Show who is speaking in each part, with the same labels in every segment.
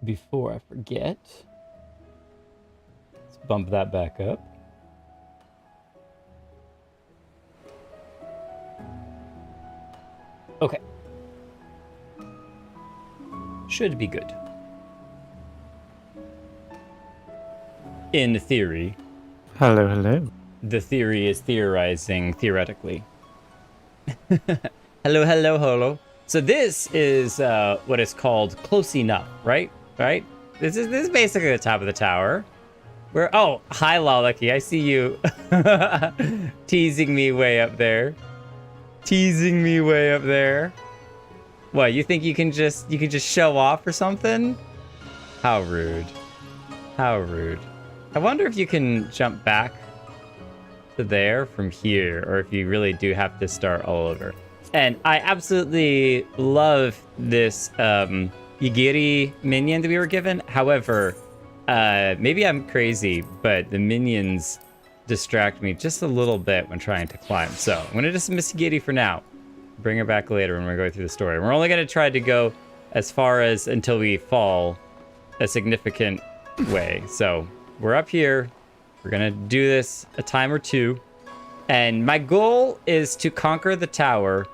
Speaker 1: before I forget, let's bump that back up. Okay. Should be good. In theory.
Speaker 2: Hello, hello.
Speaker 1: The theory is theorizing theoretically. Hello, hello, hello. So this is what is called close enough, right? Right? This is basically the top of the tower. Oh, hi, Lollicky. I see you teasing me way up there. Teasing me way up there. What, you think you can just show off or something? How rude. How rude. I wonder if you can jump back to there from here, or if you really do have to start all over. And I absolutely love this Yigiri minion that we were given. However, maybe I'm crazy, but the minions distract me just a little bit when trying to climb. So I'm going to dismiss Yigiri for now. Bring her back later when we're going through the story. We're only going to try to go as far as until we fall a significant way. So we're up here. We're going to do this a time or two. And my goal is to conquer the tower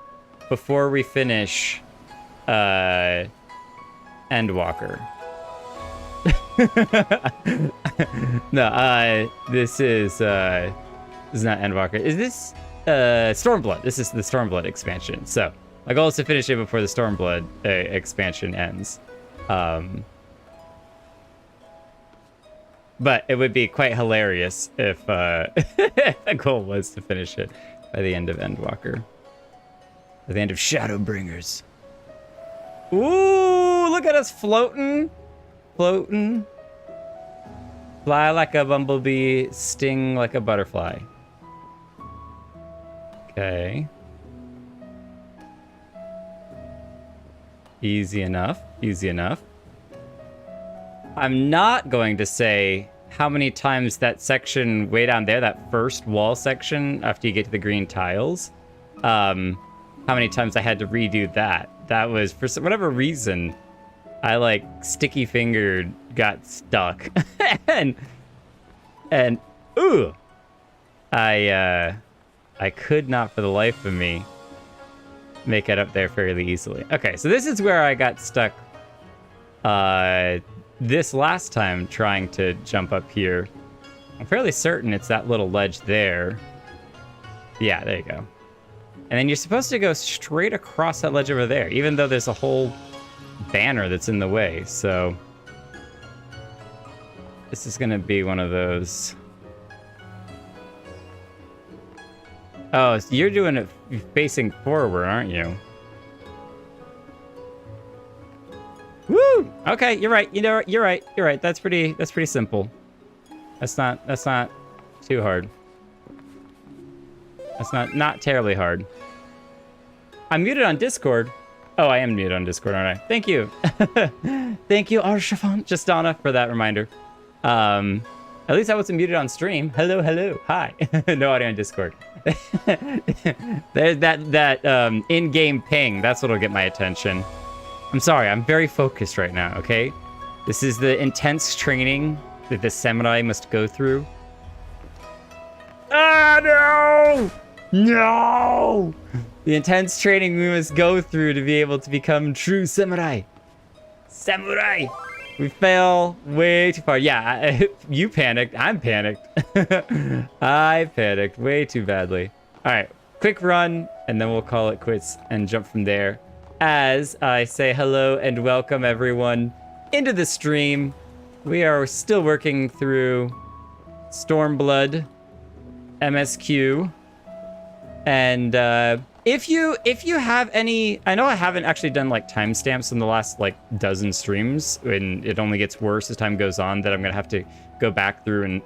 Speaker 1: before we finish Endwalker. No, this is not Endwalker. Is this Stormblood? This is the Stormblood expansion. So my goal is to finish it before the Stormblood expansion ends. But it would be quite hilarious if if the goal was to finish it by the end of Endwalker. By the end of Shadowbringers. Ooh, look at us floating. Floating. Fly like a bumblebee, sting like a butterfly. Okay. Easy enough. Easy enough. I'm not going to say how many times that section way down there, that first wall section after you get to the green tiles, how many times I had to redo that. That was, for whatever reason, I like sticky fingered, got stuck. and ooh, I could not for the life of me make it up there fairly easily. Okay, so this is where I got stuck this last time trying to jump up here. I'm fairly certain it's that little ledge there. Yeah, there you go. And then you're supposed to go straight across that ledge over there, even though there's a whole banner that's in the way. So this is gonna be one of those. Oh, so you're doing it facing forward, aren't you? Woo! Okay, you're right. You know, you're right. You're right. That's pretty simple. That's not too hard. That's not terribly hard. I'm muted on Discord. Oh, I am muted on Discord, aren't I? Thank you. Thank you, Justana, for that reminder. At least I wasn't muted on stream. Hello, hello. Hi. No audio on Discord. There's that in-game ping. That's what'll get my attention. I'm sorry, I'm very focused right now, okay? This is the intense training that the samurai must go through. Ah, no! No! The intense training we must go through to be able to become true samurai. Samurai! We fell way too far. Yeah, you panicked. I'm panicked. I panicked way too badly. All right, quick run, and then we'll call it quits and jump from there. As I say hello and welcome everyone into the stream. We are still working through Stormblood, MSQ, and if you have any, I know I haven't actually done like timestamps in the last like dozen streams, and it only gets worse as time goes on that I'm gonna have to go back through and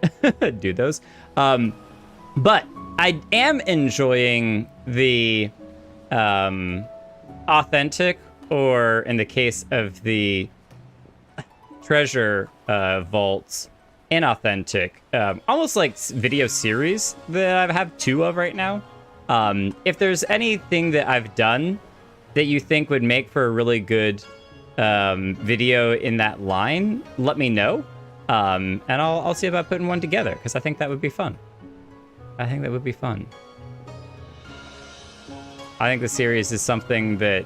Speaker 1: do those. But I am enjoying the authentic, or in the case of the treasure vaults, inauthentic, almost like video series that I have 2 of right now. If there's anything that I've done that you think would make for a really good video in that line, let me know. And I'll see about putting one together, because I think that would be fun. I think that would be fun. I think the series is something that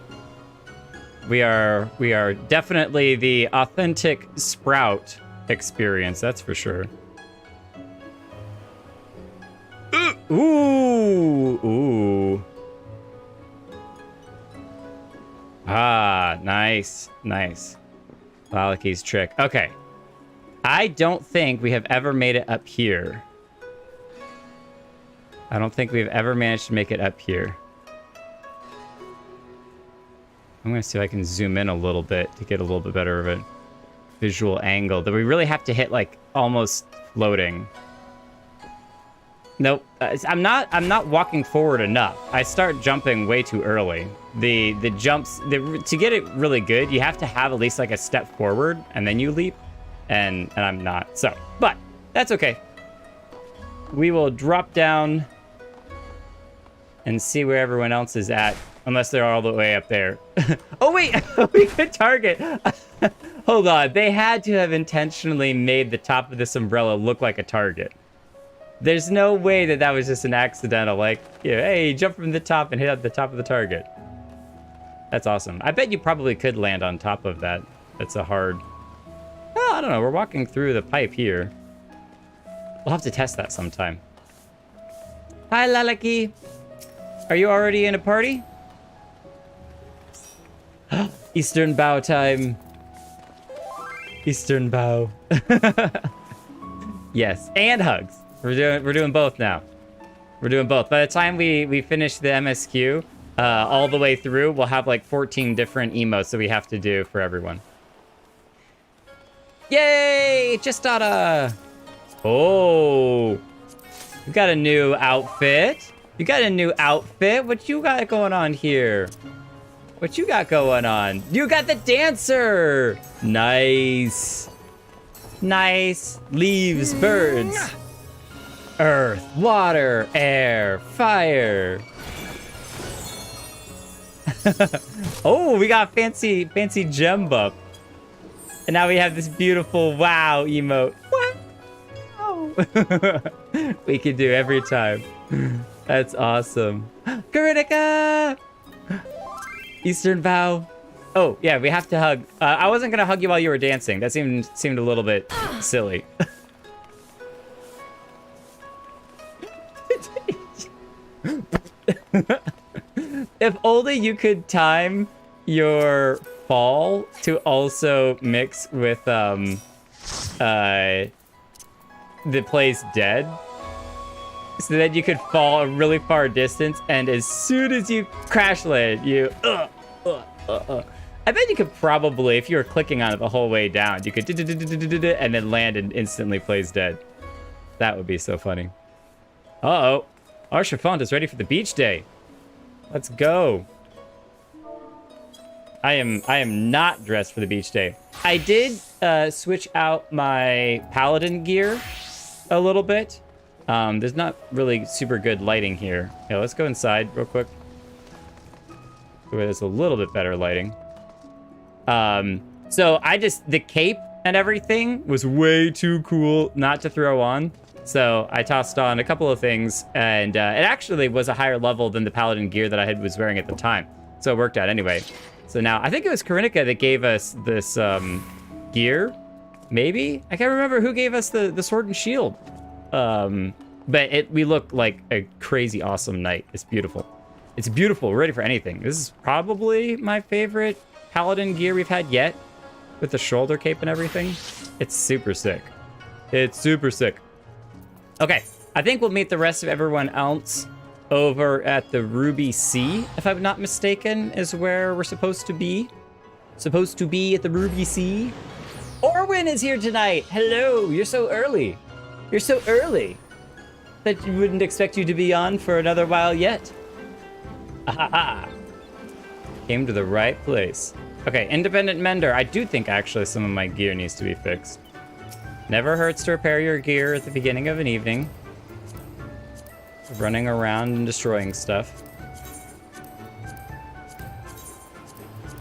Speaker 1: we are definitely the authentic Sprout experience, that's for sure. Ooh. Ah, nice. Lalaki's trick. Okay. I don't think we have ever made it up here. I don't think we've ever managed to make it up here. I'm gonna see if I can zoom in a little bit to get a little bit better of a visual angle. That we really have to hit like almost floating. Nope, I'm not walking forward enough. I start jumping way too early. The jumps, to get it really good, you have to have at least like a step forward and then you leap, and I'm not. So, but that's okay. We will drop down and see where everyone else is at, unless they're all the way up there. Oh wait, we could target. Hold on, they had to have intentionally made the top of this umbrella look like a target. There's no way that that was just an accidental, like, you know, hey, jump from the top and hit at the top of the target. That's awesome. I bet you probably could land on top of that. That's a hard... Oh, I don't know. We're walking through the pipe here. We'll have to test that sometime. Hi, Lalaki. Are you already in a party? Eastern bow time. Eastern bow. Yes, and hugs. We're doing both now. We're doing both. By the time we finish the MSQ, all the way through, we'll have like 14 different emotes that we have to do for everyone. Yay! Justata! Oh! You got a new outfit. You got a new outfit. What you got going on here? What you got going on? You got the dancer! Nice. Nice. Leaves, birds. Earth, water, air, fire. Oh, we got fancy gem buff. And now we have this beautiful wow emote. Wow. We can do every time. That's awesome. Karinika! Eastern vow. Oh, yeah, we have to hug. I wasn't gonna hug you while you were dancing. That seemed a little bit silly. If only you could time your fall to also mix with the place dead, so that you could fall a really far distance, and as soon as you crash land, you I bet you could probably, if you were clicking on it the whole way down, you could and then land and instantly plays dead. That would be so funny. Uh-oh. Our Chiffon is ready for the beach day. Let's go. I am not dressed for the beach day. I did switch out my paladin gear a little bit. There's not really super good lighting here. Yeah, let's go inside real quick. Where there's a little bit better lighting. So the cape and everything was way too cool not to throw on. So I tossed on a couple of things, and it actually was a higher level than the paladin gear that I was wearing at the time. So it worked out anyway. So now, I think it was Karinika that gave us this gear, maybe? I can't remember who gave us the sword and shield. But we look like a crazy awesome knight. It's beautiful. It's beautiful. We're ready for anything. This is probably my favorite paladin gear we've had yet, with the shoulder cape and everything. It's super sick. It's super sick. Okay, I think we'll meet the rest of everyone else over at the Ruby Sea, if I'm not mistaken, is where we're supposed to be. Supposed to be at the Ruby Sea. Orwin is here tonight. Hello, you're so early. You're so early that you wouldn't expect you to be on for another while yet. Ahaha. Came to the right place. Okay, independent mender. I do think actually some of my gear needs to be fixed. Never hurts to repair your gear at the beginning of an evening. Running around and destroying stuff.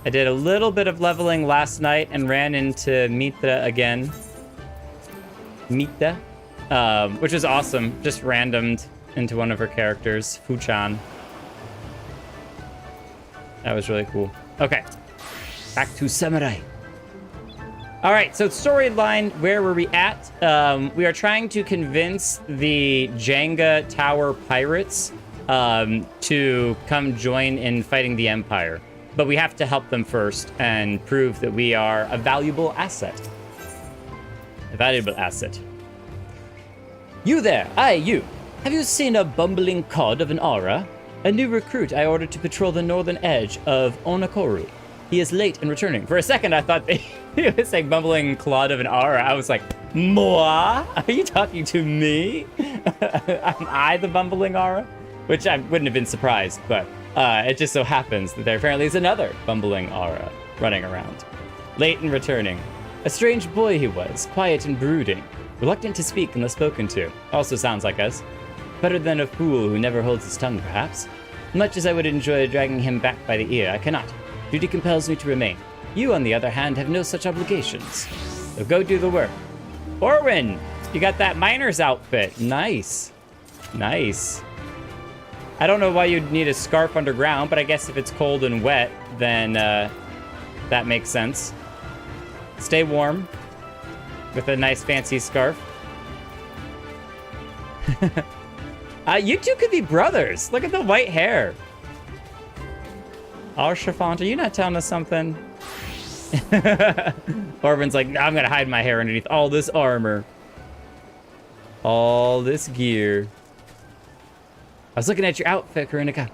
Speaker 1: I did a little bit of leveling last night and ran into Mita again. Mita, which was awesome. Just randomed into one of her characters, Fu-chan. That was really cool. Okay, back to Samurai. All right, so storyline, where were we at? We are trying to convince the Jenga Tower pirates to come join in fighting the Empire. But we have to help them first and prove that we are a valuable asset. A valuable asset. You there, aye, you. Have you seen a bumbling cod of an aura? A new recruit I ordered to patrol the northern edge of Onakoru. He is late in returning. For a second, I thought he was saying bumbling clod of an aura. I was like, moi? Are you talking to me? Am I the bumbling aura? Which I wouldn't have been surprised, but it just so happens that there apparently is another bumbling aura running around. Late in returning. A strange boy he was, quiet and brooding. Reluctant to speak unless spoken to. Also sounds like us. Better than a fool who never holds his tongue, perhaps. Much as I would enjoy dragging him back by the ear, I cannot. Duty compels me to remain. You, on the other hand, have no such obligations. So go do the work. Orwin, you got that miner's outfit. Nice. Nice. I don't know why you'd need a scarf underground, but I guess if it's cold and wet, then that makes sense. Stay warm with a nice fancy scarf. You two could be brothers. Look at the white hair. Arshafont, are you not telling us something? Orban's like, no, I'm gonna hide my hair underneath all this armor. All this gear. I was looking at your outfit, Karunika.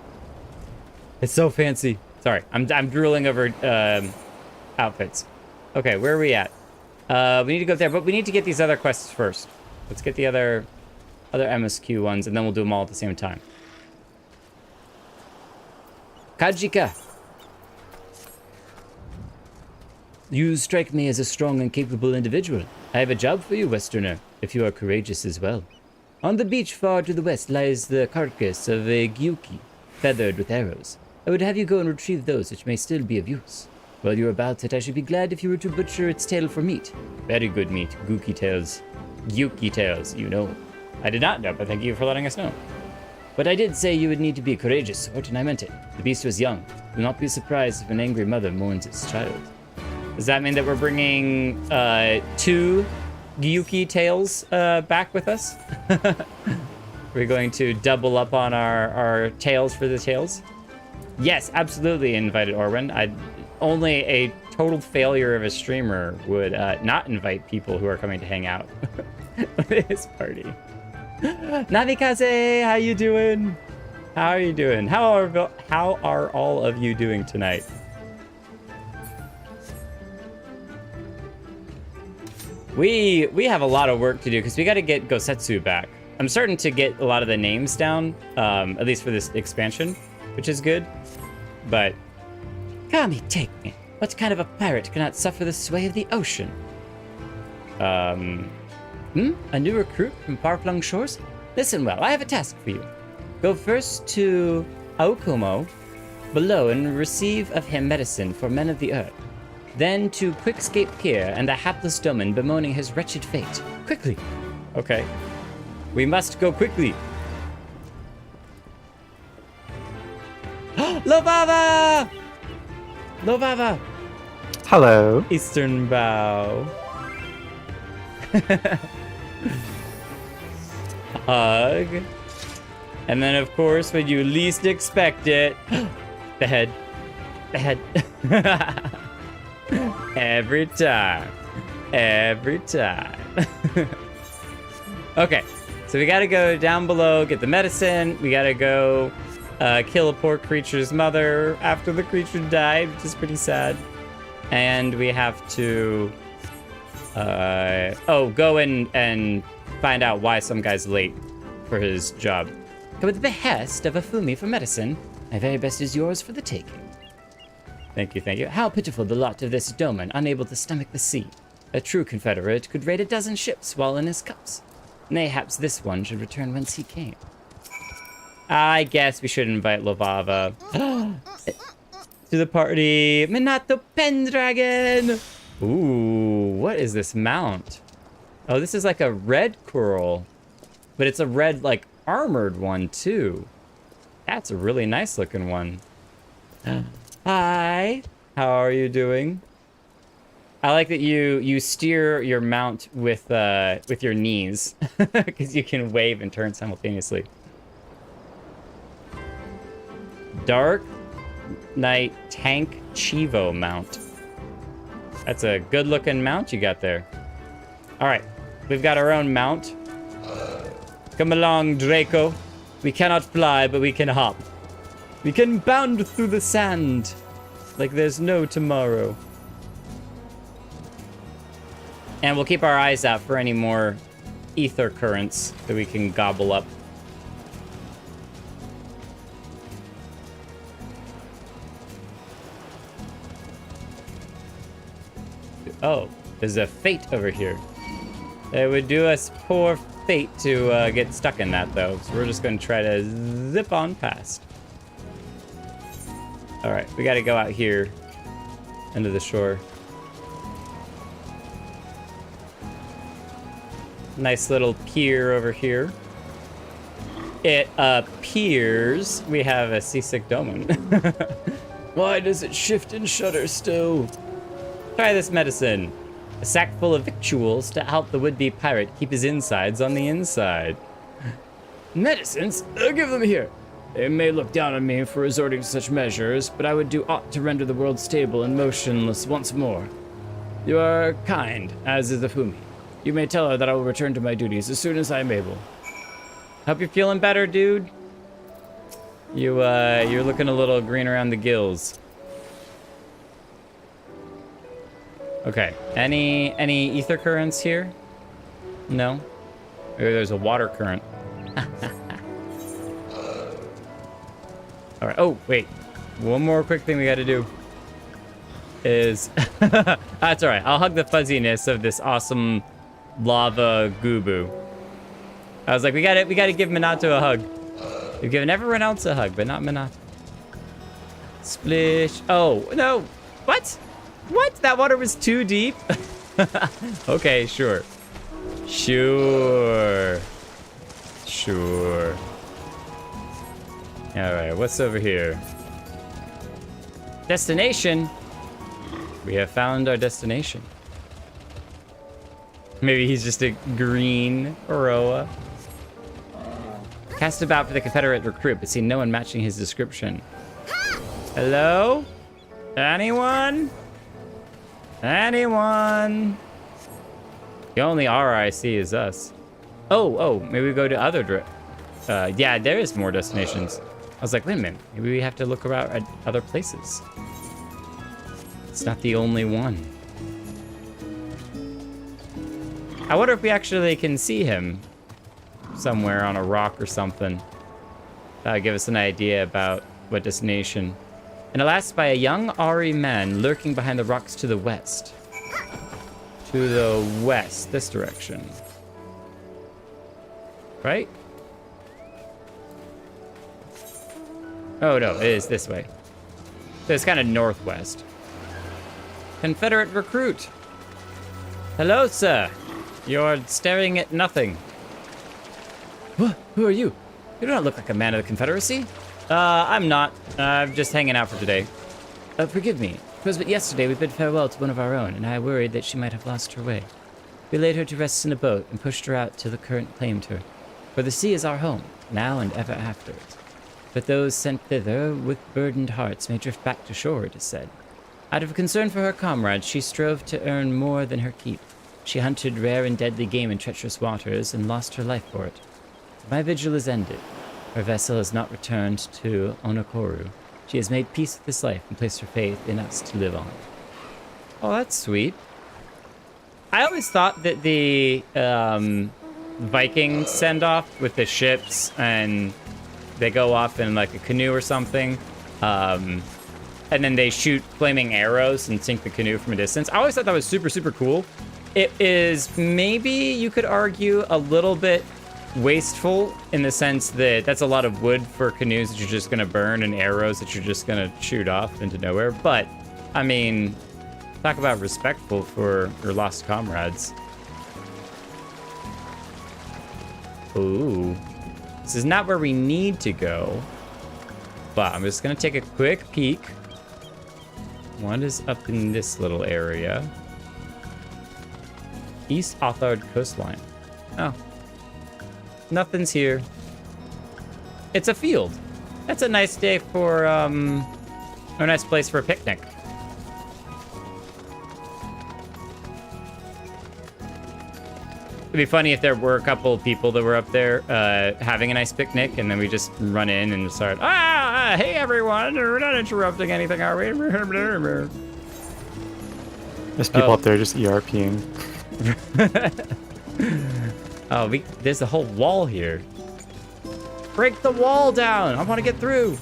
Speaker 1: It's so fancy. Sorry, I'm drooling over outfits. Okay, where are we at? We need to go there, but we need to get these other quests first. Let's get the other MSQ ones, and then we'll do them all at the same time. Kajika. You strike me as a strong and capable individual. I have a job for you, Westerner, if you are courageous as well. On the beach far to the west lies the carcass of a gyuki, feathered with arrows. I would have you go and retrieve those which may still be of use. While you're about it, I should be glad if you were to butcher its tail for meat. Very good meat, gyuki tails. Gyuki tails, you know. I did not know, but thank you for letting us know. But I did say you would need to be a courageous sort, and I meant it. The beast was young. Do not be surprised if an angry mother mourns its child. Does that mean that we're bringing 2 gyuki tails back with us? We're going to double up on our tails for the tails? Yes, absolutely, invited Orwin. Only a total failure of a streamer would not invite people who are coming to hang out with his party. Namikaze, how you doing? How are you doing? How are all of you doing tonight? We have a lot of work to do because we got to get Gosetsu back. I'm starting to get a lot of the names down, at least for this expansion, which is good. But Kami, take me. What kind of a pirate cannot suffer the sway of the ocean? A new recruit from far-flung shores? Listen well, I have a task for you. Go first to Aokumo below and receive of him medicine for men of the earth. Then to Quickscape Pier and the hapless Doman bemoaning his wretched fate. Quickly. Okay. We must go quickly. Lovava! Lovava!
Speaker 2: Hello.
Speaker 1: Eastern Bow. Hug. And then, of course, when you least expect it, the head. The head. Every time. Every time. Okay, so we gotta go down below, get the medicine. We gotta go kill a poor creature's mother after the creature died, which is pretty sad. And we have to go and find out why some guy's late for his job. Come at the behest of Afumi for medicine. My very best is yours for the taking. Thank you, thank you. How pitiful the lot of this Doman, unable to stomach the sea. A true Confederate could raid a dozen ships while in his cups. Mayhaps this one should return whence he came. I guess we should invite Lovava. to the party. Minato Pendragon! Ooh, what is this mount? Oh, this is like a red coral. But it's a red, like, armored one, too. That's a really nice looking one. Hi. How are you doing? I like that you steer your mount with your knees. Because you can wave and turn simultaneously. Dark Knight Tank Chivo mount. That's a good looking mount you got there. Alright, we've got our own mount. Come along, Draco. We cannot fly, but we can hop. We can bound through the sand like there's no tomorrow. And we'll keep our eyes out for any more ether currents that we can gobble up. Oh, there's a fate over here. It would do us poor fate to get stuck in that, though. So we're just going to try to zip on past. All right, we got to go out here into the shore. Nice little pier over here. It appears we have a seasick domain. Why does it shift and shudder still? Try this medicine. A sack full of victuals to help the would-be pirate keep his insides on the inside. Medicines? Give them here. They may look down on me for resorting to such measures, but I would do aught to render the world stable and motionless once more. You are kind, as is the Fumi. You may tell her that I will return to my duties as soon as I am able. Hope you're feeling better, dude. You're looking a little green around the gills. Okay, any ether currents here? No? Maybe there's a water current. All right, oh, wait. One more quick thing we gotta do is... That's all right, I'll hug the fuzziness of this awesome lava goo-boo. I was like, we gotta give Minato a hug. We've given everyone else a hug, but not Minato. Splish. Oh, no. What? What? That water was too deep? Okay, sure. Sure. Sure. All right, what's over here? Destination. We have found our destination. Maybe he's just a green Aroa. Cast about for the Confederate recruit, but see no one matching his description. Hello? Anyone? Anyone? The only aura I see is us. Oh, maybe we go to other yeah, there is more destinations. I was like, wait a minute, maybe we have to look around at other places. It's not the only one. I wonder if we actually can see him somewhere on a rock or something. That'll give us an idea about what destination. And alas, by a young Ari man lurking behind the rocks to the west. To the west, this direction. Right? Oh no, it is this way. So it's kind of northwest. Confederate recruit. Hello, sir. You're staring at nothing. Who are you? You do not look like a man of the Confederacy. I'm not. I'm just hanging out for today. Forgive me. It was but yesterday we bid farewell to one of our own, and I worried that she might have lost her way. We laid her to rest in a boat and pushed her out to the current claimed her. For the sea is our home, now and ever after. But those sent thither with burdened hearts may drift back to shore, it is said. Out of concern for her comrades, she strove to earn more than her keep. She hunted rare and deadly game in treacherous waters and lost her life for it. My vigil is ended. Her vessel has not returned to Onokoru. She has made peace with this life and placed her faith in us to live on. Oh, that's sweet. I always thought that the Viking send-off with the ships and they go off in like a canoe or something, and then they shoot flaming arrows and sink the canoe from a distance. I always thought that was super, super cool. It is maybe, you could argue, a little bit wasteful in the sense that that's a lot of wood for canoes that you're just gonna burn and arrows that you're just gonna shoot off into nowhere. But, I mean, talk about respectful for your lost comrades. Ooh. This is not where we need to go. But I'm just gonna take a quick peek. What is up in this little area? East Othard coastline. Oh. Nothing's here. It's a field. That's a nice day for, a nice place for a picnic. It'd be funny if there were a couple of people that were up there having a nice picnic, and then we just run in and start, hey everyone, we're not interrupting anything, are we?
Speaker 2: There's people up there just ERPing.
Speaker 1: Oh, there's a whole wall here. Break the wall down! I want to get through.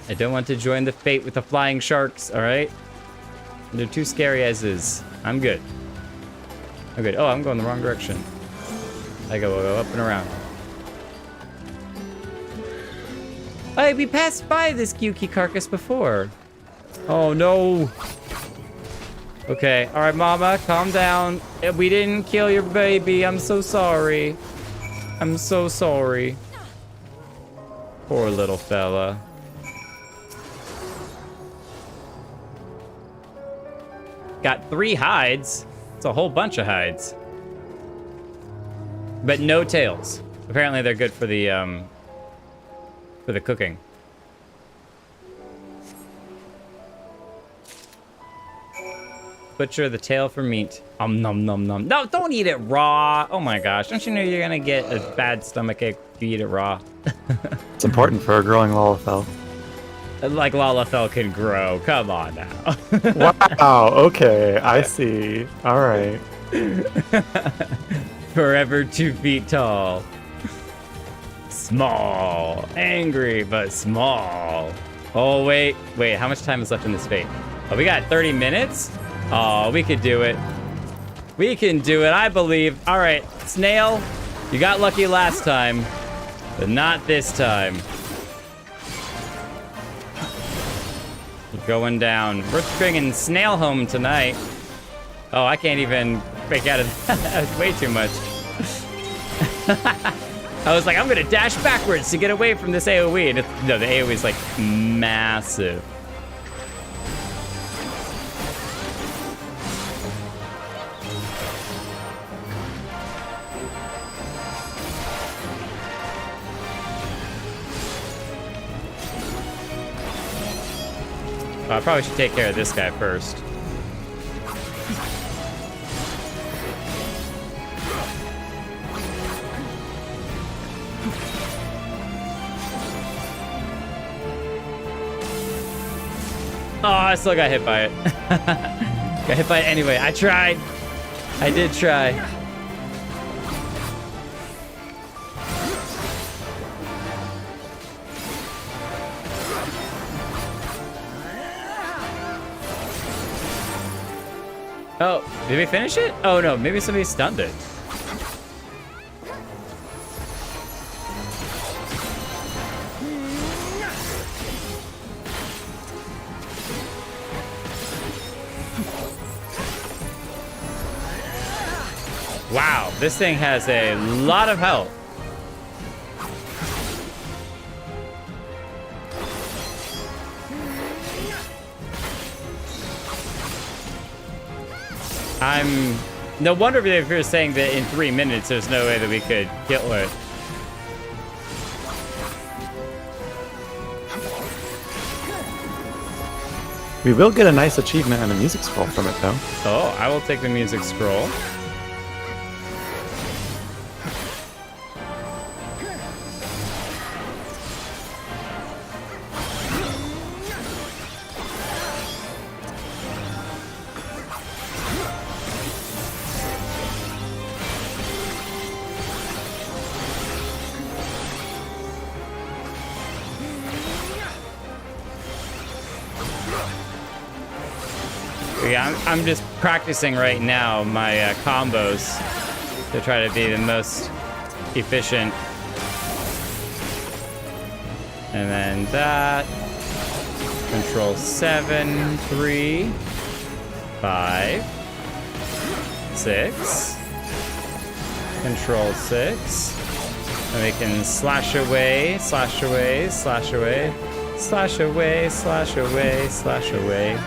Speaker 1: I don't want to join the fate with the flying sharks, all right? They're too scary as is. I'm good. I'm good. Oh, I'm going the wrong direction. I go up and around. Hey, we passed by this Gyuki carcass before. Oh, no. Okay, all right, Mama, calm down. We didn't kill your baby. I'm so sorry. I'm so sorry. Poor little fella. Got 3 hides. It's a whole bunch of hides. But no tails. Apparently they're good for the cooking. Butcher the tail for meat. Nom nom nom. No, don't eat it raw. Oh my gosh. Don't you know you're gonna get a bad stomachache if you eat it raw?
Speaker 2: It's important for a growing Lalafell.
Speaker 1: Like Lalafell can grow. Come on now.
Speaker 2: Wow, okay, I see. All right.
Speaker 1: Forever 2 feet tall. Small. Angry, but small. Oh, wait. Wait, how much time is left in this fate? Oh, we got 30 minutes? Oh, we could do it. We can do it, I believe. All right, Snail, you got lucky last time, but not this time. We're going down. We're bringing Snail home tonight. Oh, I can't even break out of that. That was way too much. I was like, I'm gonna dash backwards to get away from this AoE. And no, the AoE is like massive. I probably should take care of this guy first. Oh, I still got hit by it. Got hit by it anyway. I tried. I did try. Oh, did we finish it? Oh no, maybe somebody stunned it. Wow, this thing has a lot of health. No wonder if you're saying that in 3 minutes there's no way that we could kill it.
Speaker 2: We will get a nice achievement and a music scroll from it, though.
Speaker 1: Oh, I will take the music scroll. Yeah, I'm just practicing right now my combos to try to be the most efficient. And then that. Control 7, 3, 5, 6. Control 6. And we can slash away, slash away, slash away, slash away, slash away, slash away.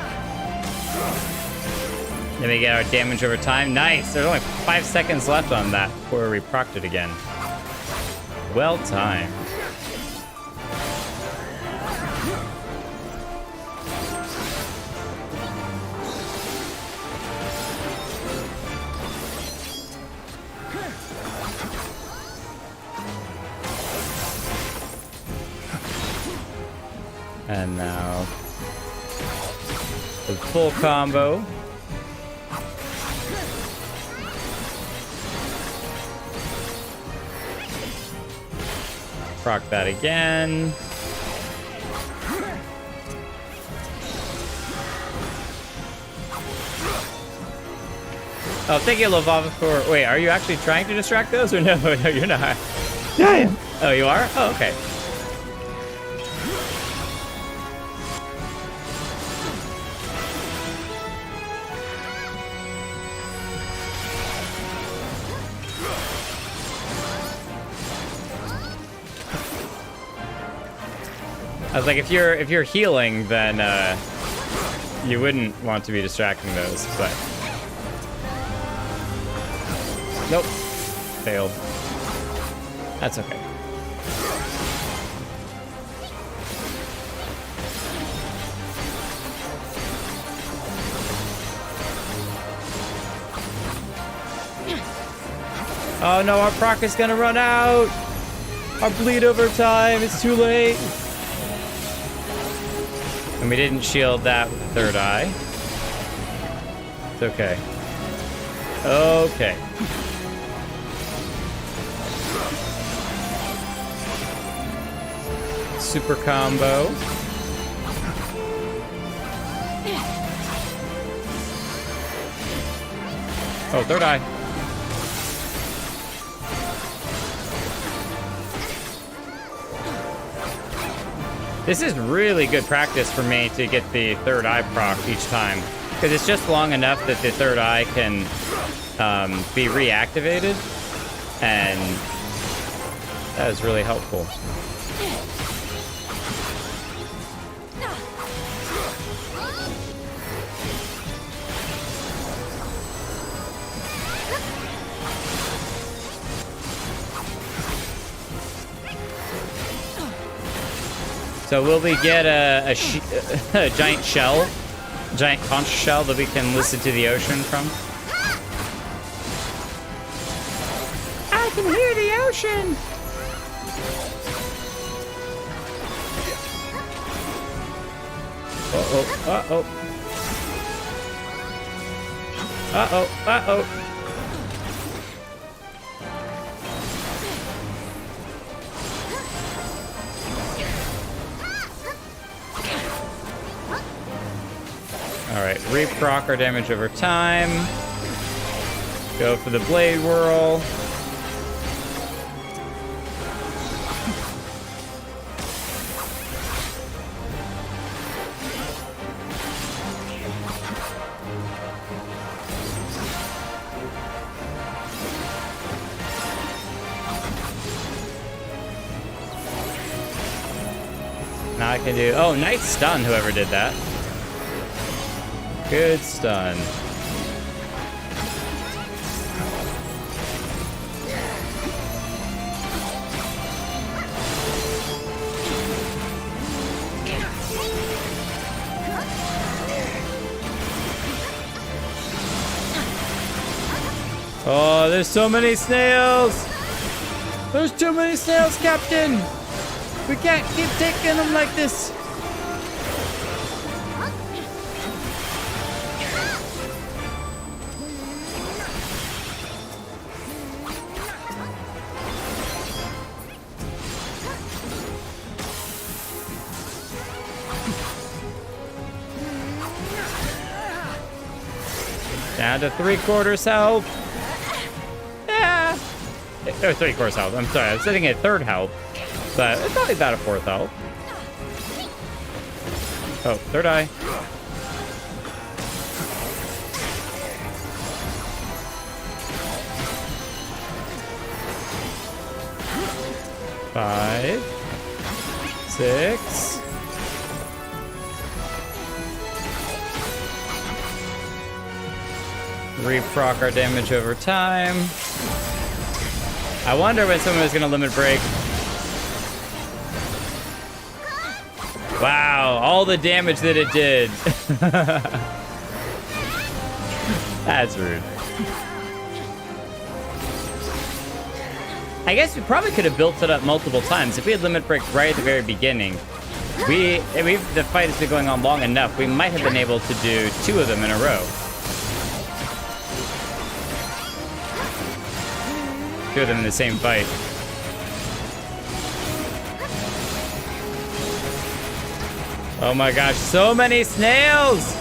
Speaker 1: Then we get our damage over time. Nice! There's only 5 seconds left on that before we procced it again. Well timed. And now the full combo. Proc that again. Oh, thank you, Lovava, for... Wait, are you actually trying to distract those? Or no, no, you're not.
Speaker 2: Yeah, I am.
Speaker 1: Oh, you are? Oh, okay. I was like, if you're healing, then you wouldn't want to be distracting those, but nope, failed. That's okay. Oh no, our proc is gonna run out. Our bleed over time. It's too late. And we didn't shield that with the third eye. It's okay. Okay. Super combo. Oh, third eye. This is really good practice for me to get the third eye proc each time, because it's just long enough that the third eye can be reactivated, and that is really helpful. So will we get a giant shell, giant conch shell that we can listen to the ocean from? I can hear the ocean! Uh-oh, uh-oh. Uh-oh, uh-oh. Alright, reproc our damage over time. Go for the blade whirl. Now I can do... Oh, nice stun, whoever did that. Good stun. Oh, there's so many snails! There's too many snails, Captain! We can't keep taking them like this! Down to 3/4 health. Yeah. Oh, 3/4 health. I'm sorry, I was sitting at 3rd health, but it's probably about a 4th health. Oh, 3rd eye. Five, 6. Reproc our damage over time. I wonder when someone was gonna limit break. Wow, all the damage that it did. That's rude. I guess we probably could have built it up multiple times. If we had limit break right at the very beginning, if the fight has been going on long enough, we might have been able to do 2 of them in a row. 2 of them in the same fight. Oh my gosh, so many snails!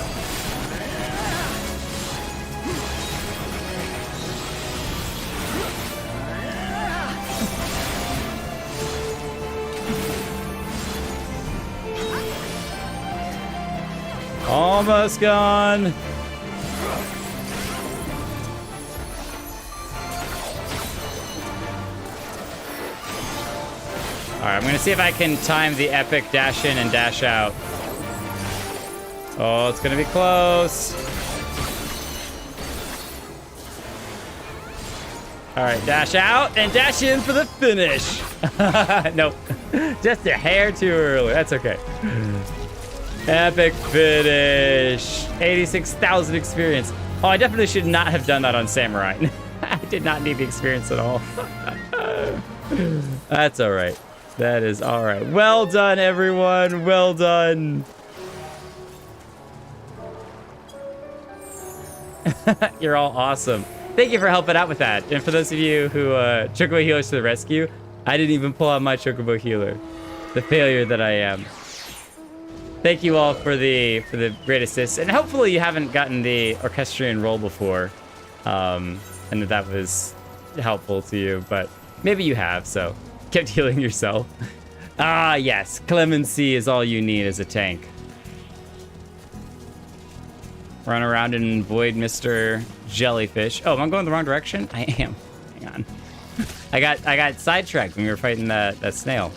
Speaker 1: Almost gone. All right, I'm gonna see if I can time the epic dash in and dash out. Oh, it's gonna be close. All right, dash out and dash in for the finish. Nope, just a hair too early. That's okay. Epic finish. 86,000 experience. Oh, I definitely should not have done that on Samurai. I did not need the experience at all. That's all right. That is all right. Well done, everyone. Well done. You're all awesome. Thank you for helping out with that. And for those of you who Chocobo Healers to the rescue, I didn't even pull out my Chocobo Healer. The failure that I am. Thank you all for the great assists, and hopefully you haven't gotten the orchestrion roll before, and that was helpful to you, but maybe you have, so kept healing yourself. Ah, yes, clemency is all you need as a tank. Run around and avoid Mr. Jellyfish. Oh, am I going the wrong direction? I am. Hang on. I got sidetracked when we were fighting that snail.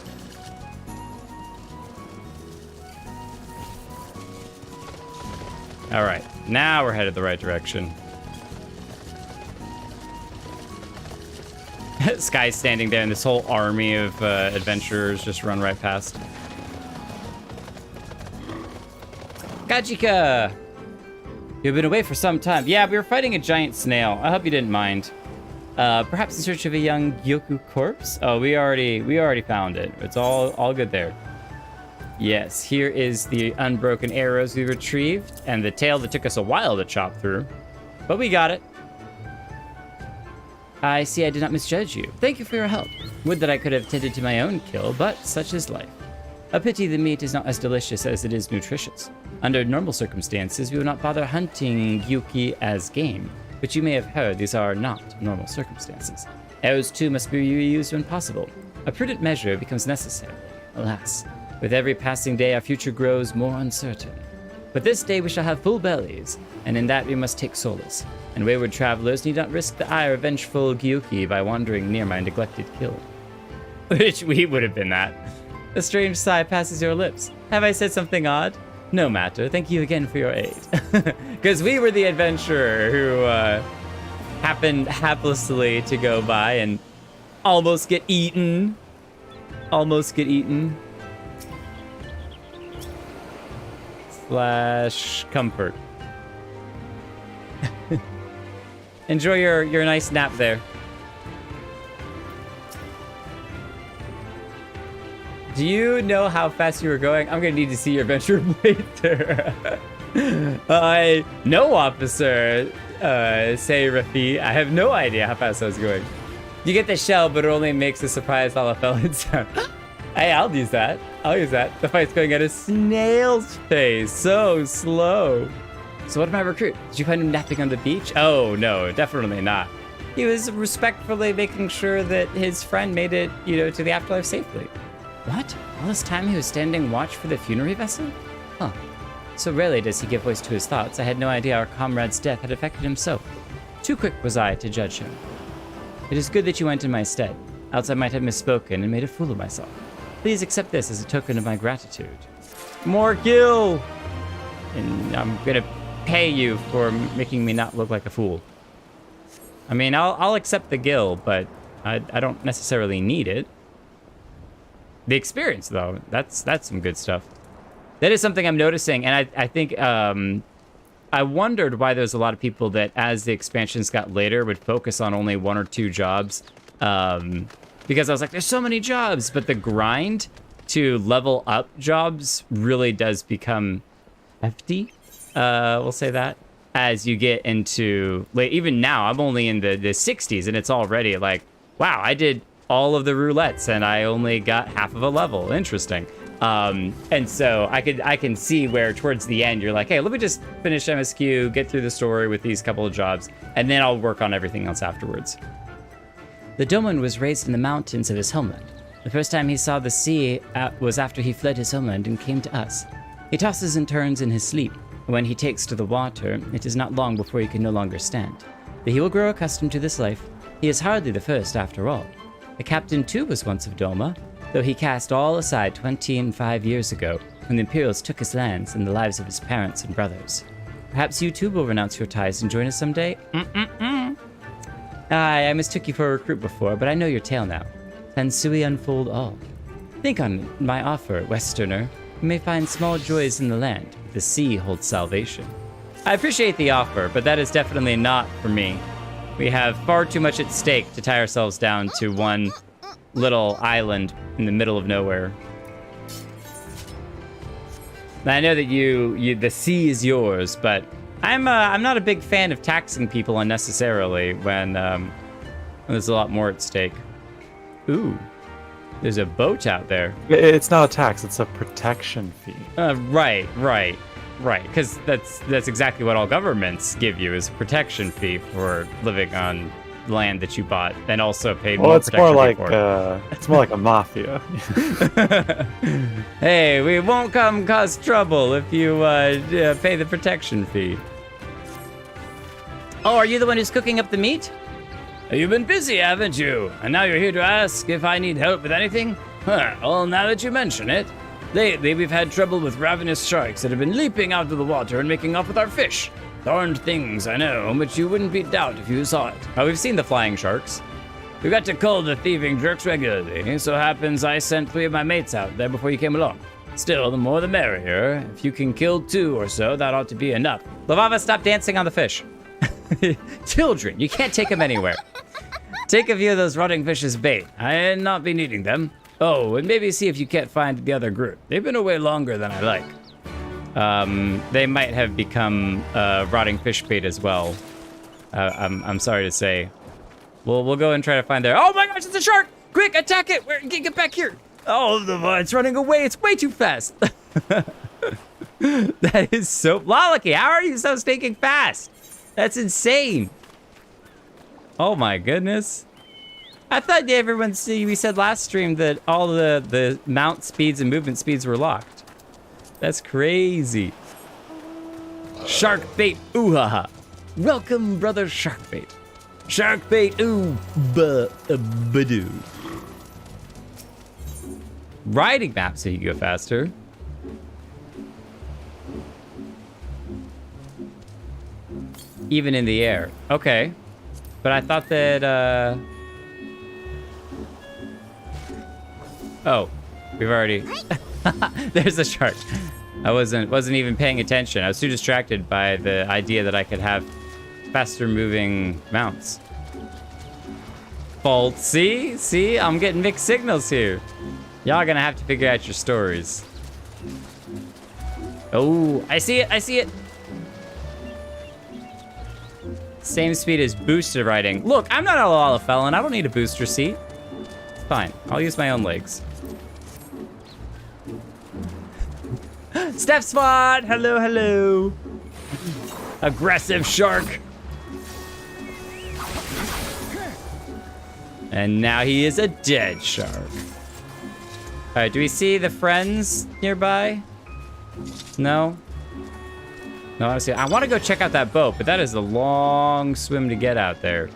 Speaker 1: All right, now we're headed the right direction. Sky's standing there, and this whole army of adventurers just run right past. Kajika! You've been away for some time. Yeah, we were fighting a giant snail. I hope you didn't mind. Perhaps in search of a young Gyoku corpse? Oh, we already found it. It's all good there. Yes, here is the unbroken arrows we retrieved, and the tail that took us a while to chop through. But we got it. I see I did not misjudge you. Thank you for your help. Would that I could have tended to my own kill, but such is life. A pity the meat is not as delicious as it is nutritious. Under normal circumstances, we would not bother hunting Gyuki as game, but you may have heard these are not normal circumstances. Arrows too must be reused when possible. A prudent measure becomes necessary. Alas, with every passing day our future grows more uncertain. But this day we shall have full bellies, and in that we must take solace. And wayward travelers need not risk the ire of vengeful Gyuki by wandering near my neglected kill. Which we would have been that. A strange sigh passes your lips. Have I said something odd? No matter, thank you again for your aid. Because we were the adventurer who happened haplessly to go by and almost get eaten. Almost get eaten. / comfort. Enjoy your nice nap there. Do you know how fast you were going? I'm gonna need to see your adventure later. No, officer, say Rafi. I have no idea how fast I was going. You get the shell, but it only makes a surprise Lalafellan sound. Hey, I'll use that. I'll use that. The fight's going at a snail's pace. So slow. So what did my recruit? Did you find him napping on the beach? Oh, no, definitely not. He was respectfully making sure that his friend made it, to the afterlife safely. What? All this time he was standing watch for the funerary vessel? Huh. So rarely does he give voice to his thoughts. I had no idea our comrade's death had affected him so. Too quick was I to judge him. It is good that you went in my stead, else I might have misspoken and made a fool of myself. Please accept this as a token of my gratitude. More gil! And I'm gonna pay you for making me not look like a fool. I mean, I'll accept the gil, but I don't necessarily need it. The experience, though, that's some good stuff. That is something I'm noticing, and I think I wondered why there's a lot of people that, as the expansions got later, would focus on only 1 or 2 jobs. Because I was like, there's so many jobs, but the grind to level up jobs really does become hefty. We'll say that. As you get into, like, even now, I'm only in the 60s, and it's already like, wow, I did all of the roulettes, and I only got half of a level. Interesting. And so I can see where towards the end you're like, hey, let me just finish MSQ, get through the story with these couple of jobs, and then I'll work on everything else afterwards. The Doman was raised in the mountains of his homeland. The first time he saw the sea was after he fled his homeland and came to us. He tosses and turns in his sleep. When he takes to the water, it is not long before he can no longer stand. But he will grow accustomed to this life. He is hardly the first after all. The captain too was once of Doma, though he cast all aside 25 years ago, when the Imperials took his lands and the lives of his parents and brothers. Perhaps you too will renounce your ties and join us someday? I mistook you for a recruit before, but I know your tale now. Tansui unfold all. Think on my offer, Westerner. You may find small joys in the land. The sea holds salvation. I appreciate the offer, but that is definitely not for me. We have far too much at stake to tie ourselves down to one little island in the middle of nowhere. I know that the sea is yours, but I'm not a big fan of taxing people unnecessarily when there's a lot more at stake. Ooh, there's a boat out there.
Speaker 2: It's not a tax; it's a protection fee.
Speaker 1: Right. Because that's exactly what all governments give you is a protection fee for living on land that you bought and also paid more protection fee for.
Speaker 2: It's more like a mafia.
Speaker 1: Hey, we won't come cause trouble if you pay the protection fee. Oh, are you the one who's cooking up the meat? You've been busy, haven't you? And now you're here to ask if I need help with anything? Huh, well, now that you mention it, lately we've had trouble with ravenous sharks that have been leaping out of the water and making off with our fish. Darned things, I know, but you wouldn't be doubt if you saw it. Oh, we've seen the flying sharks. We got to cull the thieving jerks regularly. It so happens I sent 3 of my mates out there before you came along. Still, the more the merrier. If you can kill 2 or so, that ought to be enough. Lavava, stop dancing on the fish. Children, you can't take them anywhere. Take a few of those rotting fish as bait. I'd not be needing them. Oh, and maybe see if you can't find the other group. They've been away longer than I like. They might have become rotting fish bait as well. I'm sorry to say. We'll go and try to find their. Oh my gosh, it's a shark! Quick, attack it! Get back here! Oh, it's running away. It's way too fast. That is so Lollicky. How are you so stinking fast? That's insane. Oh my goodness. I thought we said last stream that all the mount speeds and movement speeds were locked. That's crazy. Shark bait, ooh ha ha. Welcome, brother shark bait. Shark bait, ooh badoo. Riding map so you can go faster. Even in the air. Okay. But I thought that, Oh, we've already... There's a shark. I wasn't even paying attention. I was too distracted by the idea that I could have faster moving mounts. Fault. See? I'm getting mixed signals here. Y'all gonna have to figure out your stories. Oh, I see it. Same speed as booster riding. Look, I'm not a Lala felon. I don't need a booster seat. It's fine. I'll use my own legs. Step spot! Hello. Aggressive shark. And now he is a dead shark. All right, do we see the friends nearby? No? No, honestly, I want to go check out that boat, but that is a long swim to get out there.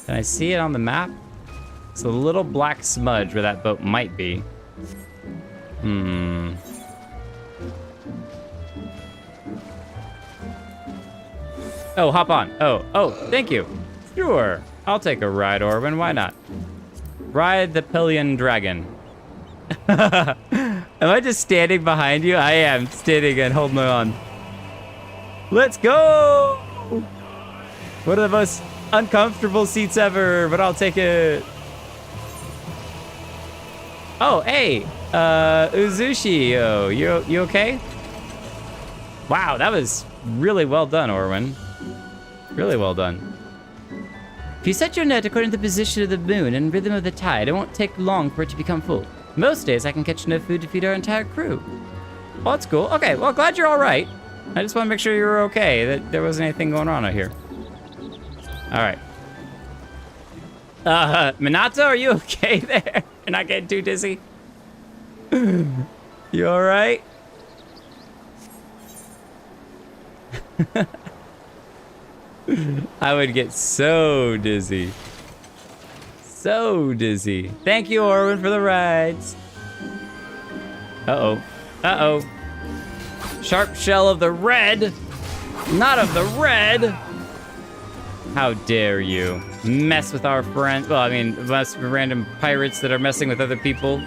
Speaker 1: Can I see it on the map? It's a little black smudge where that boat might be. Oh, hop on. Oh, thank you. Sure. I'll take a ride, Orwin. Why not? Ride the Pillion Dragon. Am I just standing behind you? I am standing and holding on. Let's go! One of the most uncomfortable seats ever, but I'll take it. Oh, hey, Uzushi, oh, you okay? Wow, that was really well done, Orwin. Really well done. If you set your net according to the position of the moon and rhythm of the tide, it won't take long for it to become full. Most days, I can catch enough food to feed our entire crew. Well, that's cool. Okay, well, glad you're all right. I just want to make sure you were okay, that there wasn't anything going on out here. All right. Minato, are you okay there? You're not getting too dizzy? You all right? I would get so dizzy. So dizzy. Thank you, Orwin, for the rides. Uh-oh. Uh-oh. Sharp shell of the red. Not of the red. How dare you mess with our friends? Well, I mean, mess with random pirates that are messing with other people.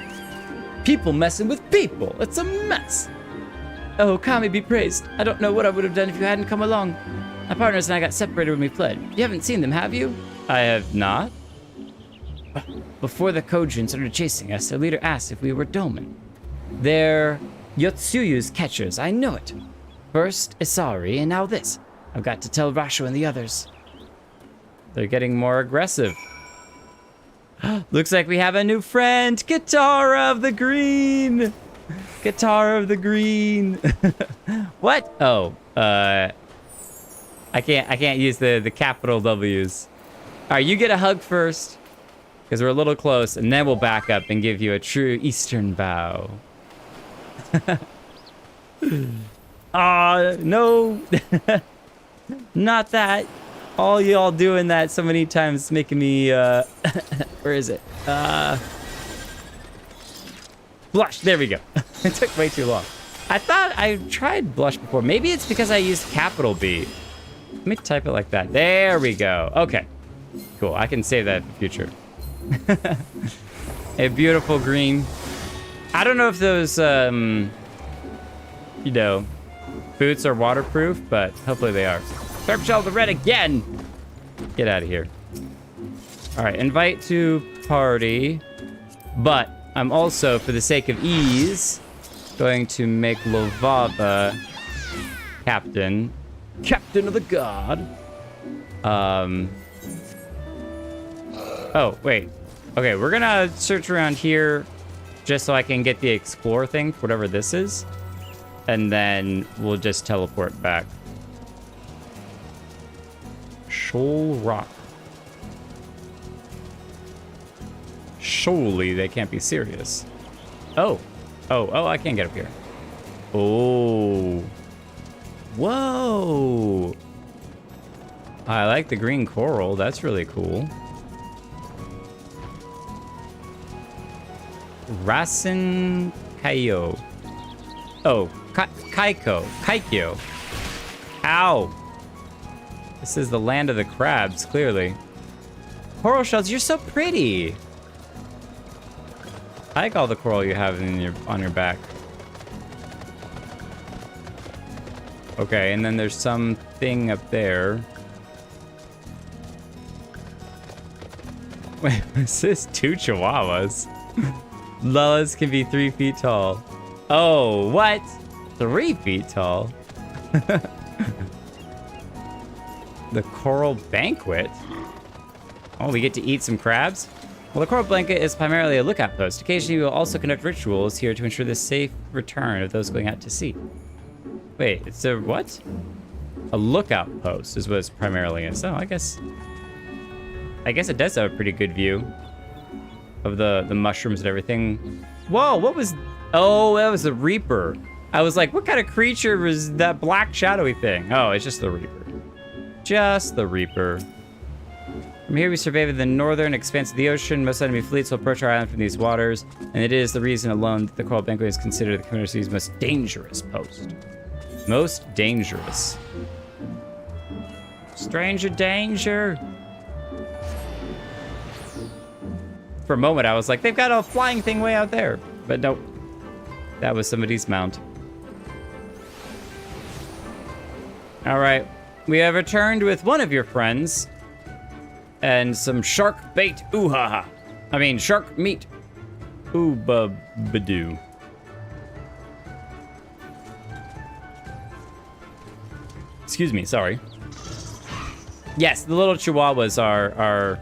Speaker 1: People messing with people. It's a mess. Oh, Kami be praised. I don't know what I would have done if you hadn't come along. My partners and I got separated when we fled. You haven't seen them, have you? I have not. Before the Kojin started chasing us, their leader asked if we were dolmen. They're Yotsuyu's catchers, I know it. First Isari, and now this. I've got to tell Rasho and the others. They're getting more aggressive. Looks like we have a new friend, Katara of the Green. Katara of the Green. What? Oh, I can't use the capital W's. All right, you get a hug first, because we're a little close, and then we'll back up and give you a true Eastern bow. No. Not that. All y'all doing that so many times making me, where is it? Blush, there we go. It took way too long. I thought I tried blush before. Maybe it's because I used capital B. Let me type it like that. There we go. Okay, cool. I can save that in the future. A beautiful green. I don't know if those, you know, boots are waterproof, but hopefully they are. Sharp shell the red again. Get out of here. All right, invite to party. But I'm also, for the sake of ease, going to make Lovava captain. Captain of the god. Oh, wait. Okay, we're gonna search around here just so I can get the explore thing, whatever this is. And then we'll just teleport back. Shoal Rock. Surely they can't be serious. Oh, I can't get up here. Oh. Whoa. I like the green coral. That's really cool. Rasen Kaio. Oh, Kaikyo. Ow. This is the land of the crabs, clearly. Coral shells, you're so pretty. I like all the coral you have on your back. Okay, and then there's something up there. Wait, is this 2 chihuahuas? Lullas can be 3 feet tall. Oh, what? 3 feet tall? The Coral Banquet? Oh, we get to eat some crabs? Well, the Coral Blanket is primarily a lookout post. Occasionally, we will also conduct rituals here to ensure the safe return of those going out to sea. Wait, it's a what? A lookout post is what it's primarily is. Oh, I guess I guess it does have a pretty good view of the mushrooms and everything. Whoa, what was... Oh, that was the Reaper. I was like, what kind of creature was that black shadowy thing? Oh, it's just the Reaper. Just the Reaper. From here, we survey the northern expanse of the ocean. Most enemy fleets will approach our island from these waters, and it is the reason alone that the Coral Banquet is considered the community's most dangerous post. Most dangerous. Stranger danger. For a moment, I was like, they've got a flying thing way out there. But nope. That was somebody's mount. All right. We have returned with one of your friends. And some shark bait. Ooh ha ha. I mean, shark meat. Ooh ba badoo. Excuse me, sorry. Yes, the little chihuahuas are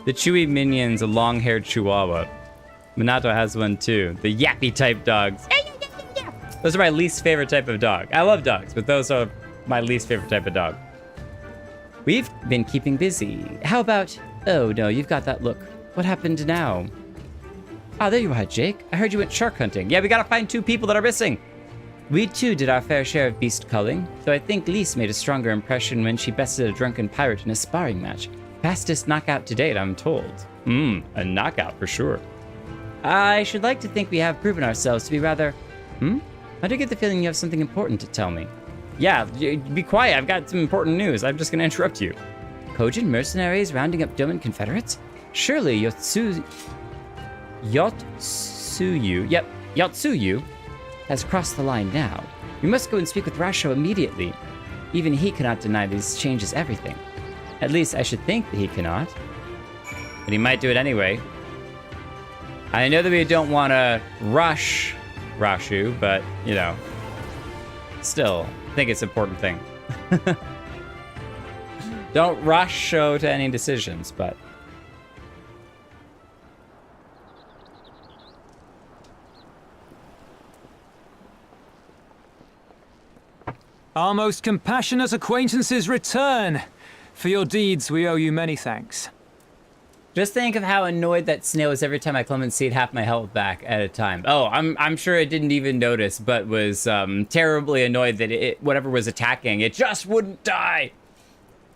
Speaker 1: the chewy minions, a long-haired chihuahua. Minato has one too. The yappy type dogs. Those are my least favorite type of dog. I love dogs, but those are my least favorite type of dog. We've been keeping busy. How about... Oh, no, you've got that look. What happened now? Ah, there you are, Jake. I heard you went shark hunting. Yeah, we gotta find 2 people that are missing. We, too, did our fair share of beast culling, though I think Lise made a stronger impression when she bested a drunken pirate in a sparring match. Fastest knockout to date, I'm told. A knockout for sure. I should like to think we have proven ourselves to be rather... I do get the feeling you have something important to tell me. Yeah, be quiet. I've got some important news. I'm just going to interrupt you. Kojin mercenaries rounding up Doman Confederates? Surely Yotsuyu... Yep, Yotsuyu has crossed the line now. We must go and speak with Rasho immediately. Even he cannot deny these changes everything. At least I should think that he cannot. But he might do it anyway. I know that we don't want to rush Rashu, but, you know, still, I think it's an important thing. Don't rush Sho to any decisions, but...
Speaker 3: Our most compassionate acquaintances return. For your deeds, we owe you many thanks.
Speaker 1: Just think of how annoyed that snail was every time I clemency seed half my health back at a time. Oh, I'm sure it didn't even notice, but was terribly annoyed that whatever was attacking, it just wouldn't die.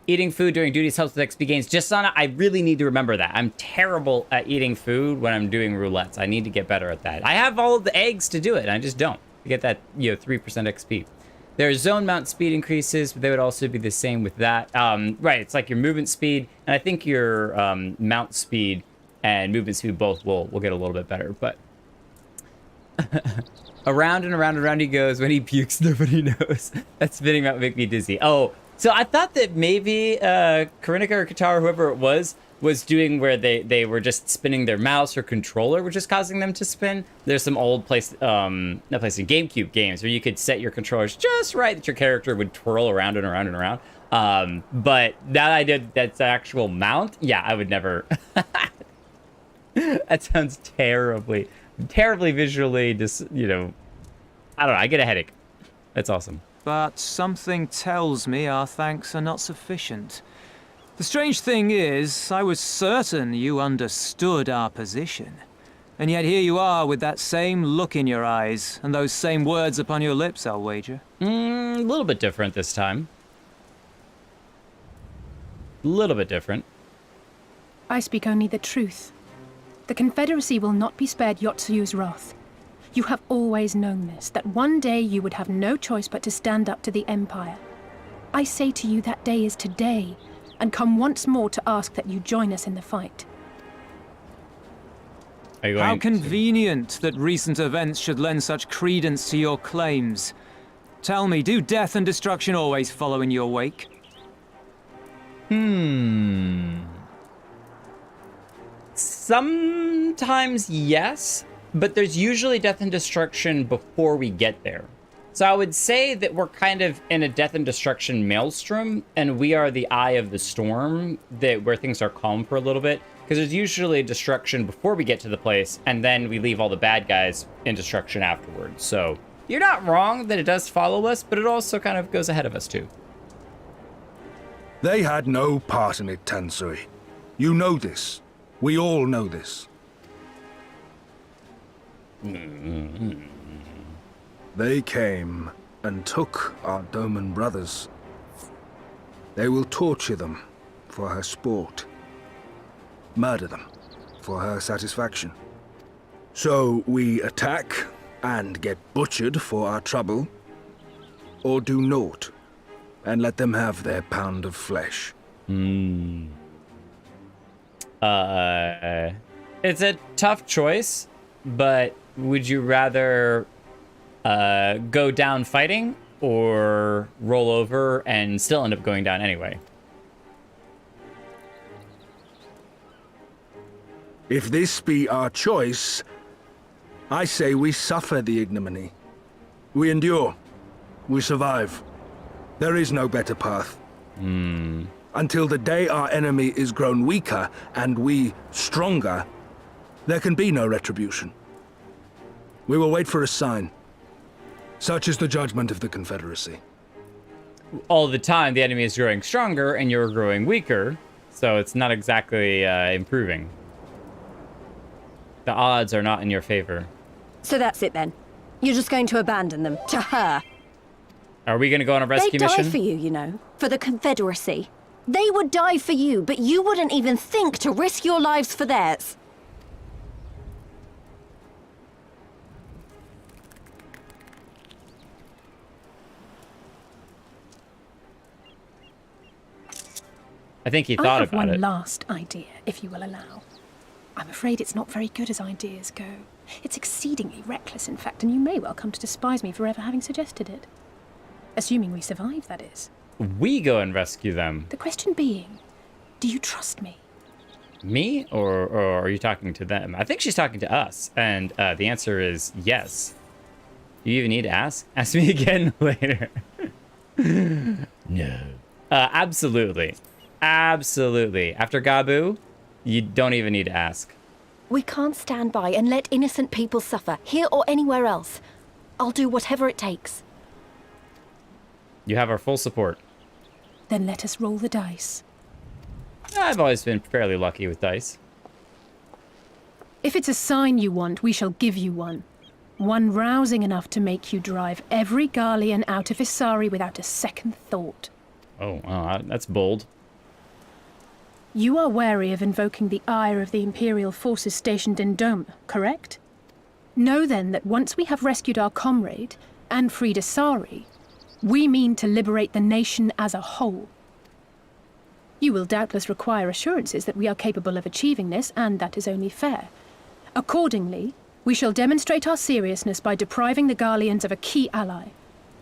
Speaker 1: Eating food during duties helps with XP gains. Just on it, I really need to remember that. I'm terrible at eating food when I'm doing roulettes. I need to get better at that. I have all of the eggs to do it, and I just don't. To get that, 3% XP. Their zone mount speed increases, but they would also be the same with that. Right, it's like your movement speed, and I think your mount speed and movement speed both will get a little bit better, but... Around and around and around he goes. When he pukes, nobody knows. That spinning mount make me dizzy. Oh, so I thought that maybe Karinika or Katara, whoever it was doing where they were just spinning their mouse or controller, which is causing them to spin. There's some old GameCube games where you could set your controllers just right that your character would twirl around and around and around. But now that I did that's the actual mount, yeah, I would never. That sounds terribly visually just, I don't know, I get a headache. That's awesome.
Speaker 3: But something tells me our thanks are not sufficient. The strange thing is, I was certain you understood our position. And yet here you are with that same look in your eyes, and those same words upon your lips, I'll wager.
Speaker 1: A little bit different this time. A little bit different.
Speaker 4: I speak only the truth. The Confederacy will not be spared Yotsuyu's wrath. You have always known this, that one day you would have no choice but to stand up to the Empire. I say to you that day is today, and come once more to ask that you join us in the fight.
Speaker 3: How convenient that recent events should lend such credence to your claims. Tell me, do death and destruction always follow in your wake?
Speaker 1: Sometimes yes, but there's usually death and destruction before we get there. So I would say that we're kind of in a death and destruction maelstrom, and we are the eye of the storm, where things are calm for a little bit, because there's usually destruction before we get to the place, and then we leave all the bad guys in destruction afterwards. So you're not wrong that it does follow us, but it also kind of goes ahead of us too.
Speaker 5: They had no part in it, Tansui. You know this. We all know this. They came and took our Doman brothers. They will torture them for her sport. Murder them for her satisfaction. So we attack and get butchered for our trouble, or do naught and let them have their pound of flesh.
Speaker 1: It's a tough choice, but would you rather go down fighting or roll over and still end up going down anyway?
Speaker 5: If this be our choice, I say we suffer the ignominy. We endure. We survive. There is no better path. Until the day our enemy is grown weaker and we stronger, there can be no retribution. We will wait for a sign. Such is the judgment of the Confederacy.
Speaker 1: All the time, the enemy is growing stronger and you're growing weaker, so it's not exactly improving. The odds are not in your favor.
Speaker 6: So that's it then. You're just going to abandon them to her.
Speaker 1: Are we going to go on a rescue
Speaker 6: They'd
Speaker 1: mission?
Speaker 6: die for you, you know, for the Confederacy. They would die for you, but you wouldn't even think to risk your lives for theirs.
Speaker 1: I think he
Speaker 4: I
Speaker 1: thought
Speaker 4: have
Speaker 1: about
Speaker 4: one
Speaker 1: it.
Speaker 4: last idea, if you will allow. I'm afraid it's not very good as ideas go. It's exceedingly reckless, in fact, and you may well come to despise me for ever having suggested it. Assuming we survive, that is.
Speaker 1: We go and rescue them.
Speaker 4: The question being, do you trust me?
Speaker 1: Me? Or are you talking to them? I think she's talking to us. And the answer is yes. Do you even need to ask? Ask me again later. No. Absolutely. Absolutely. After Gabu, you don't even need to ask.
Speaker 6: We can't stand by and let innocent people suffer, here or anywhere else. I'll do whatever it takes.
Speaker 1: You have our full support.
Speaker 4: Then let us roll the dice.
Speaker 1: I've always been fairly lucky with dice.
Speaker 4: If it's a sign you want, we shall give you one. One rousing enough to make you drive every Garlean out of Isari without a second thought.
Speaker 1: Oh, wow, that's bold.
Speaker 4: You are wary of invoking the ire of the Imperial forces stationed in Dome, correct? Know then that once we have rescued our comrade and freed Isari, we mean to liberate the nation as a whole. You will doubtless require assurances that we are capable of achieving this, and that is only fair. Accordingly, we shall demonstrate our seriousness by depriving the Garleans of a key ally,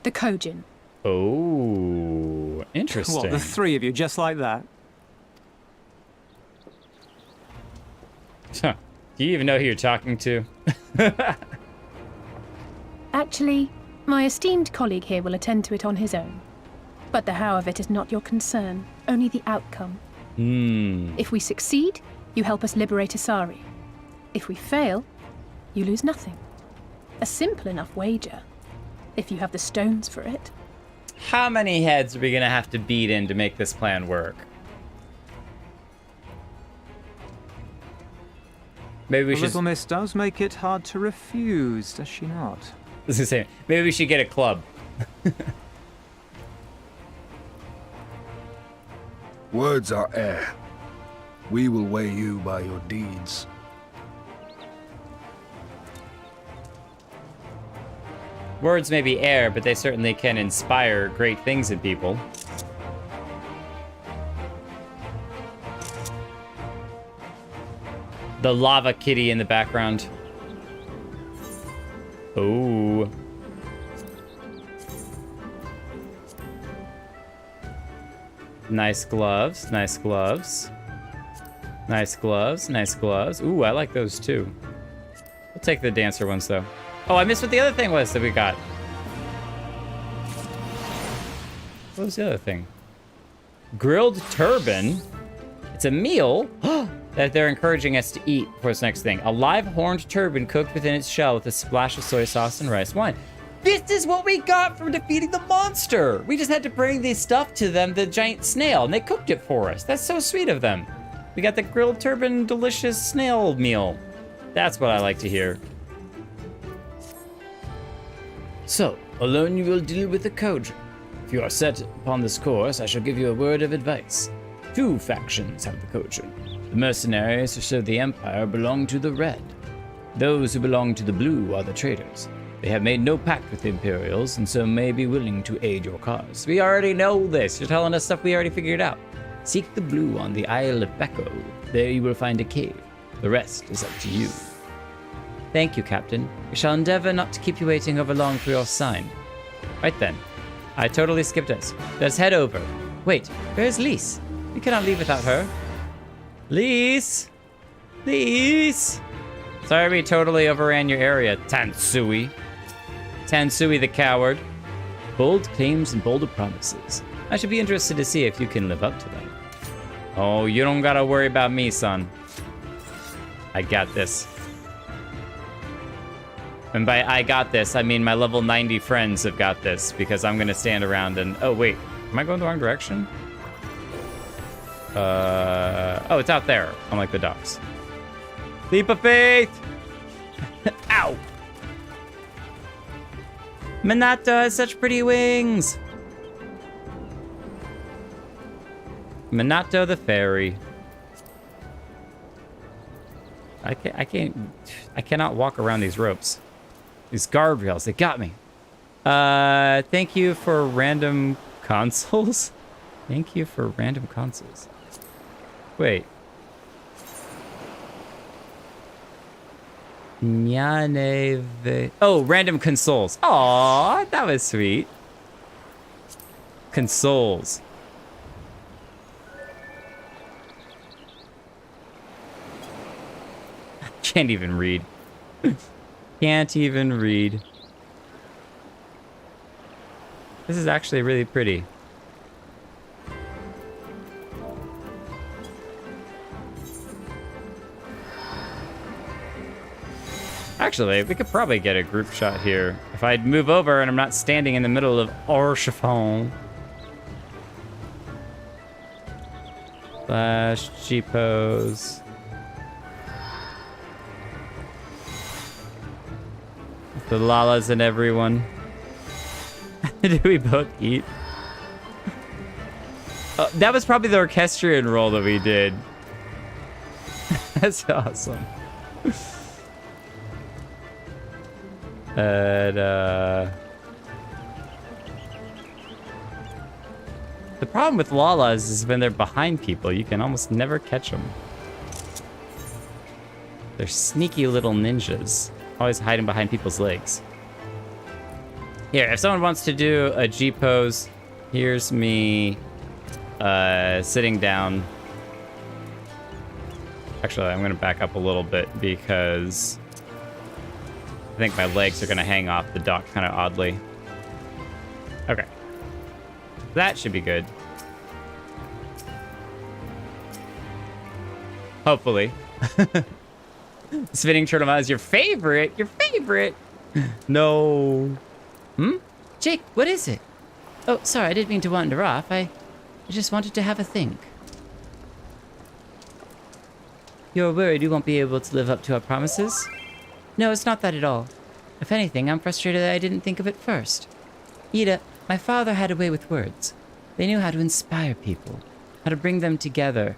Speaker 4: the Kojin.
Speaker 1: Oh, interesting.
Speaker 3: What, the three of you, just like that?
Speaker 1: Huh. Do you even know who you're talking to?
Speaker 4: Actually, my esteemed colleague here will attend to it on his own. But the how of it is not your concern, only the outcome. If we succeed, you help us liberate Isari. If we fail, you lose nothing. A simple enough wager, if you have the stones for it.
Speaker 1: How many heads are we going to have to beat in to make this plan work? Maybe we
Speaker 3: The
Speaker 1: should...
Speaker 3: little miss does make it hard to refuse, does she not?
Speaker 1: I was gonna say, maybe we should get a club.
Speaker 5: Words are air. We will weigh you by your deeds.
Speaker 1: Words may be air, but they certainly can inspire great things in people. The lava kitty in the background. Oh. Nice gloves, nice gloves. Nice gloves, nice gloves. Ooh, I like those too. We'll take the dancer ones though. Oh, I missed what the other thing was that we got. What was the other thing? Grilled turban. It's a meal that they're encouraging us to eat for this next thing. A live horned turban cooked within its shell with a splash of soy sauce and rice wine. This is what we got from defeating the monster. We just had to bring the stuff to them, the giant snail, and they cooked it for us. That's so sweet of them. We got the grilled turban delicious snail meal. That's what I like to hear. So, alone you will deal with the Kodra. If you are set upon this course, I shall give you a word of advice. 2 factions have the Kodra. The mercenaries who serve the Empire belong to the Red. Those who belong to the Blue are the traitors. They have made no pact with the Imperials, and so may be willing to aid your cause. We already know this. You're telling us stuff we already figured out. Seek the Blue on the Isle of Becco. There you will find a cave. The rest is up to you. Thank you, Captain. We shall endeavor not to keep you waiting over long for your sign. Right then. I totally skipped us. Let's head over. Wait, where's Lise? We cannot leave without her. Lise! Lise! Sorry we totally overran your area, Tansui. Tansui the coward. Bold claims and bolder promises. I should be interested to see if you can live up to them. Oh, you don't gotta worry about me, son. I got this. And by I got this, I mean my level 90 friends have got this, because I'm gonna stand around and... Oh, wait. Am I going the wrong direction? Oh, it's out there, unlike the docks. Leap of faith! Ow! Minato has such pretty wings! Minato the fairy. I cannot walk around these ropes. These guardrails, they got me. Thank you for random consoles? Thank you for random consoles. Wait. Oh, random consoles. Aw, that was sweet. Consoles. Can't even read. Can't even read. This is actually really pretty. Actually, we could probably get a group shot here. If I'd move over and I'm not standing in the middle of Orchiffon. Slash G-pose. The Lalas and everyone. Did we both eat? That was probably the orchestrion roll that we did. That's awesome. And, the problem with Lalas is when they're behind people, you can almost never catch them. They're sneaky little ninjas. Always hiding behind people's legs. Here, if someone wants to do a G pose, here's me sitting down. Actually, I'm gonna back up a little bit because I think my legs are gonna hang off the dock kind of oddly. Okay. That should be good. Hopefully. Spinning turtle is your favorite? Your favorite? No.
Speaker 7: Jake, what is it? Oh, sorry, I didn't mean to wander off. I just wanted to have a think. You're worried you won't be able to live up to our promises? No, it's not that at all. If anything, I'm frustrated that I didn't think of it first. Ida, my father had a way with words. They knew how to inspire people, how to bring them together.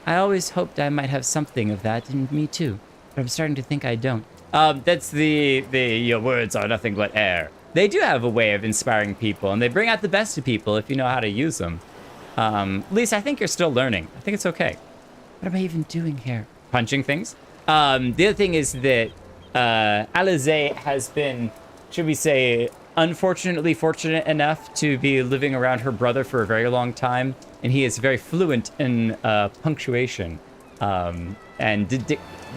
Speaker 7: I always hoped I might have something of that in me too, but I'm starting to think I don't.
Speaker 1: That's your words are nothing but air. They do have a way of inspiring people, and they bring out the best of people if you know how to use them. Lisa, I think you're still learning. I think it's okay.
Speaker 7: What am I even doing here?
Speaker 1: Punching things. The other thing is that Alize has been, should we say, unfortunately fortunate enough to be living around her brother for a very long time, and he is very fluent in punctuation and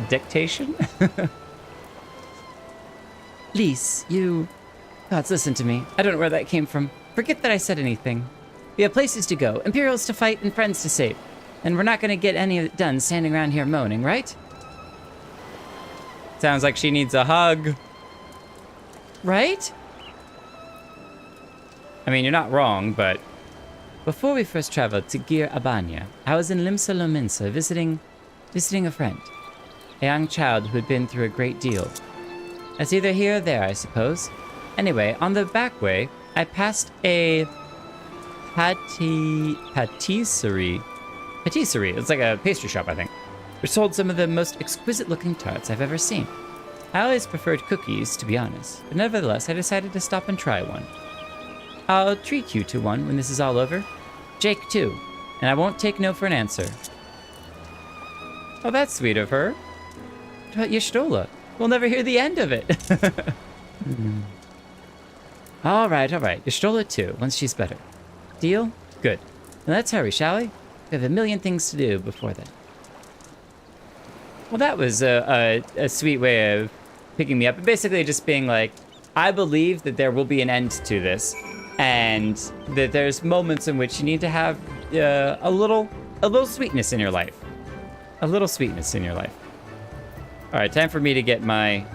Speaker 1: dictation.
Speaker 7: Lise, you... Gods, listen to me. I don't know where that came from. Forget that I said anything. We have places to go, Imperials to fight, and friends to save. And we're not gonna get any of it done standing around here moaning, right?
Speaker 1: Sounds like she needs a hug.
Speaker 7: Right?
Speaker 1: I mean, you're not wrong, but
Speaker 7: Before we first traveled to Gir Abanya, I was in Limsa Lominsa visiting a friend. A young child who had been through a great deal. It's either here or there, I suppose. Anyway, on the back way, I passed a patisserie. Patisserie, it's like a pastry shop, I think, which sold some of the most exquisite-looking tarts I've ever seen. I always preferred cookies, to be honest, but nevertheless, I decided to stop and try one. I'll treat you to one when this is all over. Jake, too, and I won't take no for an answer.
Speaker 1: oh, that's sweet of her.
Speaker 7: What about Y'shtola? We'll never hear the end of it. All right. Y'shtola, too, once she's better. Deal? Good. Now let's hurry, shall we? We have a million things to do before then.
Speaker 1: Well, that was a sweet way of picking me up. Basically just being like, I believe that there will be an end to this, and that there's moments in which you need to have a little sweetness in your life. A little sweetness in your life. All right, time for me to get my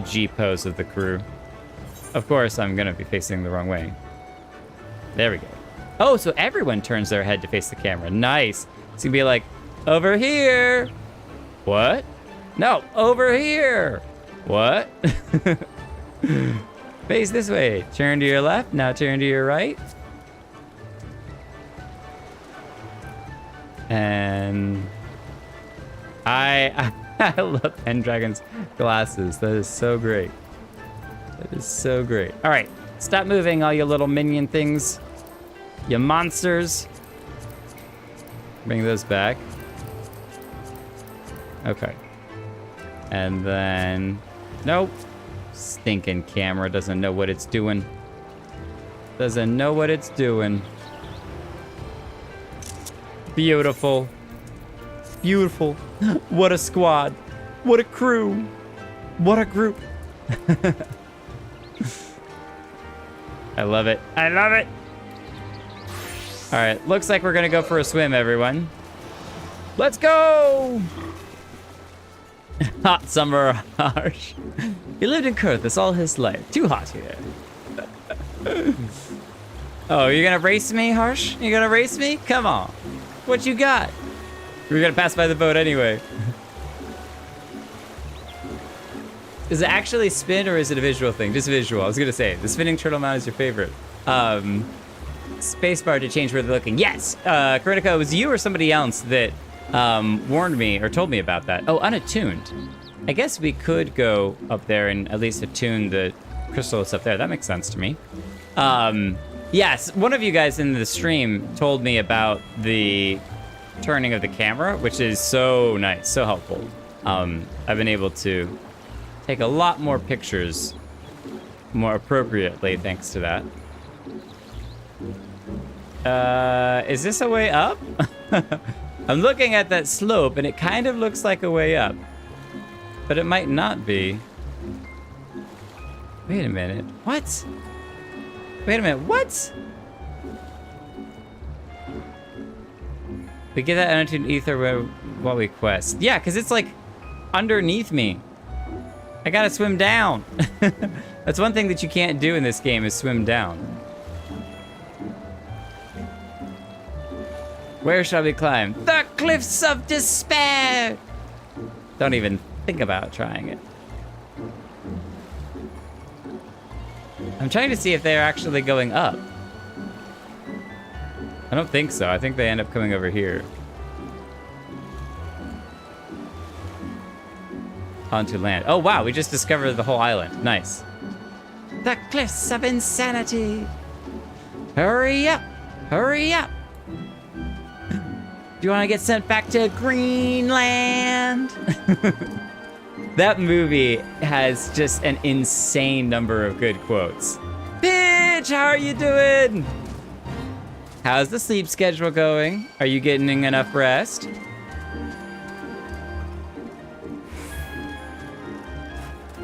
Speaker 1: G pose of the crew. Of course, I'm gonna be facing the wrong way. There we go. Oh, so everyone turns their head to face the camera. Nice. It's gonna be like, over here. What? No, over here. What? Face this way. Turn to your left. Now turn to your right. And I love Pendragon's glasses. That is so great. That is so great. All right, stop moving, all you little minion things. You monsters. Bring those back. Okay. And then, nope. Stinking camera doesn't know what it's doing. Doesn't know what it's doing. Beautiful. Beautiful. What a squad. What a crew. What a group. I love it. I love it. All right, looks like we're gonna go for a swim, everyone. Let's go! Hot summer harsh. He lived in Kurthus all his life. Too hot here. Oh, you're gonna race me, Harsh? You gonna race me? Come on. What you got? We're gonna pass by the boat anyway. Is it actually spin or is it a visual thing? Just visual. I was gonna say, the spinning turtle mount is your favorite. Spacebar to change where they're looking. Yes! Karinika, it was you or somebody else that warned me or told me about that. Oh, unattuned. I guess we could go up there and at least attune the crystal up there. That makes sense to me. Yes, one of you guys in the stream told me about the turning of the camera, which is so nice, so helpful. I've been able to take a lot more pictures more appropriately thanks to that. Is this a way up? I'm looking at that slope and it kind of looks like a way up, but it might not be. Wait a minute, what? Wait a minute, what? We get that unattuned ether while we quest. Yeah, because it's like underneath me. I gotta swim down. That's one thing that you can't do in this game is swim down. Where shall we climb? The Cliffs of Despair! Don't even think about trying it. I'm trying to see if they're actually going up. I don't think so. I think they end up coming over here. Onto land. Oh wow, we just discovered the whole island. Nice. The Cliffs of Insanity! Hurry up! Hurry up! Do you want to get sent back to Greenland? That movie has just an insane number of good quotes. Bitch, how are you doing? How's the sleep schedule going? Are you getting enough rest?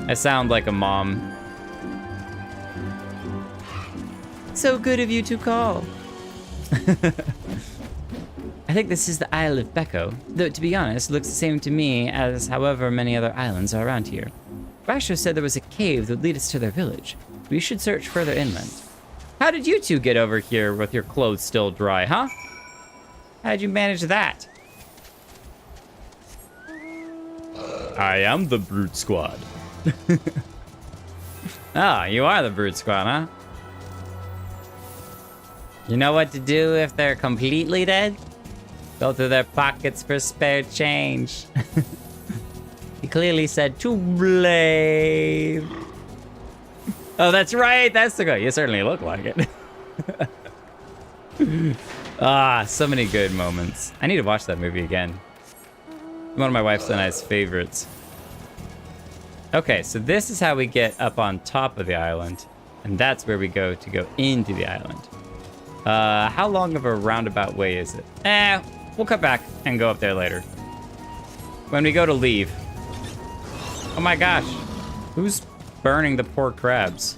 Speaker 1: I sound like a mom. So good of you to call. I think this is the Isle of Becco, though to be honest, it looks the same to me as however many other islands are around here. Rasho said there was a cave that would lead us to their village. We should search further inland. How did you two get over here with your clothes still dry, huh? How'd you manage that? I am the Brute Squad. Ah, you are the Brute Squad, huh? You know what to do if they're completely dead? Go through their pockets for spare change. He clearly said to blame. Oh, that's right. That's the guy. You certainly look like it. Ah, so many good moments. I need to watch that movie again. One of my wife's and I's favorites. Okay, so this is how we get up on top of the island. And that's where we go to go into the island. How long of a roundabout way is it? We'll cut back and go up there later. When we go to leave. Oh my gosh. Who's burning the poor crabs?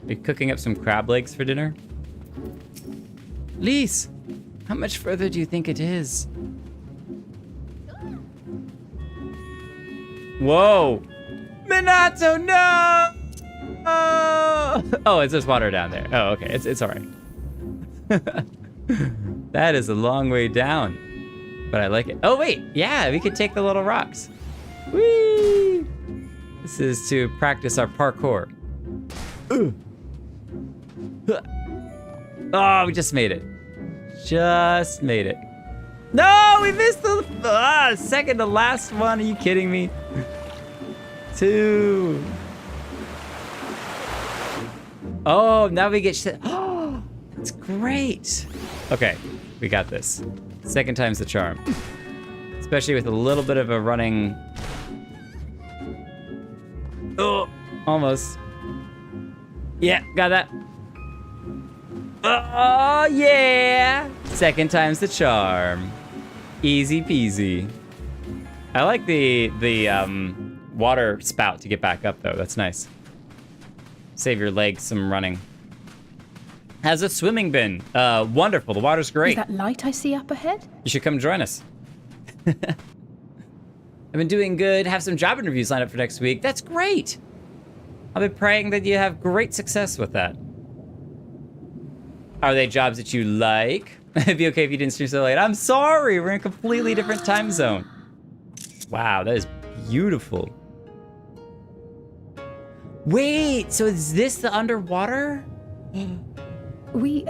Speaker 1: Are you cooking up some crab legs for dinner?
Speaker 7: Lise, how much further do you think it is?
Speaker 1: Whoa. Minato, no! Oh, it's just water down there. Oh, okay. It's all right. That is a long way down. But I like it. Oh, wait. Yeah, we could take the little rocks. Whee! This is to practice our parkour. Oh, we just made it. Just made it. No, we missed the second to last one. Are you kidding me? 2. Oh, now we get oh, that's great. Okay, we got this. Second time's the charm. Especially with a little bit of a running. Oh, almost. Yeah, got that. Oh, yeah. Second time's the charm. Easy peasy. I like the water spout to get back up, though. That's nice. Save your legs some running. How's the swimming been? Wonderful. The water's great.
Speaker 4: Is that light I see up ahead?
Speaker 1: You should come join us. I've been doing good. Have some job interviews lined up for next week. That's great. I'll be praying that you have great success with that. Are they jobs that you like? It'd be okay if you didn't stream so late. I'm sorry. We're in a completely different time zone. Wow, that is beautiful. Wait, so is this the underwater?
Speaker 4: We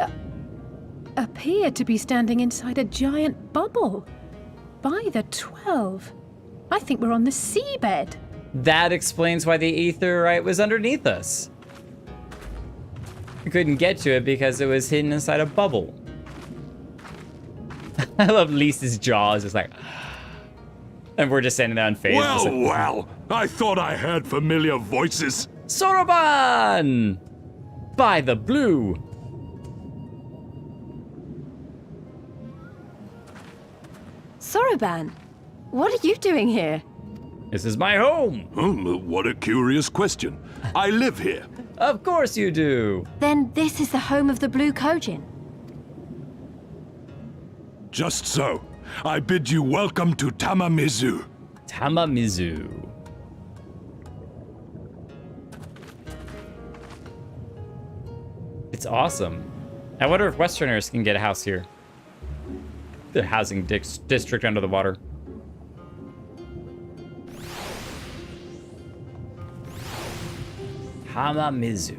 Speaker 4: appear to be standing inside a giant bubble. By the 12. I think we're on the seabed.
Speaker 1: That explains why the aetheryte was underneath us. We couldn't get to it because it was hidden inside a bubble. I love Lisa's jaws. It's like, and we're just standing there unfazed.
Speaker 8: Well, I thought I heard familiar voices.
Speaker 1: Soroban! By the blue.
Speaker 6: Soroban, what are you doing here?
Speaker 1: This is my home.
Speaker 8: What a curious question. I live here.
Speaker 1: Of course you do.
Speaker 6: Then this is the home of the Blue Kojin.
Speaker 8: Just so. I bid you welcome to Tamamizu.
Speaker 1: Tamamizu. It's awesome. I wonder if Westerners can get a house here. The housing district under the water. Tamamizu.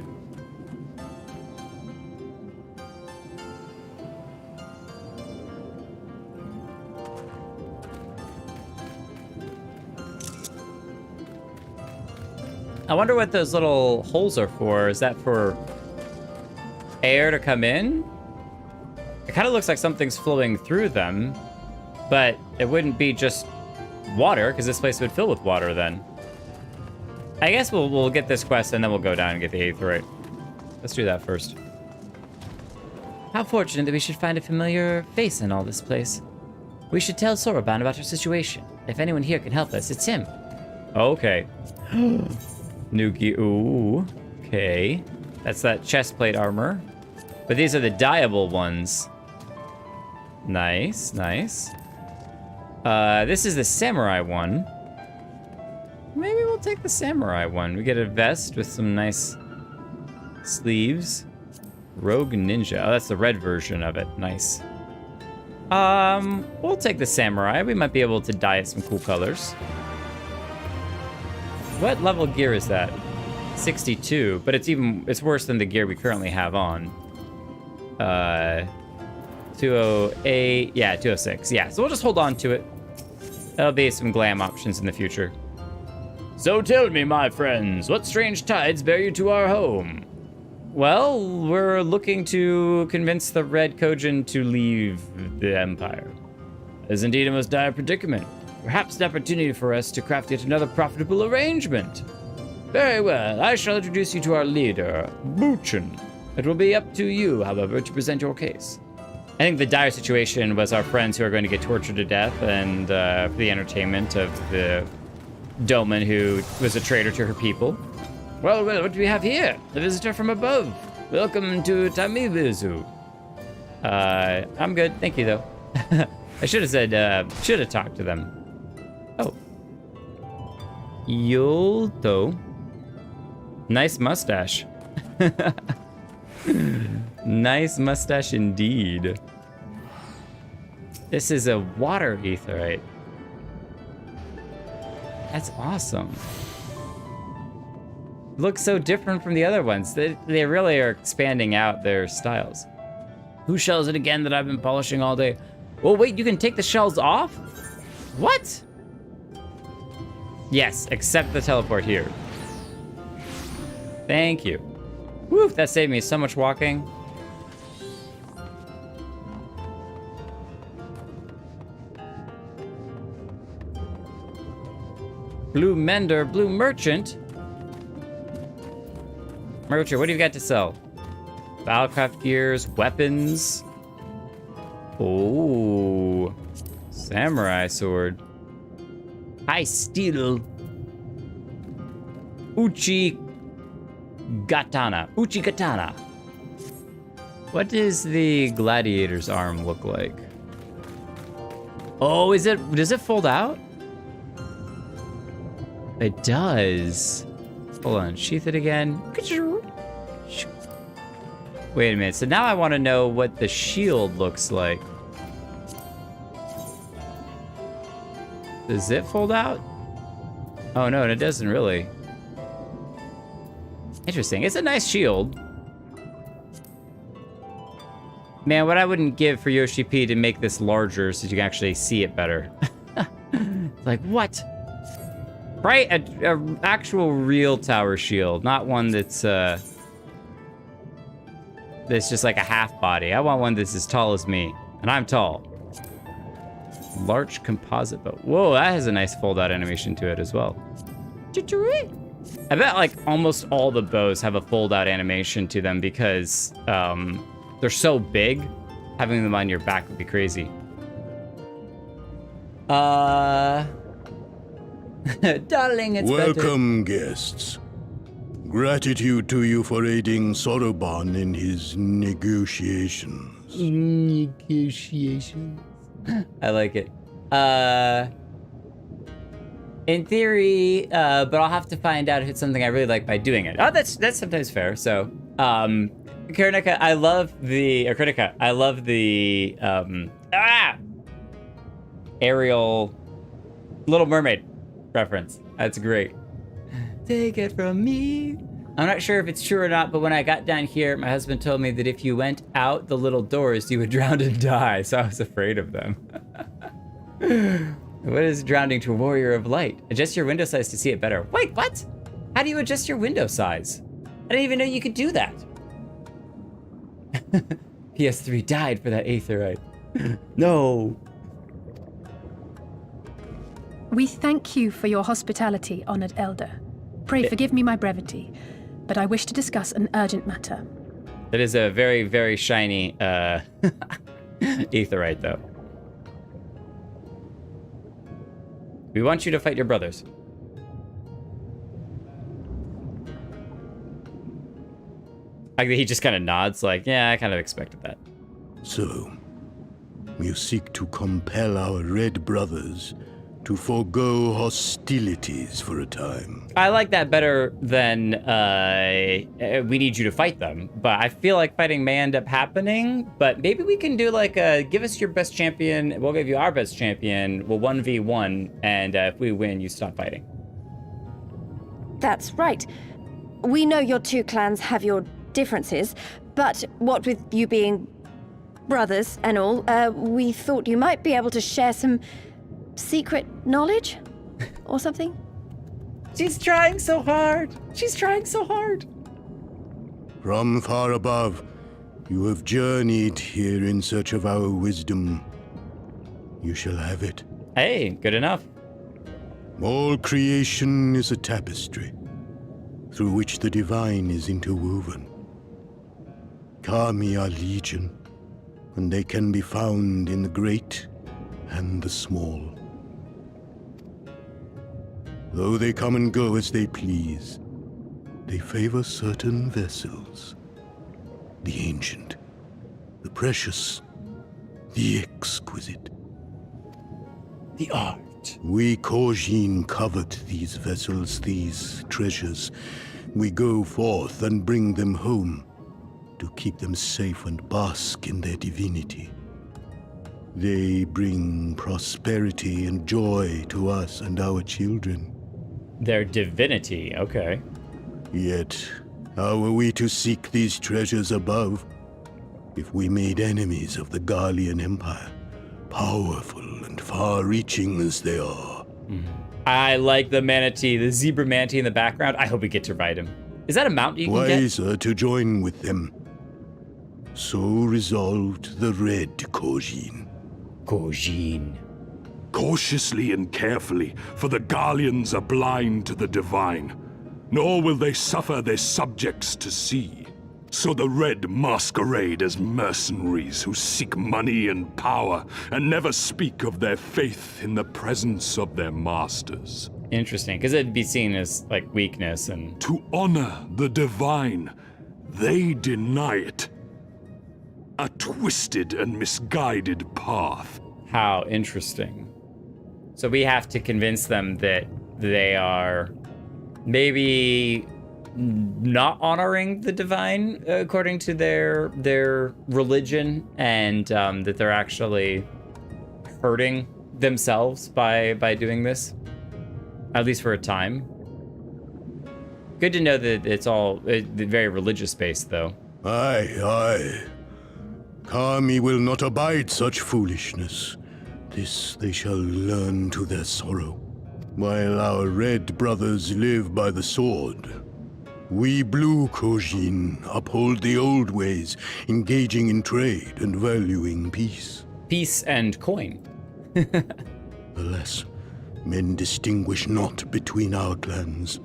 Speaker 1: I wonder what those little holes are for. Is that for air to come in? It kind of looks like something's flowing through them, but it wouldn't be just water, because this place would fill with water then. I guess we'll get this quest and then we'll go down and get the aetheryte. Let's do that first.
Speaker 7: How fortunate that we should find a familiar face in all this place. We should tell Soroban about our situation. If anyone here can help us, it's him.
Speaker 1: Okay. Nuki, ooh. Okay. That's that chest plate armor. But these are the dyeable ones. Nice, nice. This is the samurai one. Maybe we'll take the samurai one. We get a vest with some nice sleeves. Rogue Ninja. Oh, that's the red version of it. Nice. We'll take the samurai. We might be able to dye it some cool colors. What level gear is that? 62, but it's worse than the gear we currently have on. 208, yeah, 206. Yeah, so we'll just hold on to it. That'll be some glam options in the future. So tell me, my friends, what strange tides bear you to our home? Well, we're looking to convince the Red Kojin to leave the Empire. It is indeed a most dire predicament. Perhaps an opportunity for us to craft yet another profitable arrangement. Very well, I shall introduce you to our leader, Buchin. It will be up to you, however, to present your case. I think the dire situation was our friends who are going to get tortured to death, and for the entertainment of the Doman who was a traitor to her people. Well, what do we have here? The visitor from above. Welcome to Tamivizu. I'm good, thank you though. I should have said, should have talked to them. Oh. Yolto. Nice mustache. Nice mustache indeed. This is a water aetheryte. That's awesome. Looks so different from the other ones. They really are expanding out their styles. Whose shell is it again that I've been polishing all day? Oh wait, you can take the shells off? What? Yes, accept the teleport here. Thank you. Woo, that saved me so much walking. Blue Mender, Blue Merchant. Merchant, what do you got to sell? Battlecraft gears, weapons. Oh, samurai sword. High steel. Uchi Katana. Uchi Katana. What does the gladiator's arm look like? Oh, does it fold out? It does. Hold on, sheath it again. Wait a minute, so now I want to know what the shield looks like. Does it fold out? Oh no, it doesn't really. Interesting, it's a nice shield. Man, what I wouldn't give for Yoshi P to make this larger so you can actually see it better. Like, what? Right, a actual real tower shield, not one that's just like a half body. I want one that's as tall as me, and I'm tall. Large composite bow. Whoa, that has a nice fold-out animation to it as well. I bet like almost all the bows have a fold-out animation to them because they're so big. Having them on your back would be crazy. Darling, it's
Speaker 8: Welcome, guests. Gratitude to you for aiding Soroban in his negotiations.
Speaker 1: Negotiations. I like it. In theory, but I'll have to find out if it's something I really like by doing it. Oh, that's sometimes fair. So, Kritika, I love the Ariel Little Mermaid reference. That's great. Take it from me. I'm not sure if it's true or not, but when I got down here, my husband told me that if you went out the little doors, you would drown and die, so I was afraid of them. What is drowning to a warrior of light? Adjust your window size to see it better. Wait, what? How do you adjust your window size? I didn't even know you could do that. PS3 died for that aetheryte. No.
Speaker 4: We thank you for your hospitality, honored elder. Pray forgive me my brevity, but I wish to discuss an urgent matter.
Speaker 1: That is a very, very shiny aetheryte, though. We want you to fight your brothers. Like he just kind of nods, like, yeah, I kind of expected that.
Speaker 8: So, you seek to compel our red brothers
Speaker 9: to forego hostilities for a time.
Speaker 1: I like that better than we need you to fight them. But I feel like fighting may end up happening. But maybe we can do like give us your best champion. We'll give you our best champion. We'll 1v1. And if we win, you stop fighting.
Speaker 6: That's right. We know your two clans have your differences, but what with you being brothers and all, we thought you might be able to share some secret knowledge or something.
Speaker 1: She's trying so hard. She's trying so hard.
Speaker 9: From far above, you have journeyed here in search of our wisdom. You shall have it.
Speaker 1: Hey, good enough.
Speaker 9: All creation is a tapestry, through which the divine is interwoven. Kami are legion, and they can be found in the great and the small. Though they come and go as they please, they favor certain vessels. The ancient, the precious, the exquisite.
Speaker 1: The art.
Speaker 9: We Kojin covet these vessels, these treasures. We go forth and bring them home to keep them safe and bask in their divinity. They bring prosperity and joy to us and our children.
Speaker 1: Their divinity, okay.
Speaker 9: Yet, how are we to seek these treasures above if we made enemies of the Garlean Empire, powerful and far-reaching as they are?
Speaker 1: I like the manatee, the zebra manatee in the background. I hope we get to ride him. Is that a mount you can get?
Speaker 9: Wiser to join with them. So resolved the Red Kojin.
Speaker 1: Kojin.
Speaker 8: Cautiously and carefully, for the Garleans are blind to the divine, nor will they suffer their subjects to see. So the Red masquerade as mercenaries who seek money and power and never speak of their faith in the presence of their masters.
Speaker 1: Interesting, because it'd be seen as like weakness and...
Speaker 8: To honor the divine, they deny it. A twisted and misguided path.
Speaker 1: How interesting. So we have to convince them that they are maybe not honoring the divine according to their religion, and that they're actually hurting themselves by doing this, at least for a time. Good to know that it's all very religious based, though.
Speaker 9: Aye. Kami will not abide such foolishness. This they shall learn to their sorrow. While our Red brothers live by the sword, we Blue Kojin uphold the old ways, engaging in trade and valuing peace.
Speaker 1: Peace and coin.
Speaker 9: Alas, men distinguish not between our clans,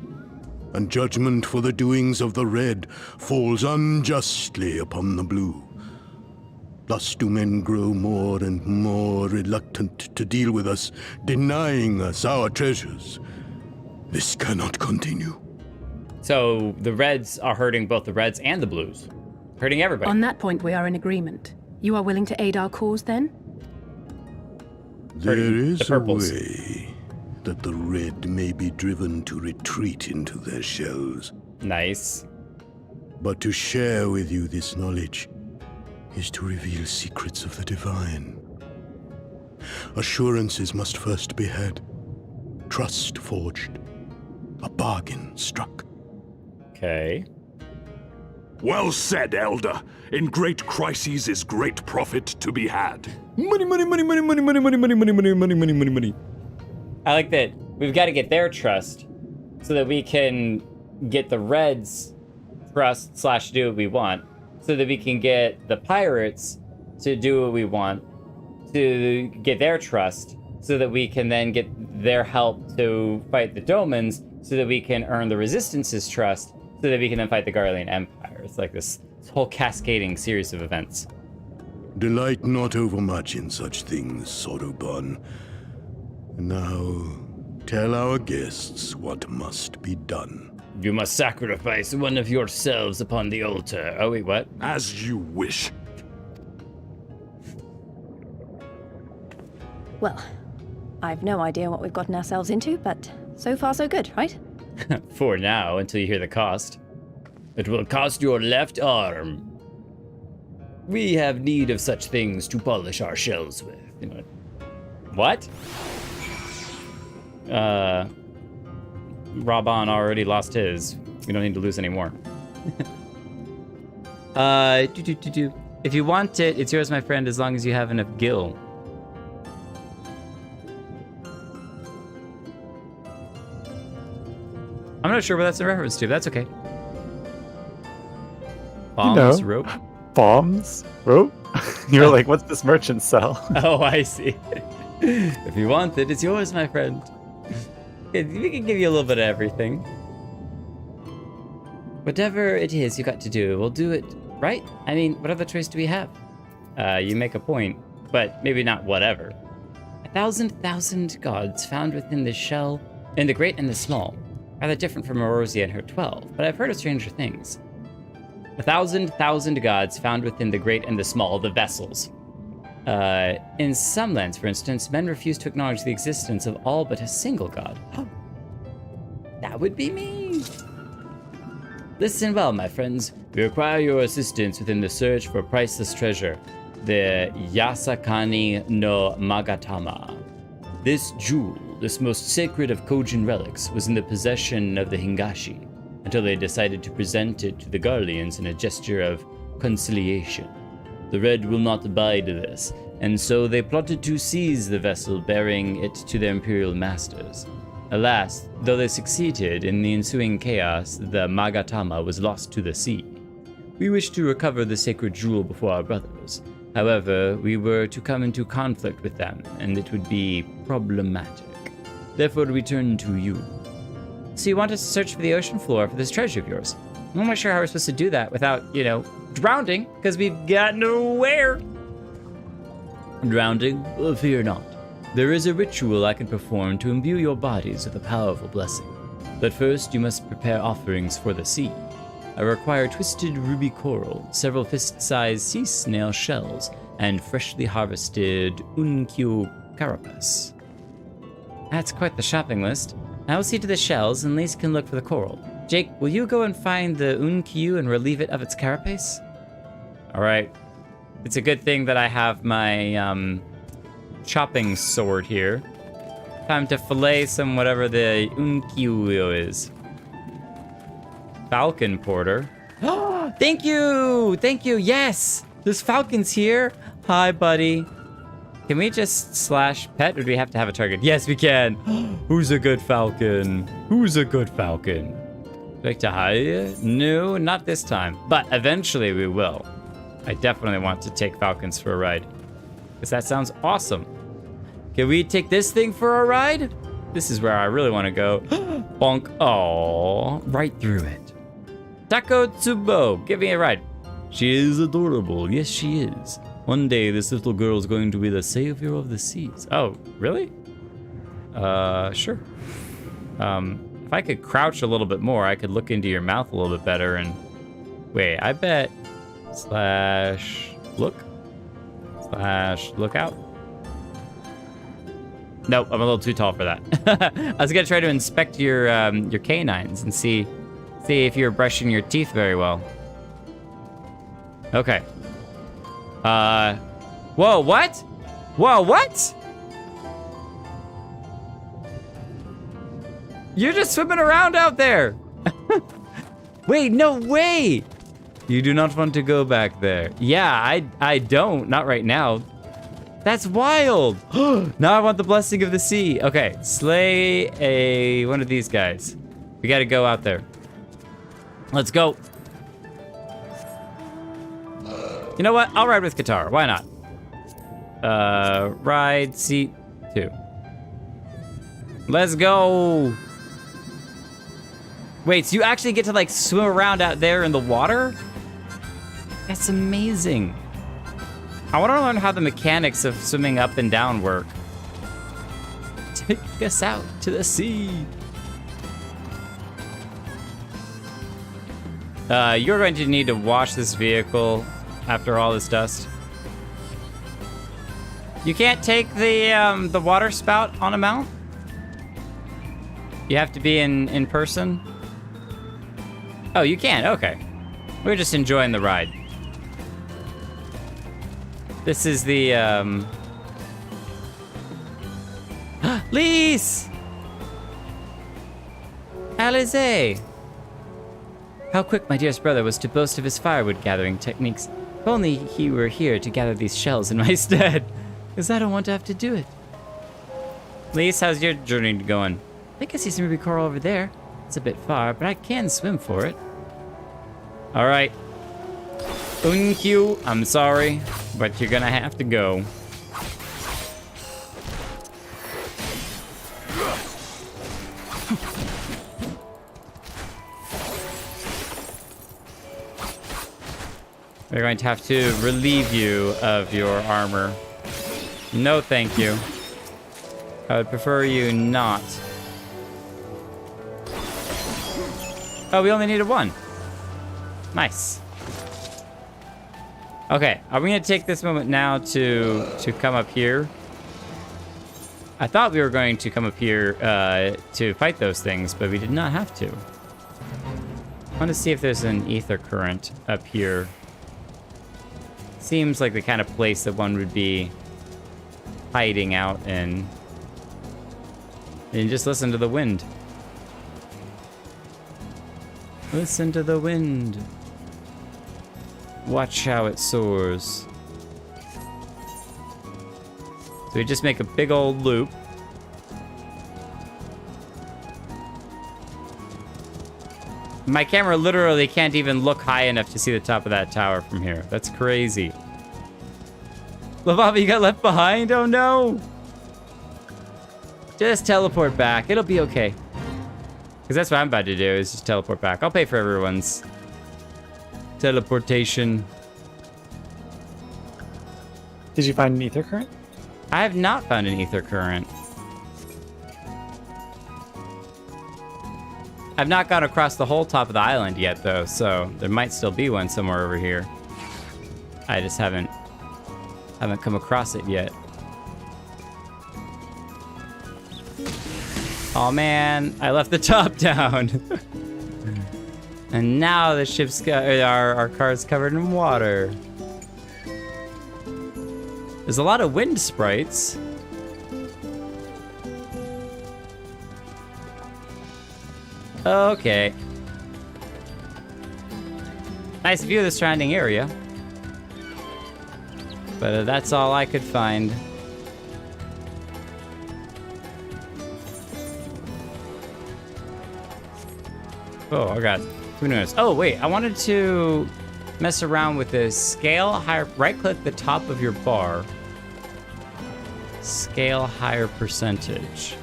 Speaker 9: and judgment for the doings of the Red falls unjustly upon the Blue. Thus do men grow more and more reluctant to deal with us, denying us our treasures. This cannot continue.
Speaker 1: So the Reds are hurting both the Reds and the Blues. Hurting everybody.
Speaker 4: On that point, we are in agreement. You are willing to aid our cause, then?
Speaker 9: There is
Speaker 1: the
Speaker 9: a
Speaker 1: purples.
Speaker 9: way that the Red may be driven to retreat into their shells.
Speaker 1: Nice.
Speaker 9: But to share with you this knowledge is to reveal secrets of the divine. Assurances must first be had, trust forged, a bargain struck.
Speaker 1: Okay.
Speaker 8: Well said, Elder. In great crises is great profit to be had.
Speaker 1: I like that we've got to get their trust so that we can get the Reds' trust / do what we want, so that we can get the pirates to do what we want, to get their trust, so that we can then get their help to fight the Domans, so that we can earn the Resistance's trust, so that we can then fight the Garlean Empire. It's like this whole cascading series of events.
Speaker 9: Delight not overmuch in such things, Soroban. Now, tell our guests what must be done.
Speaker 1: You must sacrifice one of yourselves upon the altar. Oh, wait, what?
Speaker 8: As you wish.
Speaker 6: Well, I've no idea what we've gotten ourselves into, but so far so good, right?
Speaker 1: For now, until you hear the cost. It will cost your left arm. We have need of such things to polish our shells with. You know. What? Raban already lost his. We don't need to lose any more. If you want it, it's yours, my friend, as long as you have enough gil. I'm not sure what that's a reference to, but that's okay. Bombs, rope.
Speaker 2: Bombs? Rope? You're like, what's this merchant sell?
Speaker 1: Oh, I see. If you want it, it's yours, my friend. We can give you a little bit of everything. Whatever it is you got to do, we'll do it, right? I mean, what other choice do we have? You make a point, but maybe not whatever. 1,000 gods found within the shell, in the great and the small. Rather different from Eorzea and her 12, but I've heard of stranger things. 1,000 gods found within the great and the small, the vessels. In some lands, for instance, men refuse to acknowledge the existence of all but a single god. That would be me. Listen well, my friends. We require your assistance within the search for priceless treasure, the Yasakani no Magatama. This jewel, this most sacred of Kojin relics, was in the possession of the Hingashi, until they decided to present it to the Garleans in a gesture of conciliation. The Red will not abide this, and so they plotted to seize the vessel bearing it to their imperial masters. Alas, though they succeeded, in the ensuing chaos, the Magatama was lost to the sea. We wished to recover the sacred jewel before our brothers. However, we were to come into conflict with them, and it would be problematic. Therefore, we turned to you. So you want us to search for the ocean floor for this treasure of yours? I'm not sure how we're supposed to do that without, drowning, because we've got nowhere. Drowning? Fear not. There is a ritual I can perform to imbue your bodies with a powerful blessing. But first, you must prepare offerings for the sea. I require twisted ruby coral, several fist-sized sea snail shells, and freshly harvested unkyu carapace. That's quite the shopping list. I will see to the shells, and Lise can look for the coral. Jake, will you go and find the unkyu and relieve it of its carapace? All right. It's a good thing that I have my chopping sword here. Time to fillet some whatever the unkyu is. Falcon Porter. Thank you! Thank you, yes! There's falcons here. Hi, buddy. Can we just slash pet, or do we have to have a target? Yes, we can. Who's a good falcon? Who's a good falcon? Do I like to hide? No, not this time. But eventually we will. I definitely want to take falcons for a ride, because that sounds awesome. Can we take this thing for a ride? This is where I really want to go. Bonk. Oh, right through it. Tako Tsubo, give me a ride. She is adorable. Yes, she is. One day, this little girl is going to be the savior of the seas. Oh, really? Sure. If I could crouch a little bit more, I could look into your mouth a little bit better and... Wait, I bet... /look? /look out? Nope, I'm a little too tall for that. I was gonna try to inspect your canines and see if you're brushing your teeth very well. Okay. Whoa, what? Whoa, what? You're just swimming around out there. Wait, no way. You do not want to go back there. Yeah, I don't, not right now. That's wild. Now I want the blessing of the sea. Okay, slay one of these guys. We gotta go out there. Let's go. You know what? I'll ride with Qatar. Why not? Ride seat 2. Let's go. Wait, so you actually get to like swim around out there in the water? That's amazing. I want to learn how the mechanics of swimming up and down work. Take us out to the sea. You're going to need to wash this vehicle after all this dust. You can't take the water spout on a mount? You have to be in person? Oh, you can, okay. We're just enjoying the ride. This is the, Lise! Alize! How quick my dearest brother was to boast of his firewood gathering techniques. If only he were here to gather these shells in my stead. Because I don't want to have to do it. Lise, how's your journey going? I can see some ruby coral over there. It's a bit far, but I can swim for it. Alright. Unkyu, I'm sorry, but you're gonna have to go. We're going to have to relieve you of your armor. No, thank you. I would prefer you not. Oh, we only needed one. Nice. Okay, are we gonna take this moment now to come up here? I thought we were going to come up here to fight those things, but we did not have to. I want to see if there's an ether current up here. Seems like the kind of place that one would be hiding out in. And just listen to the wind. Listen to the wind. Watch how it soars. So we just make a big old loop. My camera literally can't even look high enough to see the top of that tower from here. That's crazy. Lavava, you got left behind? Oh no! Just teleport back. It'll be okay. Because that's what I'm about to do, is just teleport back. I'll pay for everyone's teleportation.
Speaker 2: Did you find an ether current?
Speaker 1: I have not found an ether current. I've not gone across the whole top of the island yet, though, so there might still be one somewhere over here. I just haven't come across it yet. Oh man, I left the top down. And now the ship's got our car's covered in water. There's a lot of wind sprites. Okay. Nice view of the surrounding area. But that's all I could find. Oh, I got 2 minutes. Oh, wait, I wanted to mess around with this. Scale higher, right-click the top of your bar. Scale higher percentage.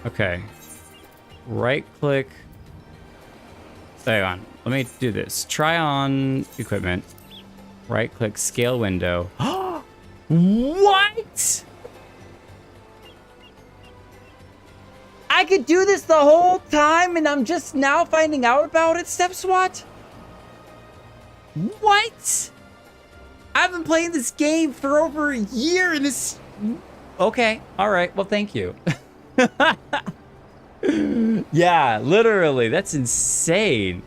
Speaker 1: Okay. Right-click. Hang on, let me do this. Try on equipment. Right-click scale window. What? I could do this the whole time and I'm just now finding out about it, StepSwat? What? I've been playing this game for over a year and this... Okay, all right, well, thank you. Yeah, literally, that's insane.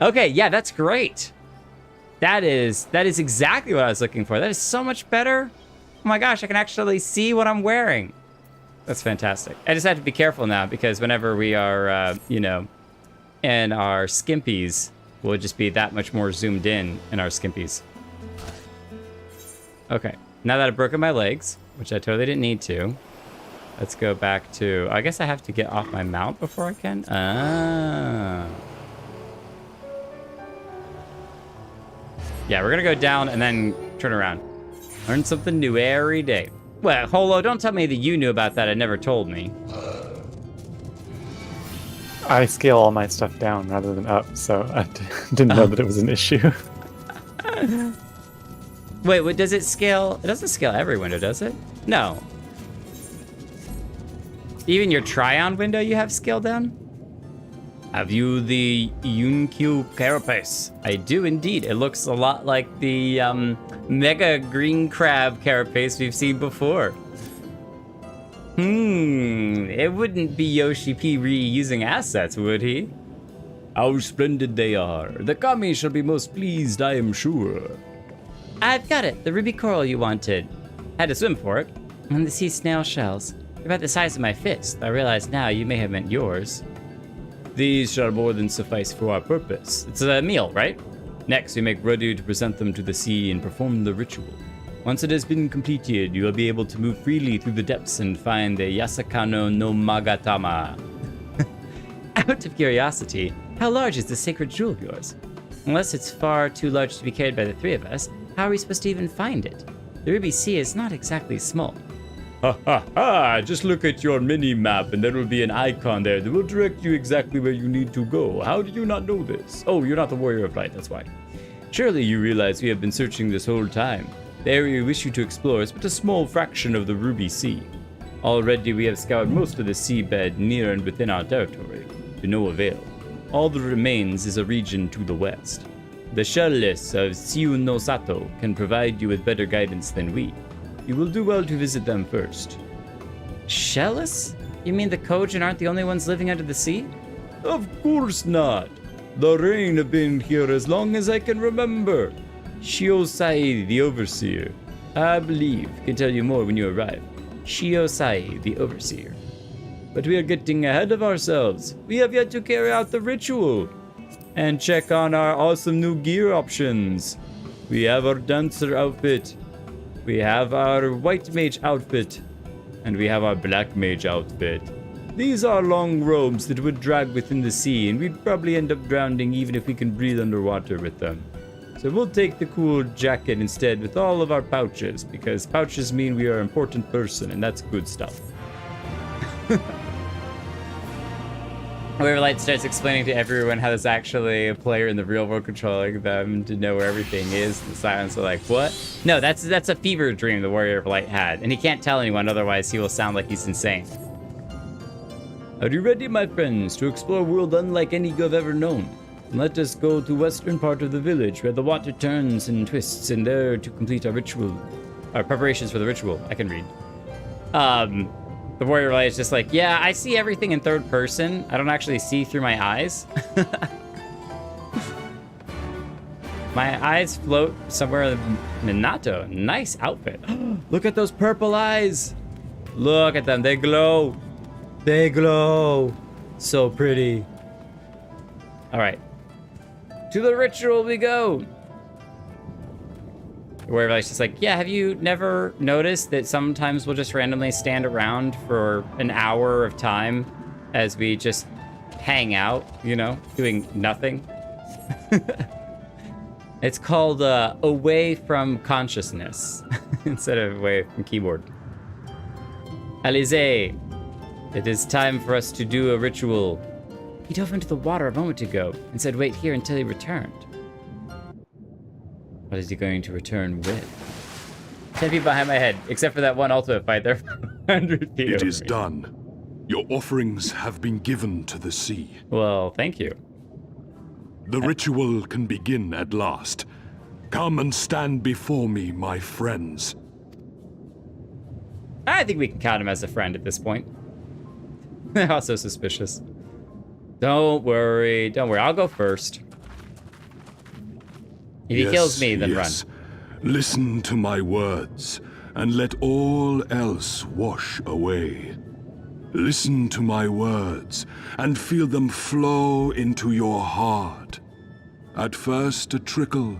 Speaker 1: Okay, yeah, that's great. That is exactly what I was looking for. That is so much better. Oh my gosh, I can actually see what I'm wearing. That's fantastic. I just have to be careful now because whenever we are, you know, in our skimpies, we'll just be that much more zoomed in our skimpies. Okay, now that I've broken my legs, which I totally didn't need to, let's go back to, I guess I have to get off my mount before I can. Ah. Yeah, we're gonna go down and then turn around. Learn something new every day. Well, Holo, don't tell me that you knew about that and never told me.
Speaker 2: I scale all my stuff down rather than up, so I didn't know that it was an issue.
Speaker 1: Wait, what does it scale? It doesn't scale every window, does it? No. Even your try-on window you have scaled down? Have you the Yunkyu carapace? I do indeed. It looks a lot like the mega green crab carapace we've seen before. It wouldn't be Yoshi P reusing assets, would he? How splendid they are. The kami shall be most pleased, I am sure.
Speaker 7: I've got it, the ruby coral you wanted.
Speaker 1: Had to swim for it.
Speaker 7: And the sea snail shells. They're about the size of my fist. I realize now you may have meant yours.
Speaker 1: These shall more than suffice for our purpose. It's a meal, right? Next, we make ready to present them to the sea and perform the ritual. Once it has been completed, you will be able to move freely through the depths and find the Yasakano no Magatama.
Speaker 7: Out of curiosity, how large is this sacred jewel of yours? Unless it's far too large to be carried by the three of us, how are we supposed to even find it? The Ruby Sea is not exactly small.
Speaker 1: Ha ha ha! Just look at your mini-map and there will be an icon there that will direct you exactly where you need to go. How do you not know this? Oh, you're not the Warrior of Light, that's why. Surely you realize we have been searching this whole time. The area we wish you to explore is but a small fraction of the Ruby Sea. Already we have scoured most of the seabed near and within our territory, to no avail. All that remains is a region to the west. The shellless of Siu no Sato can provide you with better guidance than we. You will do well to visit them first.
Speaker 7: Shellless? You mean the Kojin aren't the only ones living under the sea?
Speaker 1: Of course not. The rain have been here as long as I can remember. Shiosai, the Overseer, I believe, can tell you more when you arrive.
Speaker 7: Shiosai, the Overseer.
Speaker 1: But we are getting ahead of ourselves. We have yet to carry out the ritual and check on our awesome new gear options. We have our dancer outfit. We have our white mage outfit. And we have our black mage outfit. These are long robes that would drag within the sea, and we'd probably end up drowning even if we can breathe underwater with them. So we'll take the cool jacket instead with all of our pouches, because pouches mean we are an important person, and that's good stuff. Whoever Light starts explaining to everyone how there's actually a player in the real world controlling them to know where everything is. The silence are like, what? No, that's a fever dream the Warrior of Light had, and he can't tell anyone, otherwise he will sound like he's insane. Are you ready, my friends, to explore a world unlike any you've ever known? Let us go to western part of the village where the water turns and twists, and there to complete our ritual. Our preparations for the ritual. I can read. The Warrior of Light is just like, yeah, I see everything in third person. I don't actually see through my eyes. My eyes float somewhere in Minato. Nice outfit. Look at those purple eyes. Look at them. They glow. They glow. So pretty. All right. To the ritual we go. Where it's just like, yeah, have you never noticed that sometimes we'll just randomly stand around for an hour of time as we just hang out, you know, doing nothing? It's called away from consciousness instead of away from keyboard. Alize, it is time for us to do a ritual. He dove into the water a moment ago and said wait here until he returned. What is he going to return with? 10 feet behind my head, except for that one ultimate fight there. 100 feet
Speaker 8: It is
Speaker 1: me.
Speaker 8: done. Your offerings have been given to the sea.
Speaker 1: Well, thank you.
Speaker 8: The ritual can begin at last. Come and stand before me, my friends.
Speaker 1: I think we can count him as a friend at this point. Also suspicious. Don't worry, don't worry. I'll go first. If he kills me, then run.
Speaker 8: Listen to my words, and let all else wash away. Listen to my words, and feel them flow into your heart. At first a trickle,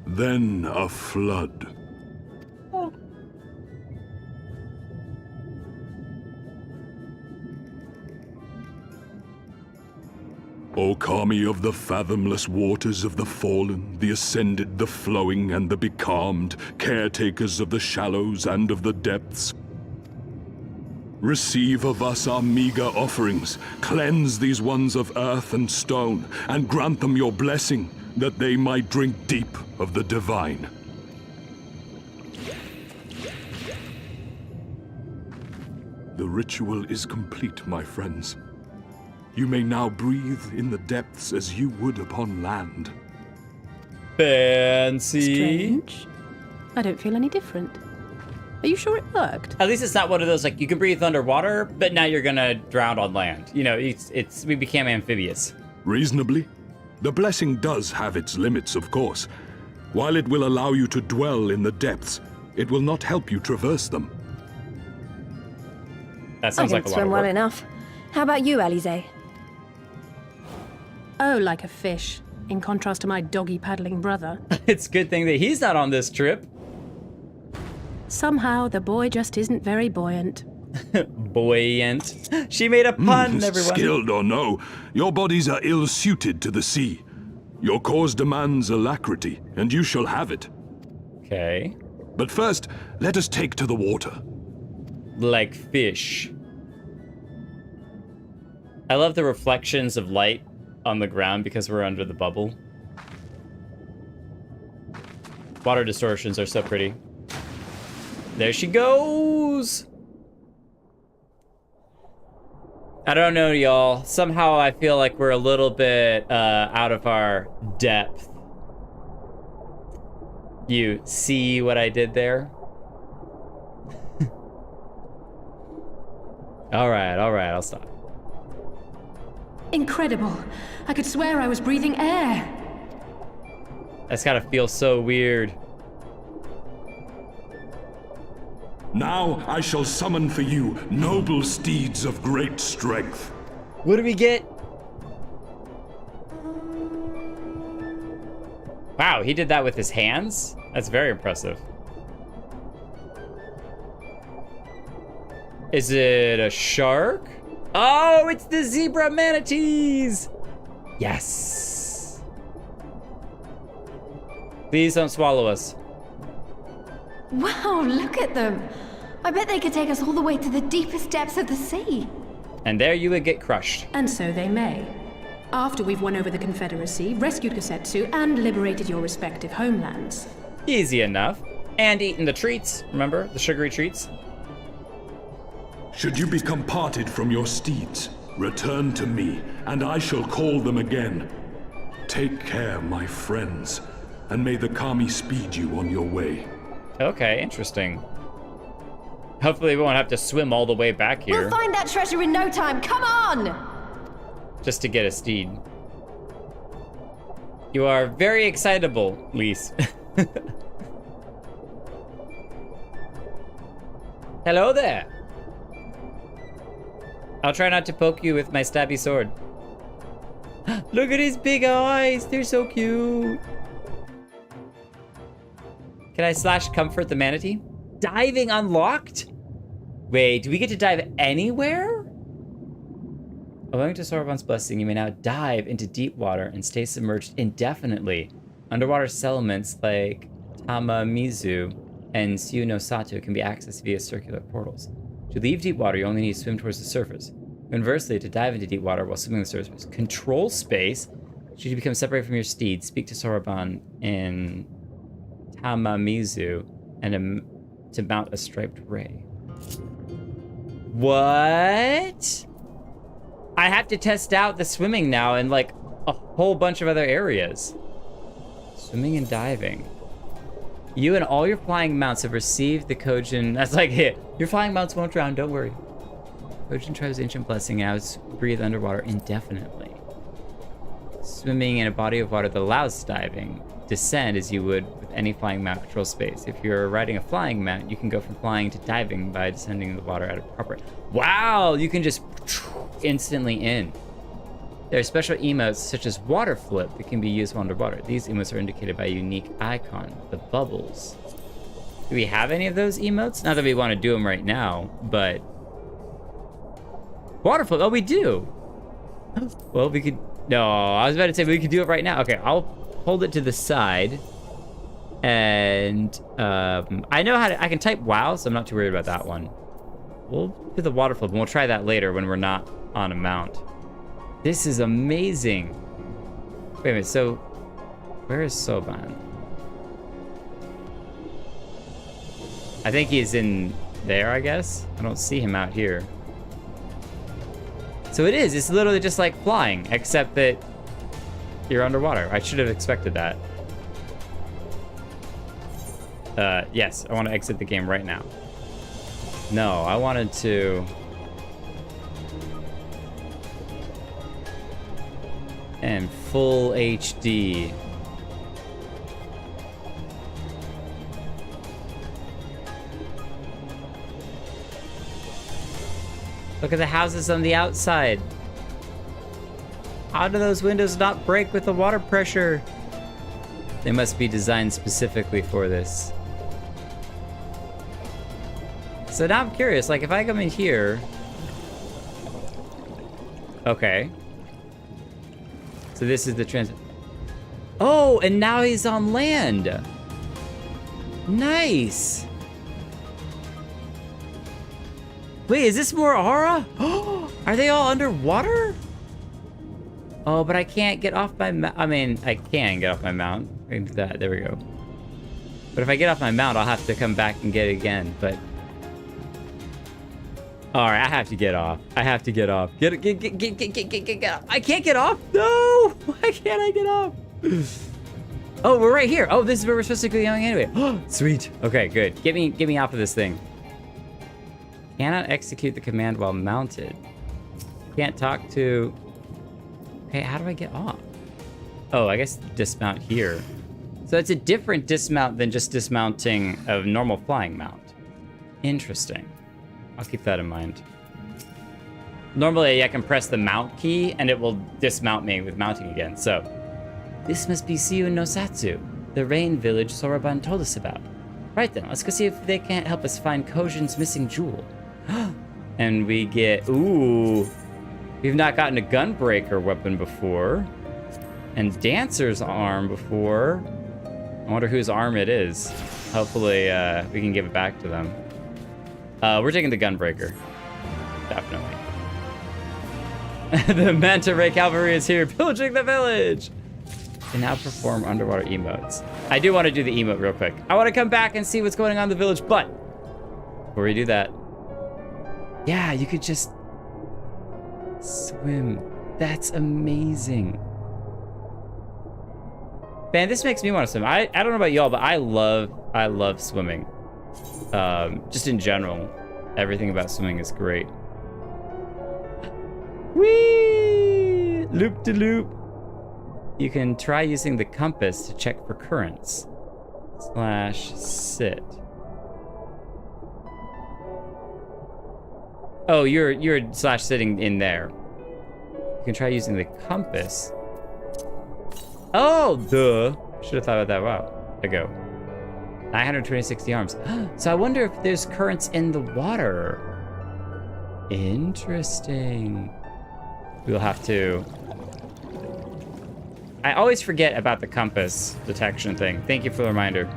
Speaker 8: then a flood. O kami of the fathomless waters of the fallen, the ascended, the flowing, and the becalmed, caretakers of the shallows and of the depths. Receive of us our meager offerings, cleanse these ones of earth and stone, and grant them your blessing, that they might drink deep of the divine. The ritual is complete, my friends. You may now breathe in the depths as you would upon land.
Speaker 1: Fancy.
Speaker 4: Strange. I don't feel any different. Are you sure it worked?
Speaker 1: At least it's not one of those, like, you can breathe underwater, but now you're gonna drown on land. You know, we became amphibious.
Speaker 8: Reasonably. The blessing does have its limits, of course. While it will allow you to dwell in the depths, it will not help you traverse them.
Speaker 1: That
Speaker 6: I
Speaker 1: sounds
Speaker 6: can
Speaker 1: like a lot
Speaker 6: swim
Speaker 1: of
Speaker 6: well
Speaker 1: work.
Speaker 6: enough. How about you, Alize?
Speaker 4: Oh, like a fish, in contrast to my doggy paddling brother.
Speaker 1: It's a good thing that he's not on this trip.
Speaker 4: Somehow, the boy just isn't very buoyant.
Speaker 1: Buoyant. She made a pun, everyone.
Speaker 8: Skilled or no, your bodies are ill-suited to the sea. Your cause demands alacrity, and you shall have it.
Speaker 1: Okay.
Speaker 8: But first, let us take to the water.
Speaker 1: Like fish. I love the reflections of light on the ground because we're under the bubble. Water distortions are so pretty. There she goes! I don't know, y'all. Somehow I feel like we're a little bit out of our depth. You see what I did there? All right, I'll stop.
Speaker 4: Incredible. I could swear I was breathing air.
Speaker 1: That's gotta feel so weird.
Speaker 8: Now I shall summon for you noble steeds of great strength.
Speaker 1: What do we get? Wow, he did that with his hands? That's very impressive. Is it a shark? Oh, it's the zebra manatees! Yes. Please don't swallow us.
Speaker 10: Wow, look at them. I bet they could take us all the way to the deepest depths of the sea.
Speaker 1: And there you would get crushed.
Speaker 4: And so they may. After we've won over the Confederacy, rescued Kosetsu, and liberated your respective homelands.
Speaker 1: Easy enough. And eaten the treats, remember? The sugary treats.
Speaker 8: Should you become parted from your steeds, return to me, and I shall call them again. Take care, my friends, and may the Kami speed you on your way.
Speaker 1: Okay, interesting. Hopefully we won't have to swim all the way back here.
Speaker 10: We'll find that treasure in no time. Come on!
Speaker 1: Just to get a steed. You are very excitable, Lise. Hello there. I'll try not to poke you with my stabby sword. Look at his big eyes. They're so cute. Can I slash comfort the manatee? Diving unlocked? Wait, do we get to dive anywhere? Owing to Soroban's blessing, you may now dive into deep water and stay submerged indefinitely. Underwater settlements like Tamamizu and Suunosato can be accessed via circular portals. To leave deep water, you only need to swim towards the surface. Conversely, to dive into deep water while swimming the surface, control space. Should you become separated from your steed, speak to Soroban in Tamamizu and to mount a striped ray. What? I have to test out the swimming now in like a whole bunch of other areas. Swimming and diving. You and all your flying mounts have received the Kojin. That's like, hey, your flying mounts won't drown, don't worry. Kojin tribe's ancient blessing allows breathe underwater indefinitely. Swimming in a body of water that allows diving. Descend as you would with any flying mount control space. If you're riding a flying mount, you can go from flying to diving by descending the water at a proper... Wow, you can just instantly in. There are special emotes such as water flip that can be used while underwater. These emotes are indicated by a unique icon, the bubbles. Do we have any of those emotes? Not that we want to do them right now, but... Water flip, oh, we do. Well, we could... No, I was about to say we could do it right now. Okay, I'll hold it to the side. And I know how to... I can type WoW, so I'm not too worried about that one. We'll do the water flip, and we'll try that later when we're not on a mount. This is amazing. Wait a minute, so where is Soban? I think he's in there, I guess. I don't see him out here. So it is. It's literally just like flying, except that you're underwater. I should have expected that. Yes, I want to exit the game right now. No, I wanted to... And full HD. Look at the houses on the outside. How do those windows not break with the water pressure? They must be designed specifically for this. So now I'm curious, like if I come in here... Okay. So this is the transit. Oh, and now he's on land. Nice. Wait, is this more aura? Are they all underwater? Oh, but I can't get off my mount. I mean, I can get off my mount. I can do that. There we go. But if I get off my mount, I'll have to come back and get it again. But all right, I have to get off. I have to get off. Get off. I can't get off. No. Why can't I get off? Oh, we're right here. Oh, this is where we're supposed to be going anyway. Sweet. Okay, good. Get me off of this thing. Cannot execute the command while mounted. Can't talk to... Okay, how do I get off? Oh, I guess dismount here. So it's a different dismount than just dismounting a normal flying mount. Interesting. I'll keep that in mind. Normally, I can press the mount key and it will dismount me with mounting again, so... This must be Siu no Satsu, the rain village Soroban told us about. Right then, let's go see if they can't help us find Kojin's missing jewel. And we get... Ooh... We've not gotten a gunbreaker weapon before. And Dancer's arm before. I wonder whose arm it is. Hopefully, we can give it back to them. We're taking the gunbreaker. Definitely. The Manta Ray Cavalry is here, pillaging the village! Can now perform underwater emotes. I do want to do the emote real quick. I want to come back and see what's going on in the village, but... Before we do that... Yeah, you could just... swim. That's amazing. Man, this makes me want to swim. I don't know about y'all, but I love swimming. Just in general, everything about swimming is great. Whee! Loop-de-loop. You can try using the compass to check for currents. /sit. Oh, you're /sitting in there. You can try using the compass. Oh, duh. Should have thought about that a while ago. 926 arms. So I wonder if there's currents in the water. Interesting. We'll have to... I always forget about the compass detection thing. Thank you for the reminder.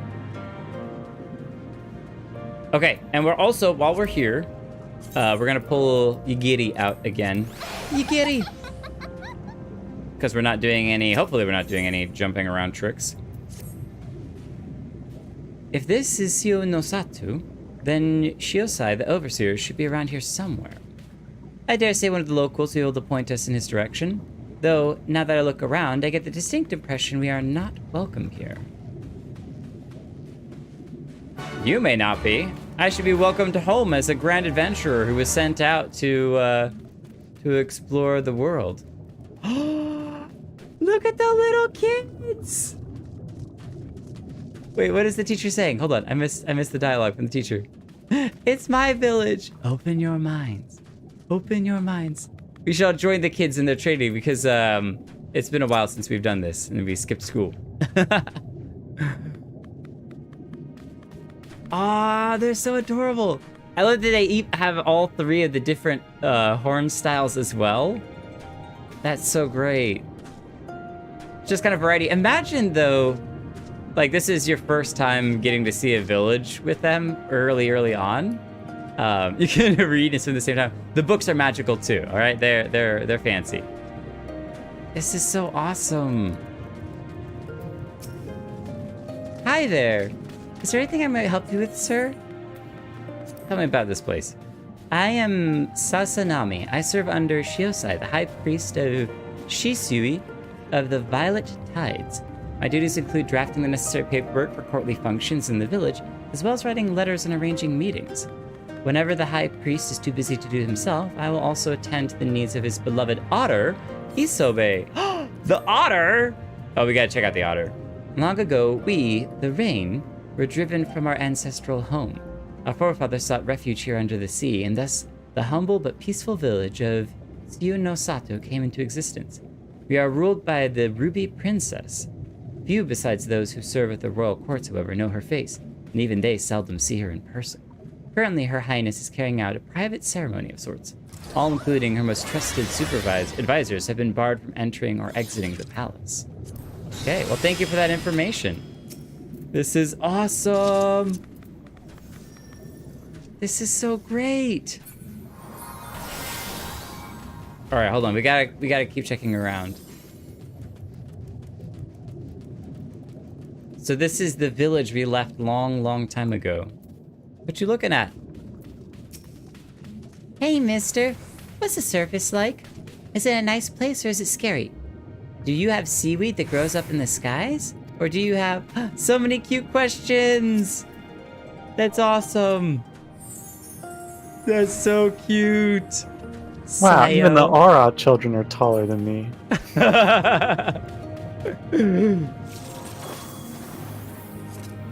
Speaker 1: Okay, and we're also, while we're here, we're gonna pull Yigiri out again. Yigiri! Because we're not doing any, hopefully we're not doing any jumping around tricks. If this is Siu no Satu, then Shiosai, the overseer, should be around here somewhere. I dare say one of the locals will be able to point us in his direction. Though, now that I look around, I get the distinct impression we are not welcome here. You may not be. I should be welcomed home as a grand adventurer who was sent out to explore the world. Look at the little kids! Wait, what is the teacher saying? Hold on, I missed the dialogue from the teacher. It's my village. Open your minds. Open your minds. We shall join the kids in their training because it's been a while since we've done this and we skipped school. Ah, they're so adorable. I love that they have all three of the different horn styles as well. That's so great. Just kind of variety. Imagine though, like this is your first time getting to see a village with them early on. You can read and swim at the same time. The books are magical too, all right? They're fancy. This is so awesome. Hi there. Is there anything I might help you with, sir? Tell me about this place.
Speaker 7: I am Sasanami. I serve under Shiosai, the High Priest of Shisui of the Violet Tides. My duties include drafting the necessary paperwork for courtly functions in the village, as well as writing letters and arranging meetings. Whenever the High Priest is too busy to do it himself, I will also attend to the needs of his beloved otter, Isobe. The otter! Oh, we gotta check out the otter. Long ago, we, the Rain, were driven from our ancestral home. Our forefathers sought refuge here under the sea, and thus the humble but peaceful village of Tsunosato came into existence. We are ruled by the Ruby Princess. Few besides those who serve at the royal courts, however, know her face, and even they seldom see her in person. Currently, Her Highness is carrying out a private ceremony of sorts. All, including her most trusted advisors, have been barred from entering or exiting the palace. Okay, well, thank you for that information. This is awesome. This is so great. All right, hold on. We gotta keep checking around. So this is the village we left long time ago. What you looking at?
Speaker 11: Hey, mister. What's the surface like? Is it a nice place or is it scary?
Speaker 7: Do you have seaweed that grows up in the skies? Or do you have... So many cute questions! That's awesome! That's so cute!
Speaker 2: Wow,
Speaker 7: Sayo.
Speaker 2: even the Aura children are taller than me.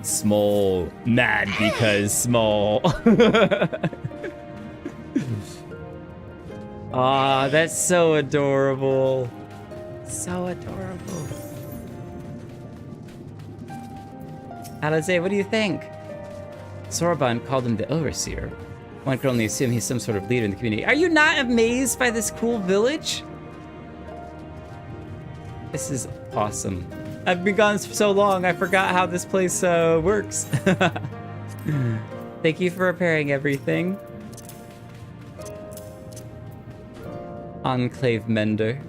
Speaker 1: Small. Mad because small.
Speaker 7: Aw, that's so adorable. So adorable. Alize, what do you think? Soraban called him the Overseer. One could only assume he's some sort of leader in the community. Are you not amazed by this cool village? This is awesome. I've been gone for so long, I forgot how this place works. Thank you for repairing everything. Enclave Mender.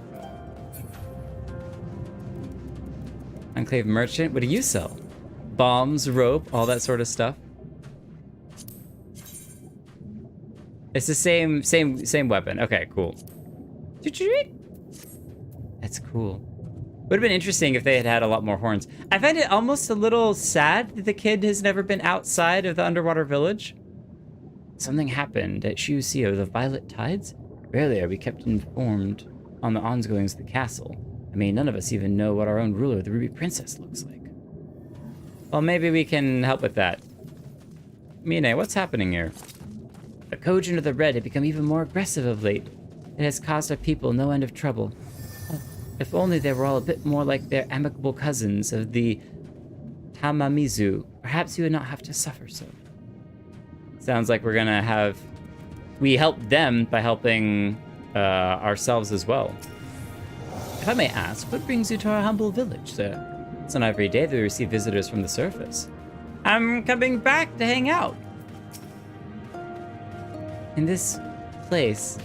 Speaker 7: Enclave Merchant, what do you sell? Bombs, rope, all that sort of stuff. It's the same weapon. Okay, cool. That's cool. Would have been interesting if they had had a lot more horns. I find it almost a little sad that the kid has never been outside of the underwater village. Something happened at Shiusio, the Violet Tides? Rarely are we kept informed on the ongoings of the castle. I mean, none of us even know what our own ruler, the Ruby Princess, looks like. Well, maybe we can help with that. Mine, what's happening here? The Kojin of the Red have become even more aggressive of late. It has caused our people no end of trouble. If only they were all a bit more like their amicable cousins of the Tamamizu, perhaps we would not have to suffer so. Sounds like we're gonna have... We help them by helping ourselves as well. If I may ask, what brings you to our humble village, sir? It's not every day that we receive visitors from the surface. I'm coming back to hang out. In a place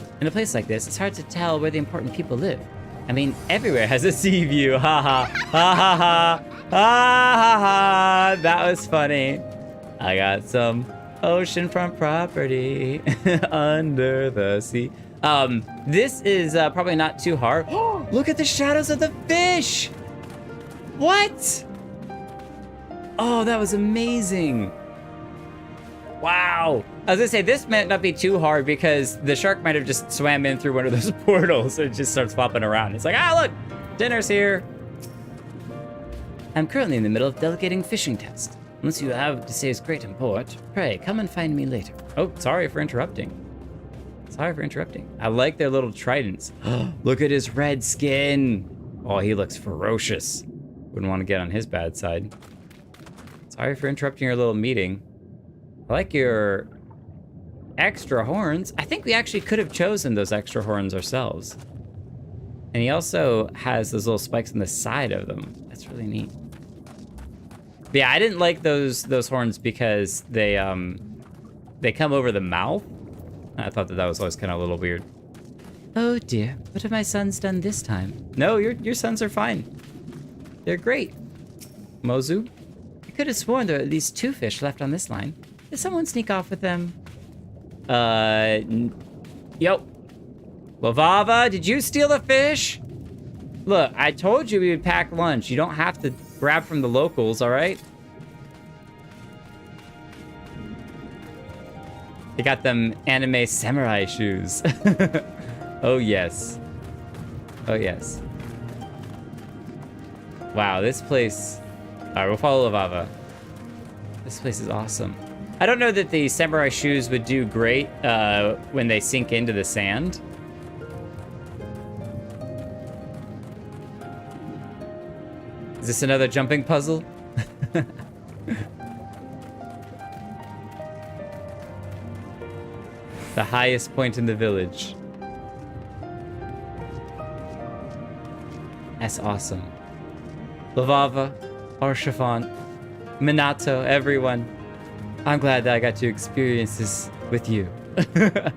Speaker 7: like this, it's hard to tell where the important people live. I mean, everywhere has a sea view. Ha ha. Ha ha ha. Ha ha ha. That was funny. I got some oceanfront property under the sea. This is probably not too hard. Look at the shadows of the fish. What? Oh, that was amazing. Wow. I was gonna say, this might not be too hard because the shark might have just swam in through one of those portals and just starts flopping around. It's like, ah, look, dinner's here. I'm currently in the middle of delegating fishing tests. Unless you have to say is great import, pray come and find me later. Oh, sorry for interrupting. Sorry for interrupting. I like their little tridents. Look at his red skin. Oh, he looks ferocious. Wouldn't want to get on his bad side. Sorry for interrupting your little meeting. I like your extra horns. I think we actually could have chosen those extra horns ourselves. And he also has those little spikes on the side of them. That's really neat. But yeah, I didn't like those horns because they come over the mouth. I thought that was always kind of a little weird. Oh dear, what have my sons done this time? No, your sons are fine. They're great. Mozu? I could have sworn there were at least 2 fish left on this line. Did someone sneak off with them?
Speaker 1: Yo. Lavava, did you steal the fish? Look, I told you we would pack lunch. You don't have to grab from the locals, all right? They got them anime samurai shoes. Oh, yes. Oh, yes. Wow, this place... All right, we'll follow Lavava. This place is awesome. I don't know that the samurai shoes would do great when they sink into the sand. Is this another jumping puzzle? The highest point in the village. That's awesome. Lavava, Arshafan, Minato, everyone. I'm glad that I got to experience this with you. Gotta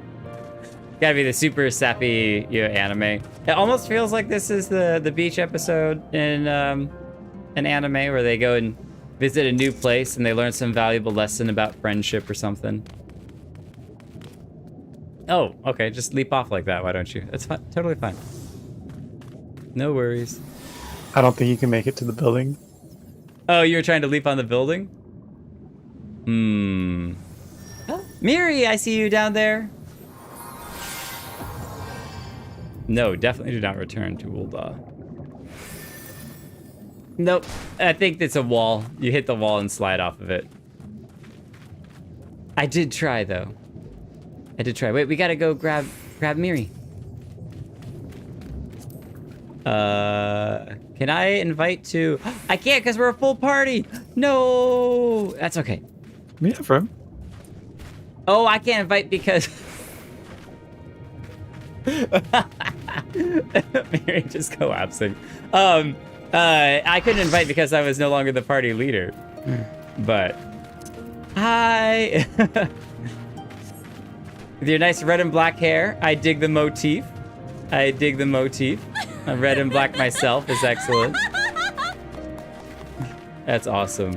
Speaker 1: be the super sappy, anime. It almost feels like this is the beach episode in an anime where they go and visit a new place and they learn some valuable lesson about friendship or something. Oh, okay, just leap off like that, why don't you? That's fine, totally fine. No worries.
Speaker 2: I don't think you can make it to the building.
Speaker 1: Oh, you were trying to leap on the building? Oh, Miri, I see you down there. No, definitely do not return to Ul'dah. Nope, I think it's a wall. You hit the wall and slide off of it. I did try, though. I did try. Wait, we gotta go grab Miri. Can I invite to... I can't because we're a full party. No, that's okay.
Speaker 2: Yeah, from.
Speaker 1: Oh, I can't invite because... Miri just collapsing. I couldn't invite because I was no longer the party leader. But... Hi! With your nice red and black hair, I dig the motif. I dig the motif. Red and black myself is excellent. That's awesome.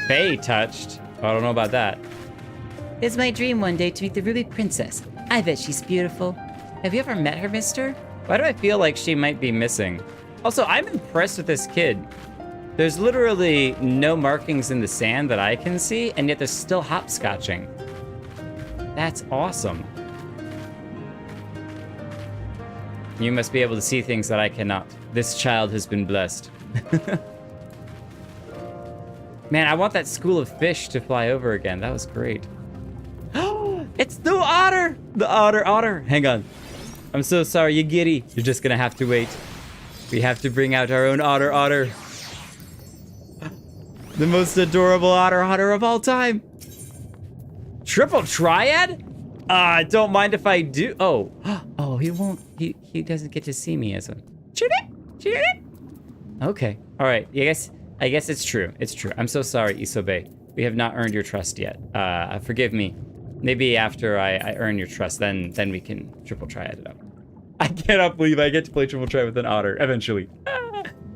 Speaker 1: Faye touched. I don't know about that.
Speaker 11: It's my dream one day to meet the Ruby Princess. I bet she's beautiful. Have you ever met her, mister?
Speaker 1: Why do I feel like she might be missing? Also, I'm impressed with this kid. There's literally no markings in the sand that I can see, and yet there's still hopscotching. That's awesome. You must be able to see things that I cannot. This child has been blessed. Man, I want that school of fish to fly over again. That was great. It's the otter! The otter. Hang on. I'm so sorry, you giddy. You're just gonna have to wait. We have to bring out our own otter. The most adorable otter of all time. Triple triad? Don't mind if I do. Oh, he won't. He doesn't get to see me as a. Okay. All right. I guess it's true. It's true. I'm so sorry, Isobe. We have not earned your trust yet. Forgive me. Maybe after I earn your trust, then we can triple triad it up. I cannot believe I get to play triple triad with an otter eventually.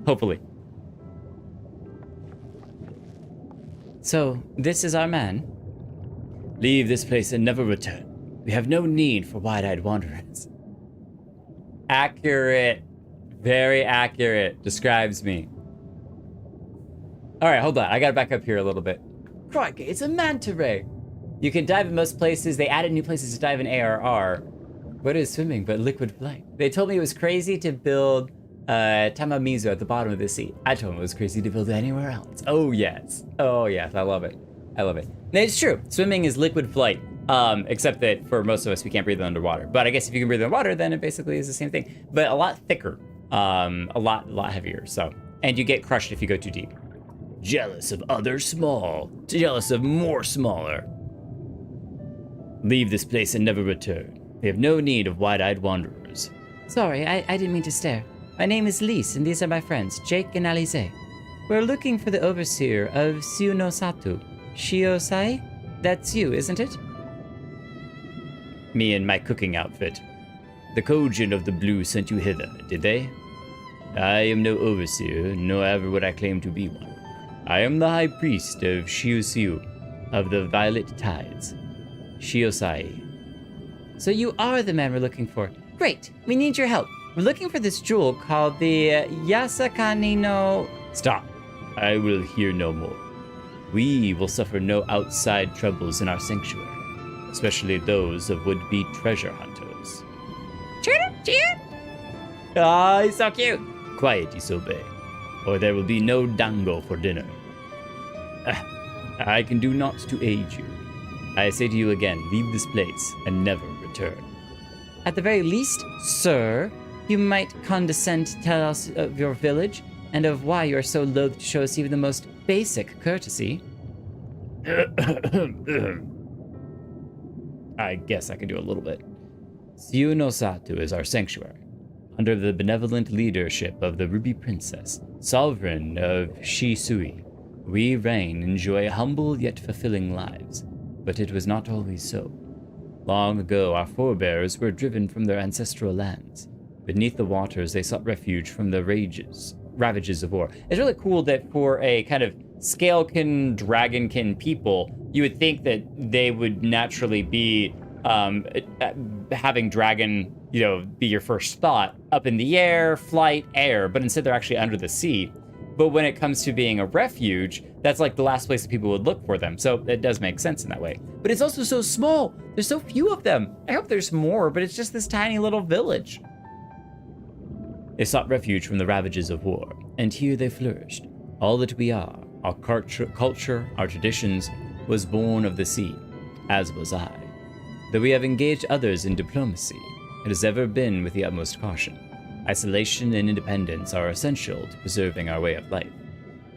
Speaker 1: Hopefully. So, this is our man. Leave this place and never return. We have no need for wide-eyed wanderers. Accurate. Very accurate. Describes me. Alright, hold on. I gotta back up here a little bit. Crikey, it's a manta ray. You can dive in most places. They added new places to dive in ARR. What is swimming but liquid flight? They told me it was crazy to build Tamamizu at the bottom of the sea. I told them it was crazy to build it anywhere else. Oh yes. Oh yes, I love it. I love it. And it's true. Swimming is liquid flight. Except that for most of us, we can't breathe underwater. But I guess if you can breathe underwater, then it basically is the same thing. But a lot thicker. A lot heavier. So, and you get crushed if you go too deep. Jealous of others small. Jealous of more smaller. Leave this place and never return. We have no need of wide-eyed wanderers.
Speaker 11: Sorry, I didn't mean to stare. My name is Lise, and these are my friends, Jake and Alize. We're looking for the overseer of Siunosatu. Shiosai? That's you, isn't it?
Speaker 1: Me and my cooking outfit. The Kojin of the Blue sent you hither, did they? I am no overseer, nor ever would I claim to be one. I am the high priest of Shiusiu,
Speaker 11: of the Violet Tides, Shiosai. So you are the man we're looking for. Great, we need your help. We're looking for this jewel called the Yasakani no...
Speaker 1: Stop. I will hear no more. We will suffer no outside troubles in our sanctuary, especially those of would-be treasure hunters.
Speaker 11: Cheer! Oh, he's so cute.
Speaker 1: Quiet, Isobe, or there will be no dango for dinner. I can do naught to aid you. I say to you again, leave this place and never return.
Speaker 11: At the very least, sir, you might condescend to tell us of your village and of why you are so loath to show us even the most basic courtesy.
Speaker 1: I guess I can do a little bit. Siu no Satu is our sanctuary, under the benevolent leadership of the Ruby Princess, sovereign of Shisui. We reign enjoy humble yet fulfilling lives, but it was not always so. Long ago, our forebears were driven from their ancestral lands. Beneath the waters, they sought refuge from the ravages of war. It's really cool that for a kind of scalekin, dragonkin people, you would think that they would naturally be having dragon, be your first thought, up in the air, flight, air, but instead they're actually under the sea. But when it comes to being a refuge, that's like the last place that people would look for them. So it does make sense in that way. But it's also so small. There's so few of them. I hope there's more, but it's just this tiny little village. They sought refuge from the ravages of war, and here they flourished. All that we are, our culture, our traditions, was born of the sea, as was I. Though we have engaged others in diplomacy, it has ever been with the utmost caution. Isolation and independence are essential to preserving our way of life.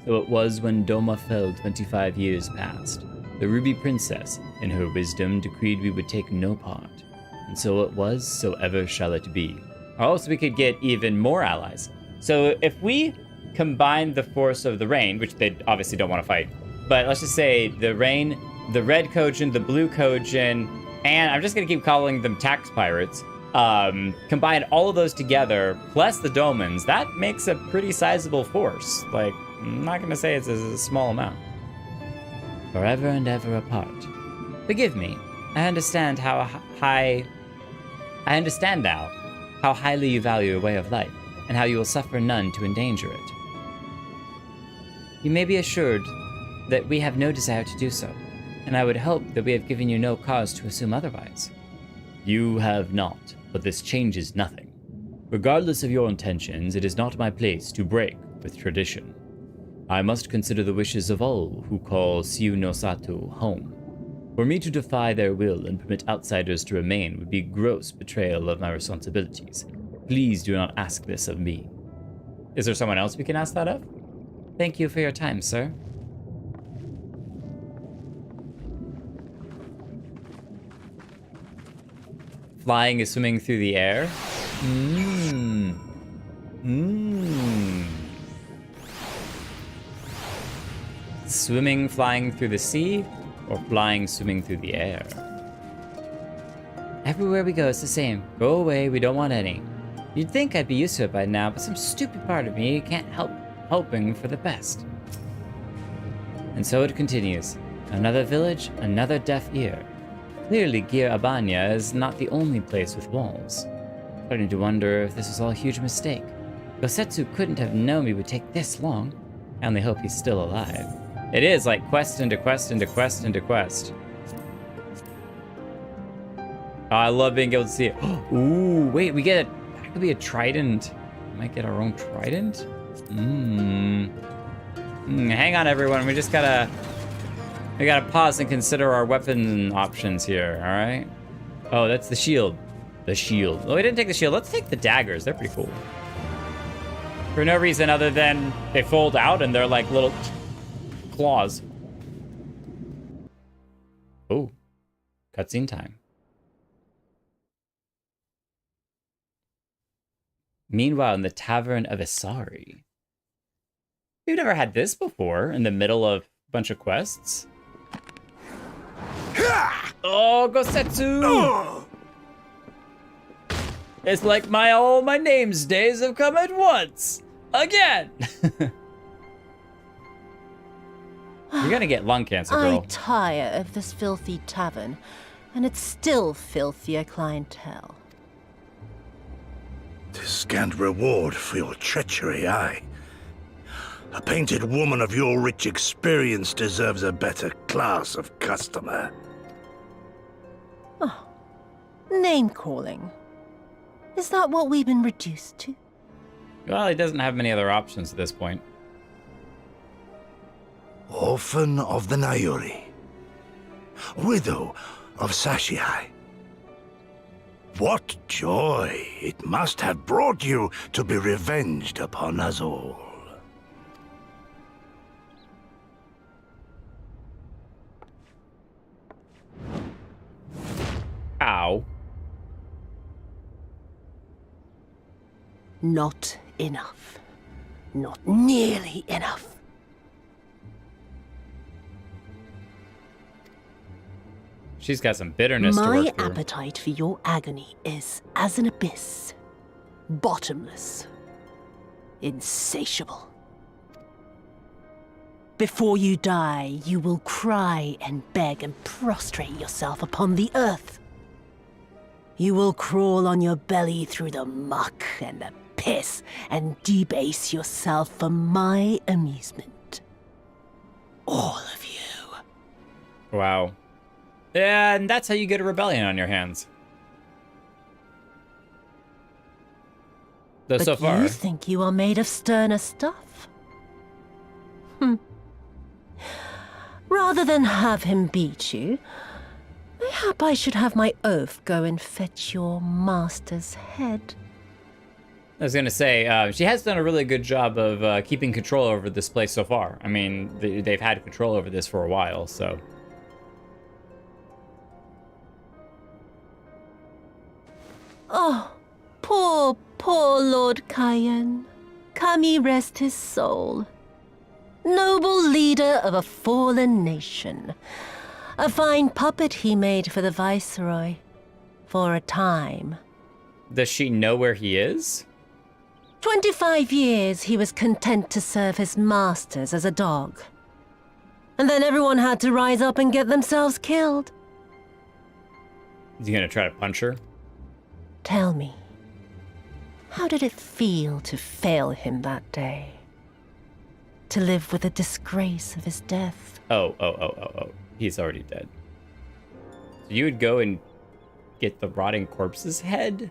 Speaker 1: So it was when Doma fell 25 years past. The Ruby Princess, in her wisdom, decreed we would take no part. And so it was, so ever shall it be. Oh, so we could get even more allies. So if we combine the force of the Rain, which they obviously don't want to fight, but let's just say the Rain, the Red Kojin, the Blue Kojin, and I'm just going to keep calling them tax pirates, combine all of those together, plus the Domans, that makes a pretty sizable force. Like, I'm not going to say it's a small amount.
Speaker 11: Forever and ever apart. Forgive me. I understand now how highly you value your way of life, and how you will suffer none to endanger it. You may be assured that we have no desire to do so, and I would hope that we have given you no cause to assume otherwise.
Speaker 1: You have not, but this changes nothing. Regardless of your intentions, it is not my place to break with tradition. I must consider the wishes of all who call Siu no Satu home. For me to defy their will and permit outsiders to remain would be gross betrayal of my responsibilities. Please do not ask this of me. Is there someone else we can ask that of?
Speaker 11: Thank you for your time, sir.
Speaker 1: Flying is swimming through the air. Swimming, flying through the sea, or flying, swimming through the air?
Speaker 11: Everywhere we go, it's the same. Go away, we don't want any. You'd think I'd be used to it by now, but some stupid part of me can't help hoping for the best. And so it continues. Another village, another deaf ear. Clearly, Gir Abanya is not the only place with walls. Starting to wonder if this was all a huge mistake. Gosetsu couldn't have known we would take this long. I only hope he's still alive.
Speaker 1: It is like quest into quest into quest into quest. Oh, I love being able to see it. Ooh, wait, that could be a trident. We might get our own trident? Hang on, everyone. We gotta pause and consider our weapon options here, all right? Oh, that's the shield. The shield. Oh, we didn't take the shield. Let's take the daggers. They're pretty cool. For no reason other than they fold out and they're like little claws. Oh, cutscene time. Meanwhile, in the Tavern of Isari. We've never had this before in the middle of a bunch of quests. Oh, Gosetsu! It's like all my name's days have come at once. Again! You're gonna get lung cancer,
Speaker 12: I
Speaker 1: girl.
Speaker 12: tire of this filthy tavern, and it's still filthier clientele.
Speaker 13: 'Tis scant reward for your treachery, aye. A painted woman of your rich experience deserves a better class of customer.
Speaker 12: Oh, name-calling. Is that what we've been reduced to?
Speaker 1: Well, he doesn't have many other options at this point.
Speaker 13: Orphan of the Nayuri. Widow of Sashihai. What joy it must have brought you to be revenged upon us all.
Speaker 1: Ow.
Speaker 12: Not enough. Not nearly enough.
Speaker 1: She's got some bitterness to
Speaker 12: My
Speaker 1: work through.
Speaker 12: appetite for your agony is as an abyss. Bottomless. Insatiable. Before you die, you will cry and beg and prostrate yourself upon the earth. You will crawl on your belly through the muck and the piss and debase yourself for my amusement. All of you.
Speaker 1: Wow. And that's how you get a rebellion on your hands. Though
Speaker 12: But
Speaker 1: so far.
Speaker 12: you think you are made of sterner stuff? Rather than have him beat you, mayhap I should have my oaf go and fetch your master's head.
Speaker 1: I was gonna say, she has done a really good job of keeping control over this place so far. I mean, they've had control over this for a while, so.
Speaker 12: Oh, poor Lord Cayenne. Kami rest his soul. Noble leader of a fallen nation. A fine puppet he made for the Viceroy. For a time.
Speaker 1: Does she know where he is?
Speaker 12: 25 years he was content to serve his masters as a dog. And then everyone had to rise up and get themselves killed.
Speaker 1: Is he gonna try to punch her?
Speaker 12: Tell me, how did it feel to fail him that day? To live with the disgrace of his death?
Speaker 1: Oh. He's already dead. So you would go and get the rotting corpse's head?